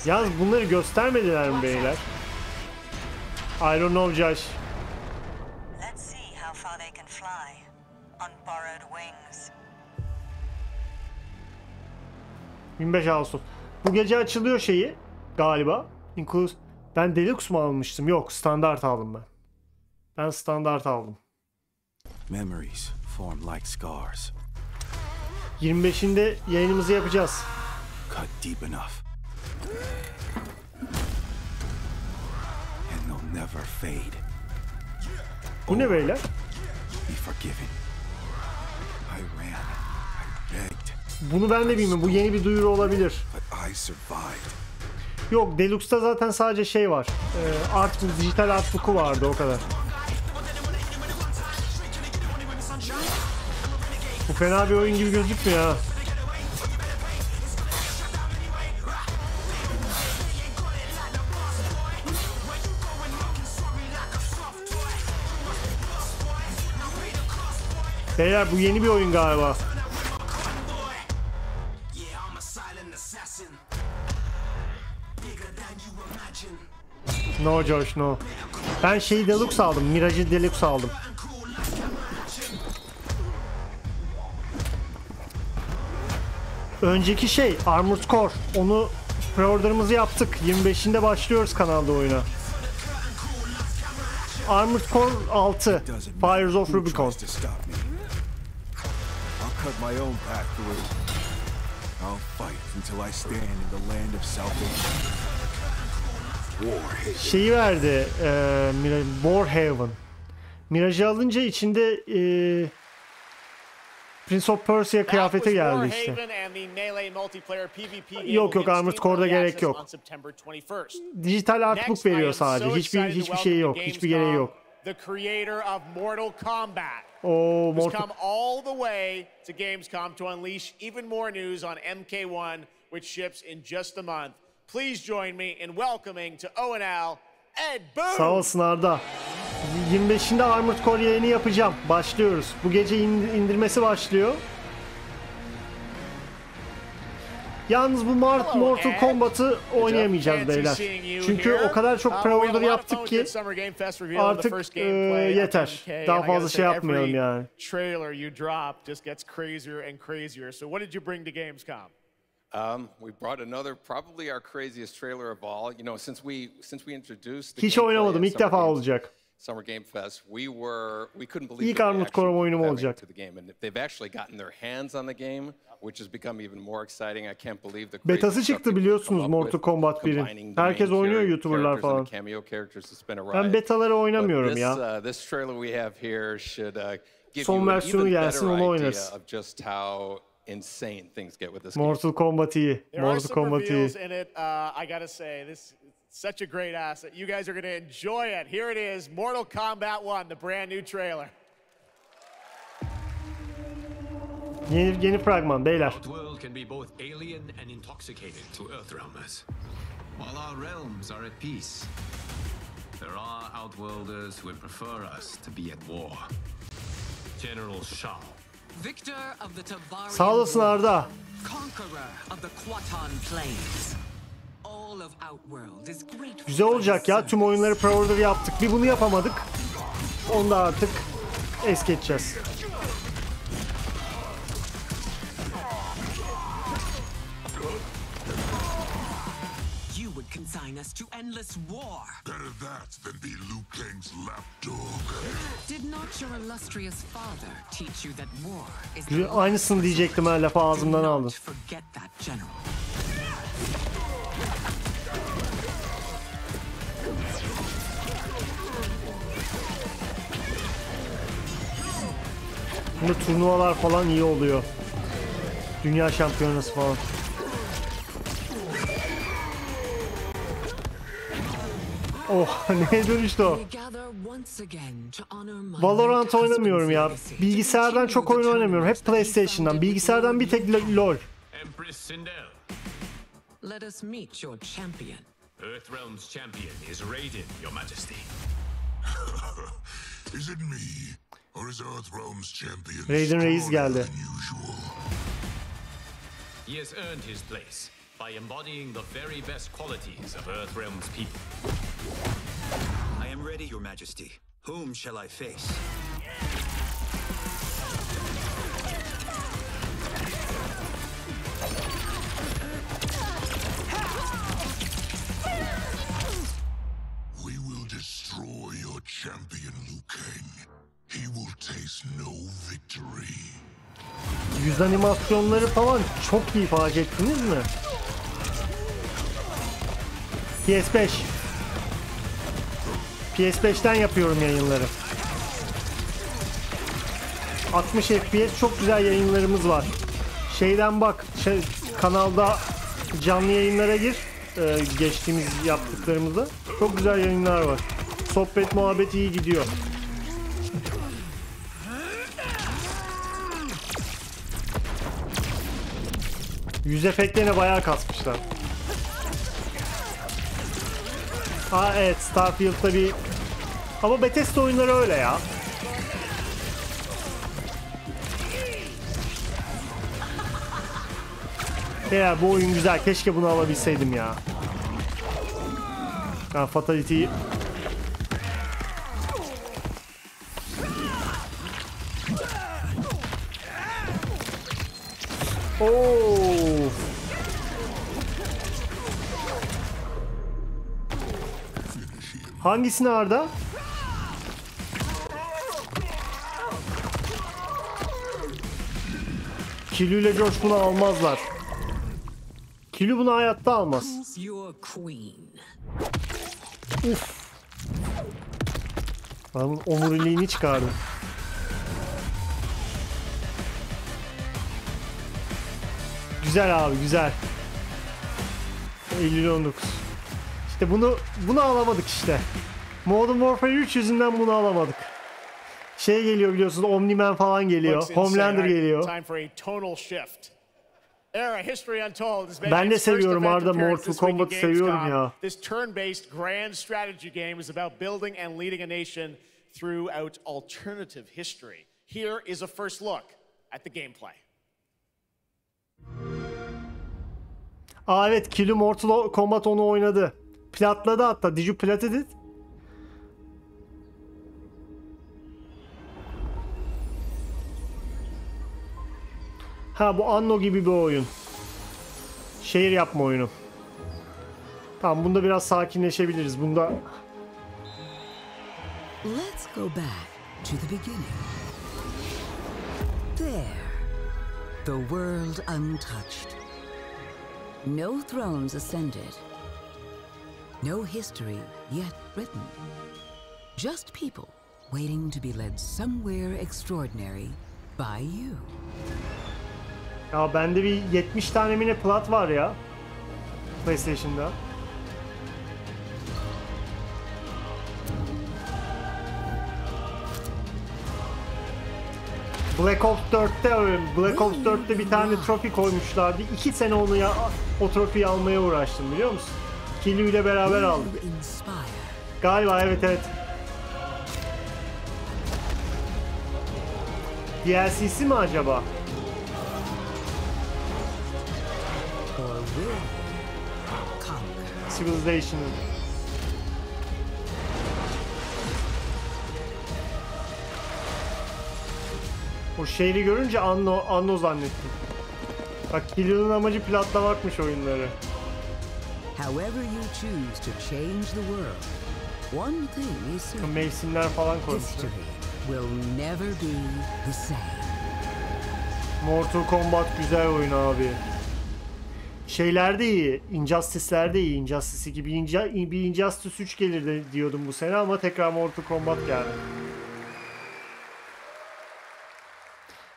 Yalnız bunları göstermediler mi beyler? I don't know Josh. 25 Ağustos. Bu gece açılıyor şeyi galiba. Ben Deluxe mu almıştım? Yok, standart aldım ben. Ben standart aldım. Memories form like scars. 25'inde yayınımızı yapacağız. Cut deep enough. And they'll never fade. Bu ne beyler? Be forgiven. I ran. I begged. Bunu ben de bilmiyorum. Bu yeni bir duyuru olabilir. But I survived. Yok, Deluxe'da zaten sadece şey var. Artbook, dijital artbook'u vardı, o kadar. Bu fena bir oyun gibi gözükmüyor ha. Beyler bu yeni bir oyun galiba. No Josh, no. Ben şeyi Deluxe aldım. Mirage'ı Deluxe aldım. Önceki şey Armored Core. Onu preorder'ımızı yaptık. 25'inde başlıyoruz kanalda oyuna. Armored Core 6. Fires of Rubicon. Şeyi verdi. Warhaven. Mirage'ı alınca içinde Prince of Persia kıyafeti geldi işte. Yok Armored Core'da gerek yok. Dijital artbook veriyor sadece. Hiçbir şey yok. Hiçbir gereği yok. The creator of Mortal Kombat. Oh, who's come all the way to Gamescom to unleash even more news on MK1, which ships in just a month. Please join me in welcoming to ONL, Ed Boon. Sağ olsun Arda. 25'inde Armored Core yayını yapacağım. Başlıyoruz. Bu gece indirmesi başlıyor. Yalnız bu Mortal Kombat'ı oynayamayacağız beyler. Çünkü o kadar çok pre-order yaptık ki artık yeter. Daha fazla şey yapmayalım yani. Trailer you drop just gets crazier and crazier. So what did you bring to Gamescom? We brought another, probably our craziest trailer of all. You know, since we introduced the hiç oynamadım. İlk defa olacak. Summer Game Fest, we couldn't believe İlk Armored Core oyunum olacak. They've actually gotten their hands on the game, which has become even more exciting. I can't believe the betası çıktı biliyorsunuz Mortal Kombat 1'in. Herkes oynuyor, YouTuber'lar falan. Ben betaları oynamıyorum ya. This trailer we have here should give son you an versiyonu even gelsin, better onu idea oynarız. of just how insane things get with this game. Mortal Kombat iyi. There are Mortal some Kombat reveals iyi. in it. I gotta say, this is such a great asset. You guys are gonna enjoy it. Here it is, Mortal Kombat 1, the brand new trailer. Yeni fragman beyler. Outworld can be both alien and intoxicating to Earthrealmers. While our realms are at peace, there are Outworlders who would prefer us to be at war. General Shao. Victor of the Tabari. Sağ olasın Arda. Conqueror of the Quatan Plains. All of Outworld is great. Güzel olacak ya. Tüm oyunları pre-order yaptık. Bir bunu yapamadık. Onu da artık es geçeceğiz. You would consign us to endless war. Better that than be Liu Kang's lapdog. Did not your illustrious father teach you that war is the Güzel, aynısını diyecektim ha, lafı ağzımdan aldın. forget that, General. Bunda turnuvalar falan iyi oluyor. Dünya şampiyonası falan. Oh, neye dönüştü o? Valorant oynamıyorum ya. Bilgisayardan çok oyun oynamıyorum. Hep PlayStation'dan. Bilgisayardan bir tek LoL. Empress Sindel. Let us meet your champion. Earthrealm's champion is Raiden, Your Majesty. Is it me, or is Earthrealm's champion Raiden Reis geldi. He has earned his place by embodying the very best qualities of Earthrealm's people. I am ready, Your Majesty. Whom shall I face? We will destroy your champion, Liu Kang. He will taste no victory. Yüz animasyonları falan çok iyi, fark ettiniz mi? PS5. PS5'ten yapıyorum yayınları. 60 FPS çok güzel yayınlarımız var. Şeyden bak, kanalda canlı yayınlara gir. Geçtiğimiz yaptıklarımızda. Çok güzel yayınlar var. Sohbet muhabbet iyi gidiyor. Yüz efektlerine bayağı kasmışlar. Aa evet, Starfield'da bir... Ama Bethesda oyunları öyle ya. Ya bu oyun güzel. Keşke bunu alabilseydim ya. Ha, Fatality'yi... Oo. Hangisini Arda? Kilü ile George bunu almazlar. Kilü bunu hayatta almaz. Uf. Adamın omuriliğini çıkardım. Güzel abi, güzel. Eylül 19. İşte bunu alamadık işte. Modern Warfare 3 yüzünden bunu alamadık. Şey geliyor biliyorsunuz, Omni-Man falan geliyor. Homelander geliyor. Ben de seviyorum Arda, Mortal Kombat'ı seviyorum ya. This turn-based grand strategy game is about building and leading a nation throughout alternative history. Here is a first look at the gameplay. Aa evet, Kill'ü Mortal Kombat onu oynadı. Platladı hatta. Did you plat it? Ha, bu Anno gibi bir oyun. Şehir yapma oyunu. Tamam, bunda biraz sakinleşebiliriz. Bunda... Let's go back to the beginning. There. The world untouched. No thrones ascended. No history yet written. Just people waiting to be led somewhere extraordinary by you. Ya bende bir 70 tane mi ne plat var ya. PlayStation'da. Black Ops 4'te Black Ops 4'te bir tane trofi koymuşlardı. 2 sene onu o trofiyi almaya uğraştım biliyor musun? Killu ile beraber aldım. Galiba evet. DLC'si mi acaba? Civilization'ın. O şeyi görünce Anno zannettim. Bak Killu'nun amacı platlamakmış oyunları. However you choose to change the world, one thing is certain. Mevsimler falan koymuşlar. History will never be the same. Mortal Kombat güzel oyun abi. Şeyler de iyi. Injustice'ler de iyi. Injustice 2 bir Injustice 3 gelir diyordum bu sene ama tekrar Mortal Kombat geldi.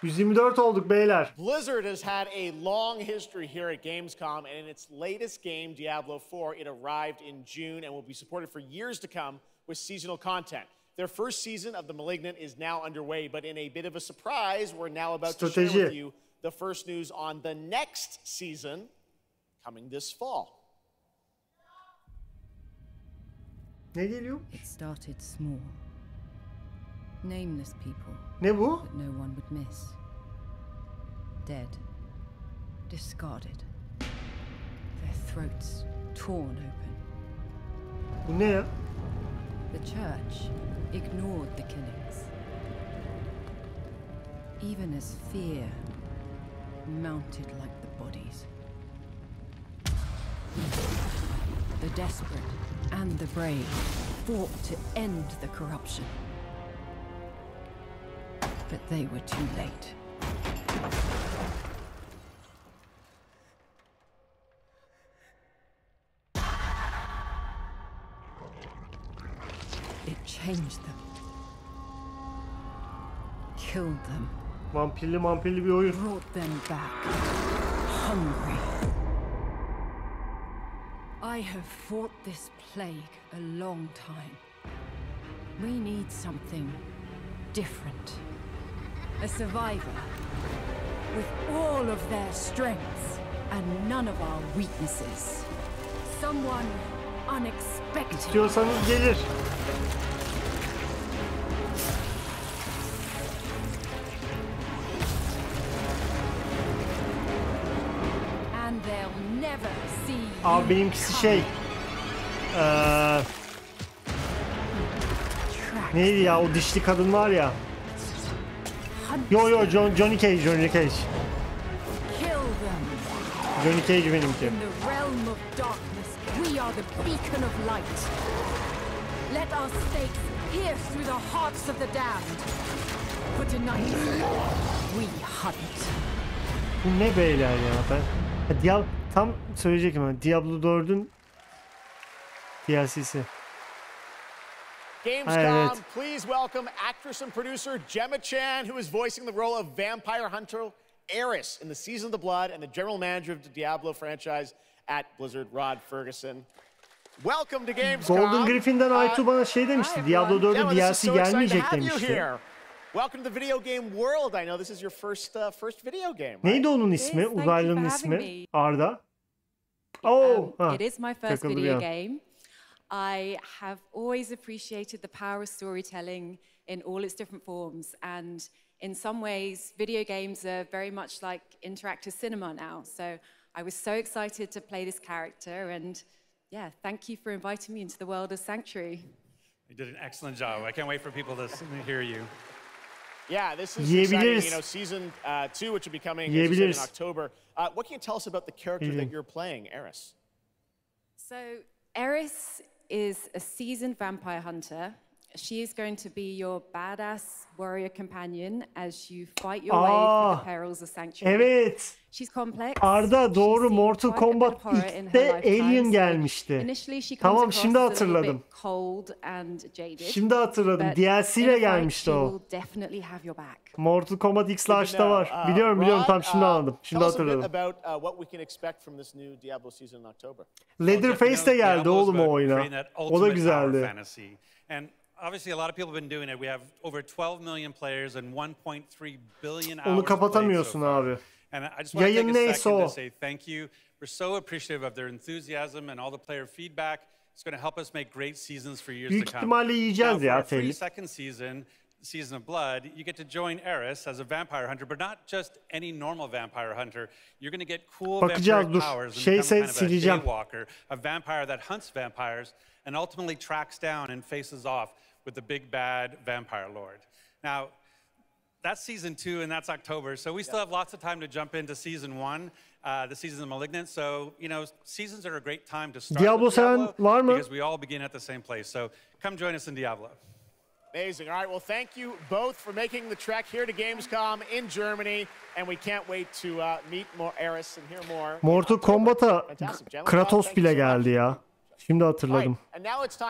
124 olduk beyler. Blizzard has had a long history here at Gamescom, and in its latest game, Diablo 4, it arrived in June and will be supported for years to come with seasonal content. Their first season of The Malignant is now underway, but in a bit of a surprise, we're now about to share with you the first news on the next season coming this fall. Ne geliyor? It started small. Nameless people. Ne bu? That no one would miss. Dead. Discarded. Their throats torn open. Bu ne ya? The church ignored the killings. Even as fear mounted like the bodies. The desperate and the brave fought to end the corruption. But they were too late. It changed them. Killed them. Vampirli bir oyun. Brought them back. Hungry. I have fought this plague a long time. We need something different. A survivor with all of their strengths and none of our weaknesses. Someone unexpected. İstiyorsanız gelir. And they'll never see. Abi benimkisi şey. Neydi ya o dişli kadın var ya. Yo Johnny Cage. Johnny Cage benimki. In the realm of darkness, we are the beacon of light. Let our stakes pierce through the hearts of the damned. For tonight, we hunt. Bu ne beyler ya ben. Tam söyleyecektim ama Diablo 4'ün DLC'si. Gamescom, please welcome actress and producer Gemma Chan, who is voicing the role of vampire hunter Eris in the Season of the Blood and the general manager of the Diablo franchise at Blizzard, Rod Ferguson. Welcome to Gamescom. Golden Griffin'den Aytu bana şey demişti. Diablo 4'ün DLC gelmeyecek demişti. Welcome to the video game world. I know this is your first video game. Right? Neydi onun ismi? Uzaylının ismi? Arda. Oh, it is my first video game. I have always appreciated the power of storytelling in all its different forms, and in some ways, video games are very much like interactive cinema now. So I was so excited to play this character, and yeah, thank you for inviting me into the world of Sanctuary. You did an excellent job. I can't wait for people to hear you. Yeah, this is exciting. You know, season 2, which will be coming in October. What can you tell us about the character that you're playing, Eris? So Eris is a seasoned vampire hunter She is going to be your badass warrior companion as you fight your way through the perils of Sanctuary. Evet. She's complex. Arda doğru, Mortal Kombat 2'de Alien gelmişti. Tamam, şimdi hatırladım. Şimdi hatırladım. DLC ile gelmişti o. Mortal Kombat X-Lash'ta var. Biliyorum, tam şimdi anladım. Şimdi hatırladım. Leatherface de geldi oğlum o oyuna. O da güzeldi. Obviously, a lot of people have been doing it. We have over 12 million players and 1.3 billion hours. Onu kapatamıyorsun abi. And I just want to take a second to say thank you. We're so appreciative of their enthusiasm and all the player feedback. It's going to help us make great seasons for years to come. Büyük ihtimalle yiyeceğiz ya Telif. For our free second season of Blood, you get to join Eris as a vampire hunter, but not just any normal vampire hunter. You're going to get cool vampire powers and become kind of a daywalker, a vampire that hunts vampires and ultimately tracks down and faces off with the big bad vampire lord. Now, that's season 2 and that's October, so we still have lots of time to jump into season 1, the season of Malignant. So, you know, seasons are a great time to start Diablo var mı? because we all begin at the same place. So, come join us in Diablo. Amazing. All right, well, thank you both for making the trek here to Gamescom in Germany, and we can't wait to meet more Eris and hear more. Mortal Kombat'a Kratos bile geldi ya. Şimdi hatırladım.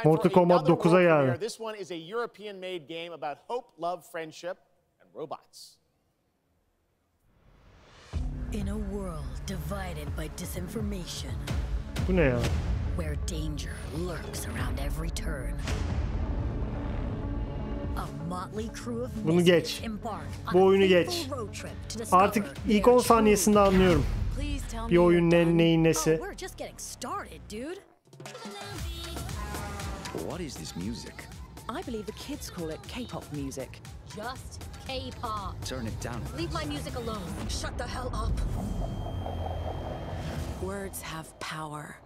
Mortal Kombat 9'a geldi. This one is a European-made game about hope, love, friendship, and robots. In a world divided by disinformation. Bu ne ya? Where danger lurks around every turn. A motley crew of Bunu geç. Bu oyunu geç. Artık ilk 10 saniyesinde anlıyorum. Bir oyun neyin nesi. We're just getting started, dude. What is this music? I believe the kids call it K-pop music. Just K-pop. Turn it down. Leave my music alone. Shut the hell up. Words have power.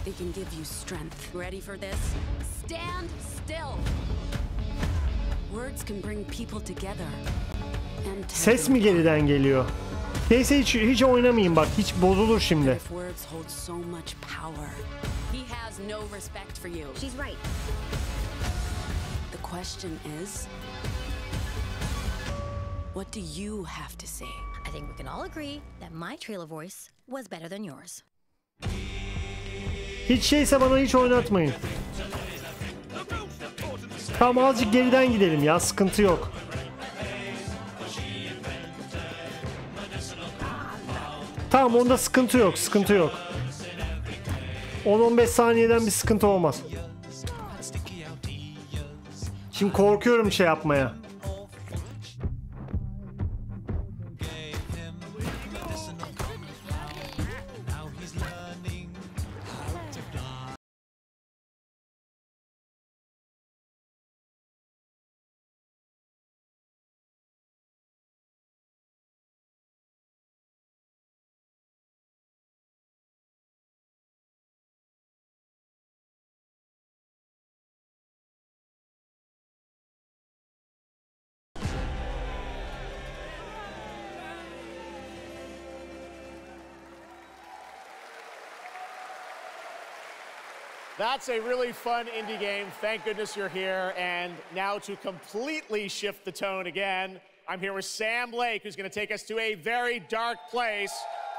They can give you strength. Ready for this? Stand still. Words can bring people together. Ses mi geriden geliyor? Neyse hiç oynamayayım bak. Hiç bozulur şimdi. Words hold so much power. He has no respect for you. She's right. The question is, what do you have to say? I think we can all agree that my trailer voice was better than yours. Hiç şeyse bana hiç oynatmayın. Tamam, azıcık geriden gidelim ya, sıkıntı yok. Tamam, onda sıkıntı yok, sıkıntı yok. 10-15 saniyeden bir sıkıntı olmaz. Şimdi korkuyorum şey yapmaya. That's a really fun indie game. Thank goodness you're here. And now to completely shift the tone again, I'm here with Sam Lake, who's going to take us to a very dark place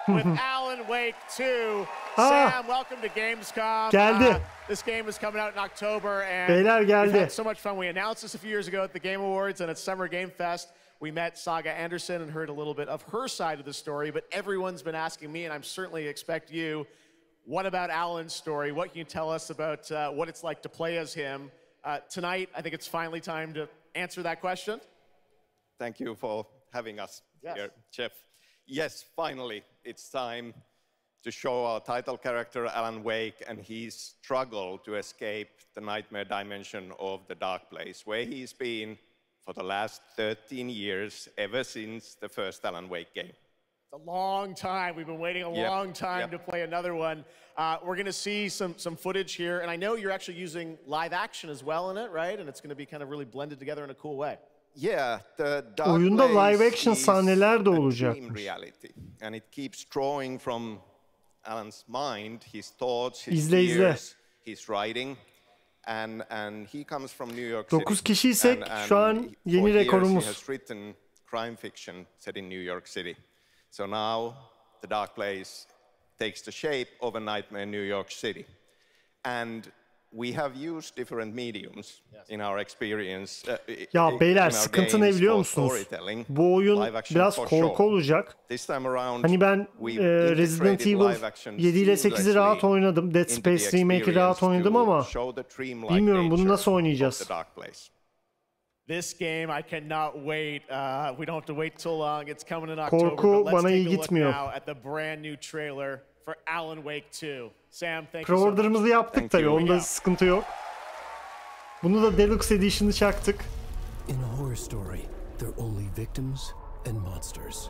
with Alan Wake 2. Sam, welcome to Gamescom. Geldi. This game is coming out in October, and Beyler geldi. we've had so much fun. We announced this a few years ago at the Game Awards and at Summer Game Fest. We met Saga Anderson and heard a little bit of her side of the story, but everyone's been asking me, and I'm certainly expect you, what about Alan's story? What can you tell us about what it's like to play as him? Tonight, I think it's finally time to answer that question. Thank you for having us here, Jeff. Yes, finally, it's time to show our title character, Alan Wake, and his struggle to escape the nightmare dimension of the dark place, where he's been for the last 13 years, ever since the first Alan Wake game. A long time. We've been waiting a long time to play another one. We're going to see some footage here, and I know you're actually using live action as well in it, right? And it's going to be kind of really blended together in a cool way. Yeah, the dark Oyunda live action place sahneler de is a olacak. dream reality, and it keeps drawing from Alan's mind, his thoughts, his İzle, fears, his writing, and he comes from New York 9 kişiysek şu an yeni rekorumuz. He has written crime fiction set in New York City. So now The Dark Place takes the shape of a nightmare in New York City. And we have used different mediums in our experience. Ya beyler, sıkıntı ne biliyor musunuz? Bu oyun biraz korku olacak. Hani ben Resident Evil 7 ile 8'i rahat oynadım. Dead Space Remake'i rahat oynadım ama bilmiyorum bunu nasıl oynayacağız. This game, I cannot wait. We don't have to wait too long. It's coming in October. Korku bana iyi gitmiyor. At the brand new trailer for Alan Wake 2. Sam, thank you. Pre-order'ımızı yaptık tabii. Onda sıkıntı yok. Bunu da Deluxe Edition'ı çaktık. In a horror story, they're only victims and monsters.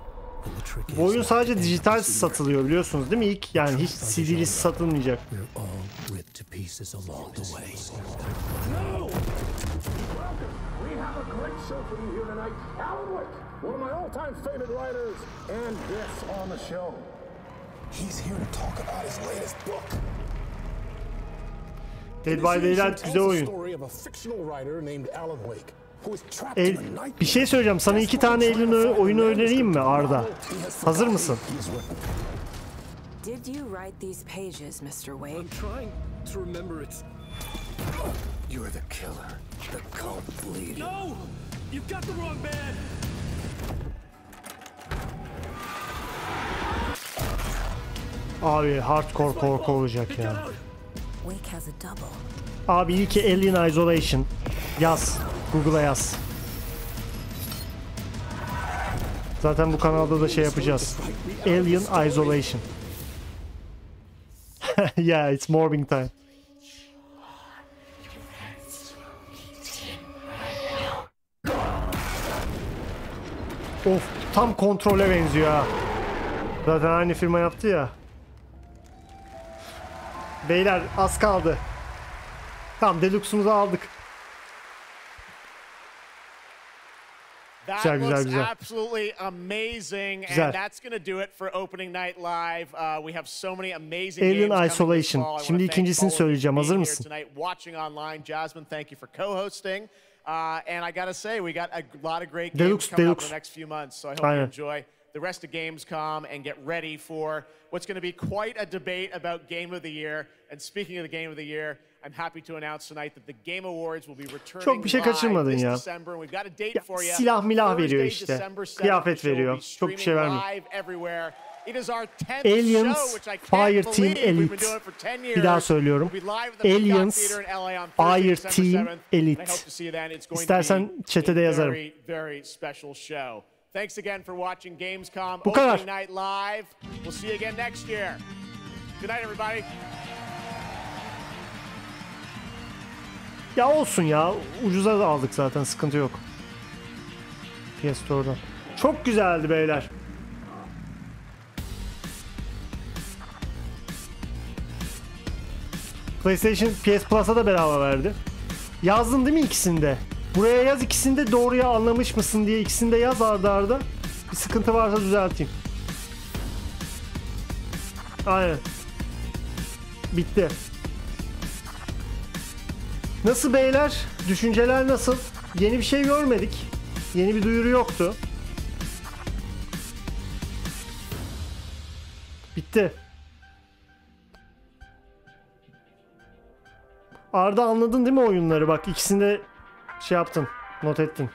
Bu oyun sadece dijital satılıyor biliyorsunuz değil mi? İlk yani hiç CD'lisi satılmayacak. Dead by Daylight güzel oyun. Bir şey söyleyeceğim. Sana 2 tane oyunu önereyim mi Arda? Hazır mısın? Did you write these pages, Mr. Wake? I'm trying to remember it. You're the killer. The cult leader. No! You've got the wrong man! Abi hardcore korku olacak ya. Abi iyi ki Alien Isolation. Yaz. Google'a yaz. Zaten bu kanalda da şey yapacağız. Alien Isolation. Yeah, it's morbing time. Of, tam kontrole benziyor ha. Zaten aynı firma yaptı ya. Beyler az kaldı. Tamam, Deluxe'umuzu aldık. That looks absolutely amazing, and that's going to do it for opening night live. We have so many amazing Alien Isolation. Şimdi ikincisini söyleyeceğim. Hazır mısın? Watching online, Jasmine, thank you for co-hosting. And I gotta say, we got a lot of great games coming up in the next few months. So I hope you enjoy the rest of Gamescom and get ready for what's going to be quite a debate about Game of the Year. And speaking of the Game of the Year, I'm happy to announce tonight that the Game Awards will be returning Çok bir şey kaçırmadın live ya. this December. And we've got a date for you. Silah milah veriyor işte. Kıyafet veriyor. Çok bir şey vermiyor. It is our 10th Aliens show, which I can't Fireteam believe we've been Elite. doing for 10 years. Bir daha söylüyorum. Aliens Fireteam Elite. İstersen chat'e de yazarım. Very, very special show. Thanks again for watching Gamescom Bu kadar. Opening Night Live. We'll see you again next year. Good night, everybody. Ya olsun ya. Ucuza da aldık zaten. Sıkıntı yok. PS Store'dan. Çok güzeldi beyler. PlayStation PS Plus'a da bedava verdi. Yazdın değil mi ikisinde? Buraya yaz, ikisinde doğruya anlamış mısın diye ikisinde yaz arda arda. Bir sıkıntı varsa düzelteyim. Aynen. Bitti. Nasıl beyler? Düşünceler nasıl? Yeni bir şey görmedik. Yeni bir duyuru yoktu. Bitti. Arda anladın değil mi oyunları? Bak ikisinde şey yaptın. Not ettin.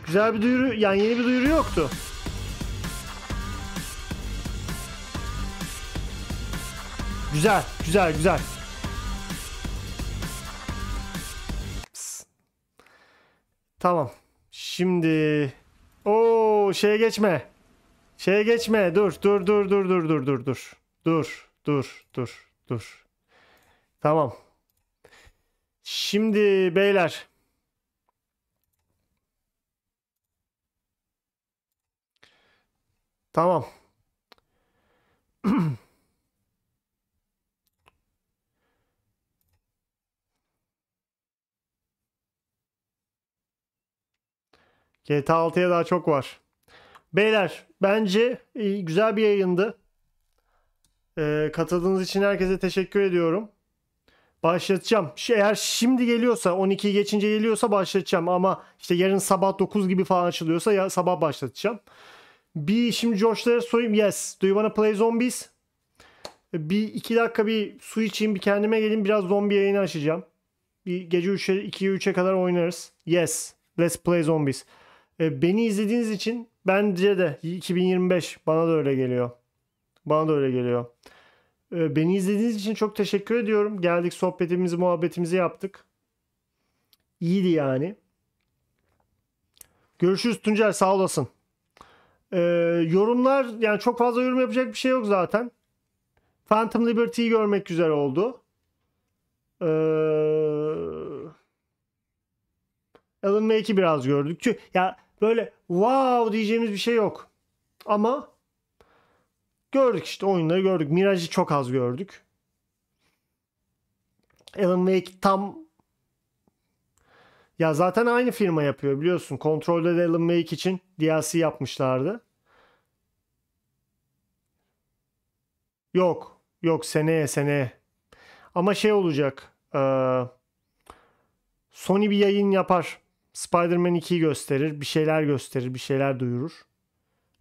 Güzel bir duyuru. Yani yeni bir duyuru yoktu. Güzel. Güzel. Güzel. Psst. Tamam. Şimdi şeye geçme. Şeye geçme. Dur. Dur. Tamam. Şimdi beyler. Tamam. GTA 6'ya daha çok var. Beyler bence güzel bir yayındı. Katıldığınız için herkese teşekkür ediyorum. Başlatacağım. Eğer şimdi geliyorsa 12'yi geçince geliyorsa başlatacağım ama işte yarın sabah 9 gibi falan açılıyorsa ya sabah başlatacağım. Bir şimdi George'lara sorayım. Yes. Do you wanna play zombies? Bir 2 dakika bir su içeyim, bir kendime geleyim, biraz zombi yayını açacağım. Bir gece 2'ye 3'e kadar oynarız. Yes. Let's play zombies. Beni izlediğiniz için bence de 2025 bana da öyle geliyor. Bana da öyle geliyor. Beni izlediğiniz için çok teşekkür ediyorum. Geldik, sohbetimizi, muhabbetimizi yaptık. İyiydi yani. Görüşürüz Tuncel, sağ olasın. Yorumlar, yani çok fazla yorum yapacak bir şey yok zaten. Phantom Liberty'yi görmek güzel oldu. Alan Wake'i biraz gördük. Çünkü ya böyle wow diyeceğimiz bir şey yok. Ama gördük işte, oyunları gördük. Mirage'ı çok az gördük. Alan Wake tam, ya zaten aynı firma yapıyor biliyorsun. Kontrolde de Alan Wake için DLC yapmışlardı. Yok. Yok, seneye. Ama şey olacak. Sony bir yayın yapar. Spider-Man 2'yi gösterir. Bir şeyler gösterir. Bir şeyler duyurur.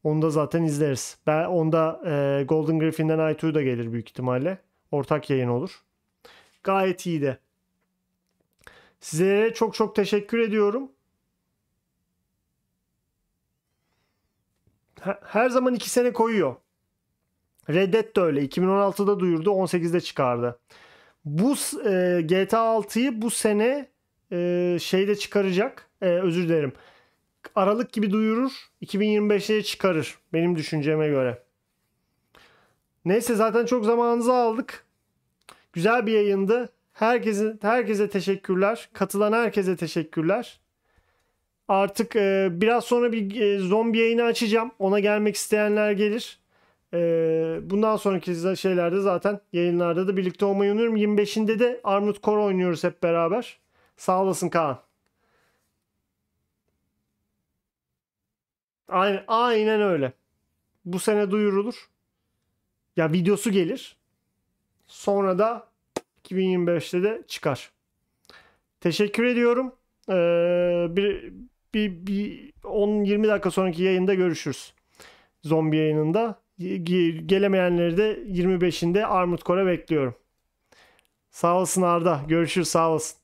Onu da zaten izleriz. Onda Golden Griffin'den i2 da gelir büyük ihtimalle. Ortak yayın olur. Gayet iyiydi. Size çok çok teşekkür ediyorum. Her zaman 2 sene koyuyor. Red Dead de öyle. 2016'da duyurdu. 18'de çıkardı. Bu GTA 6'yı bu sene şeyde çıkaracak. Özür dilerim. Aralık gibi duyurur. 2025'te çıkarır. Benim düşünceme göre. Neyse, zaten çok zamanınızı aldık. Güzel bir yayındı. Herkese teşekkürler. Katılan herkese teşekkürler. Artık biraz sonra bir zombi yayını açacağım. Ona gelmek isteyenler gelir. Bundan sonraki şeylerde zaten yayınlarda da birlikte olmayı umuyorum. 25'inde de Armored Core oynuyoruz hep beraber. Sağ olasın Kaan. Aynen öyle. Bu sene duyurulur. Ya videosu gelir. Sonra da 2025'te de çıkar. Teşekkür ediyorum. Bir 10-20 dakika sonraki yayında görüşürüz. Zombi yayınında. Gelemeyenleri de 25'inde Armored Core'a bekliyorum. Sağ olasın Arda. Görüşürüz. Sağ olasın.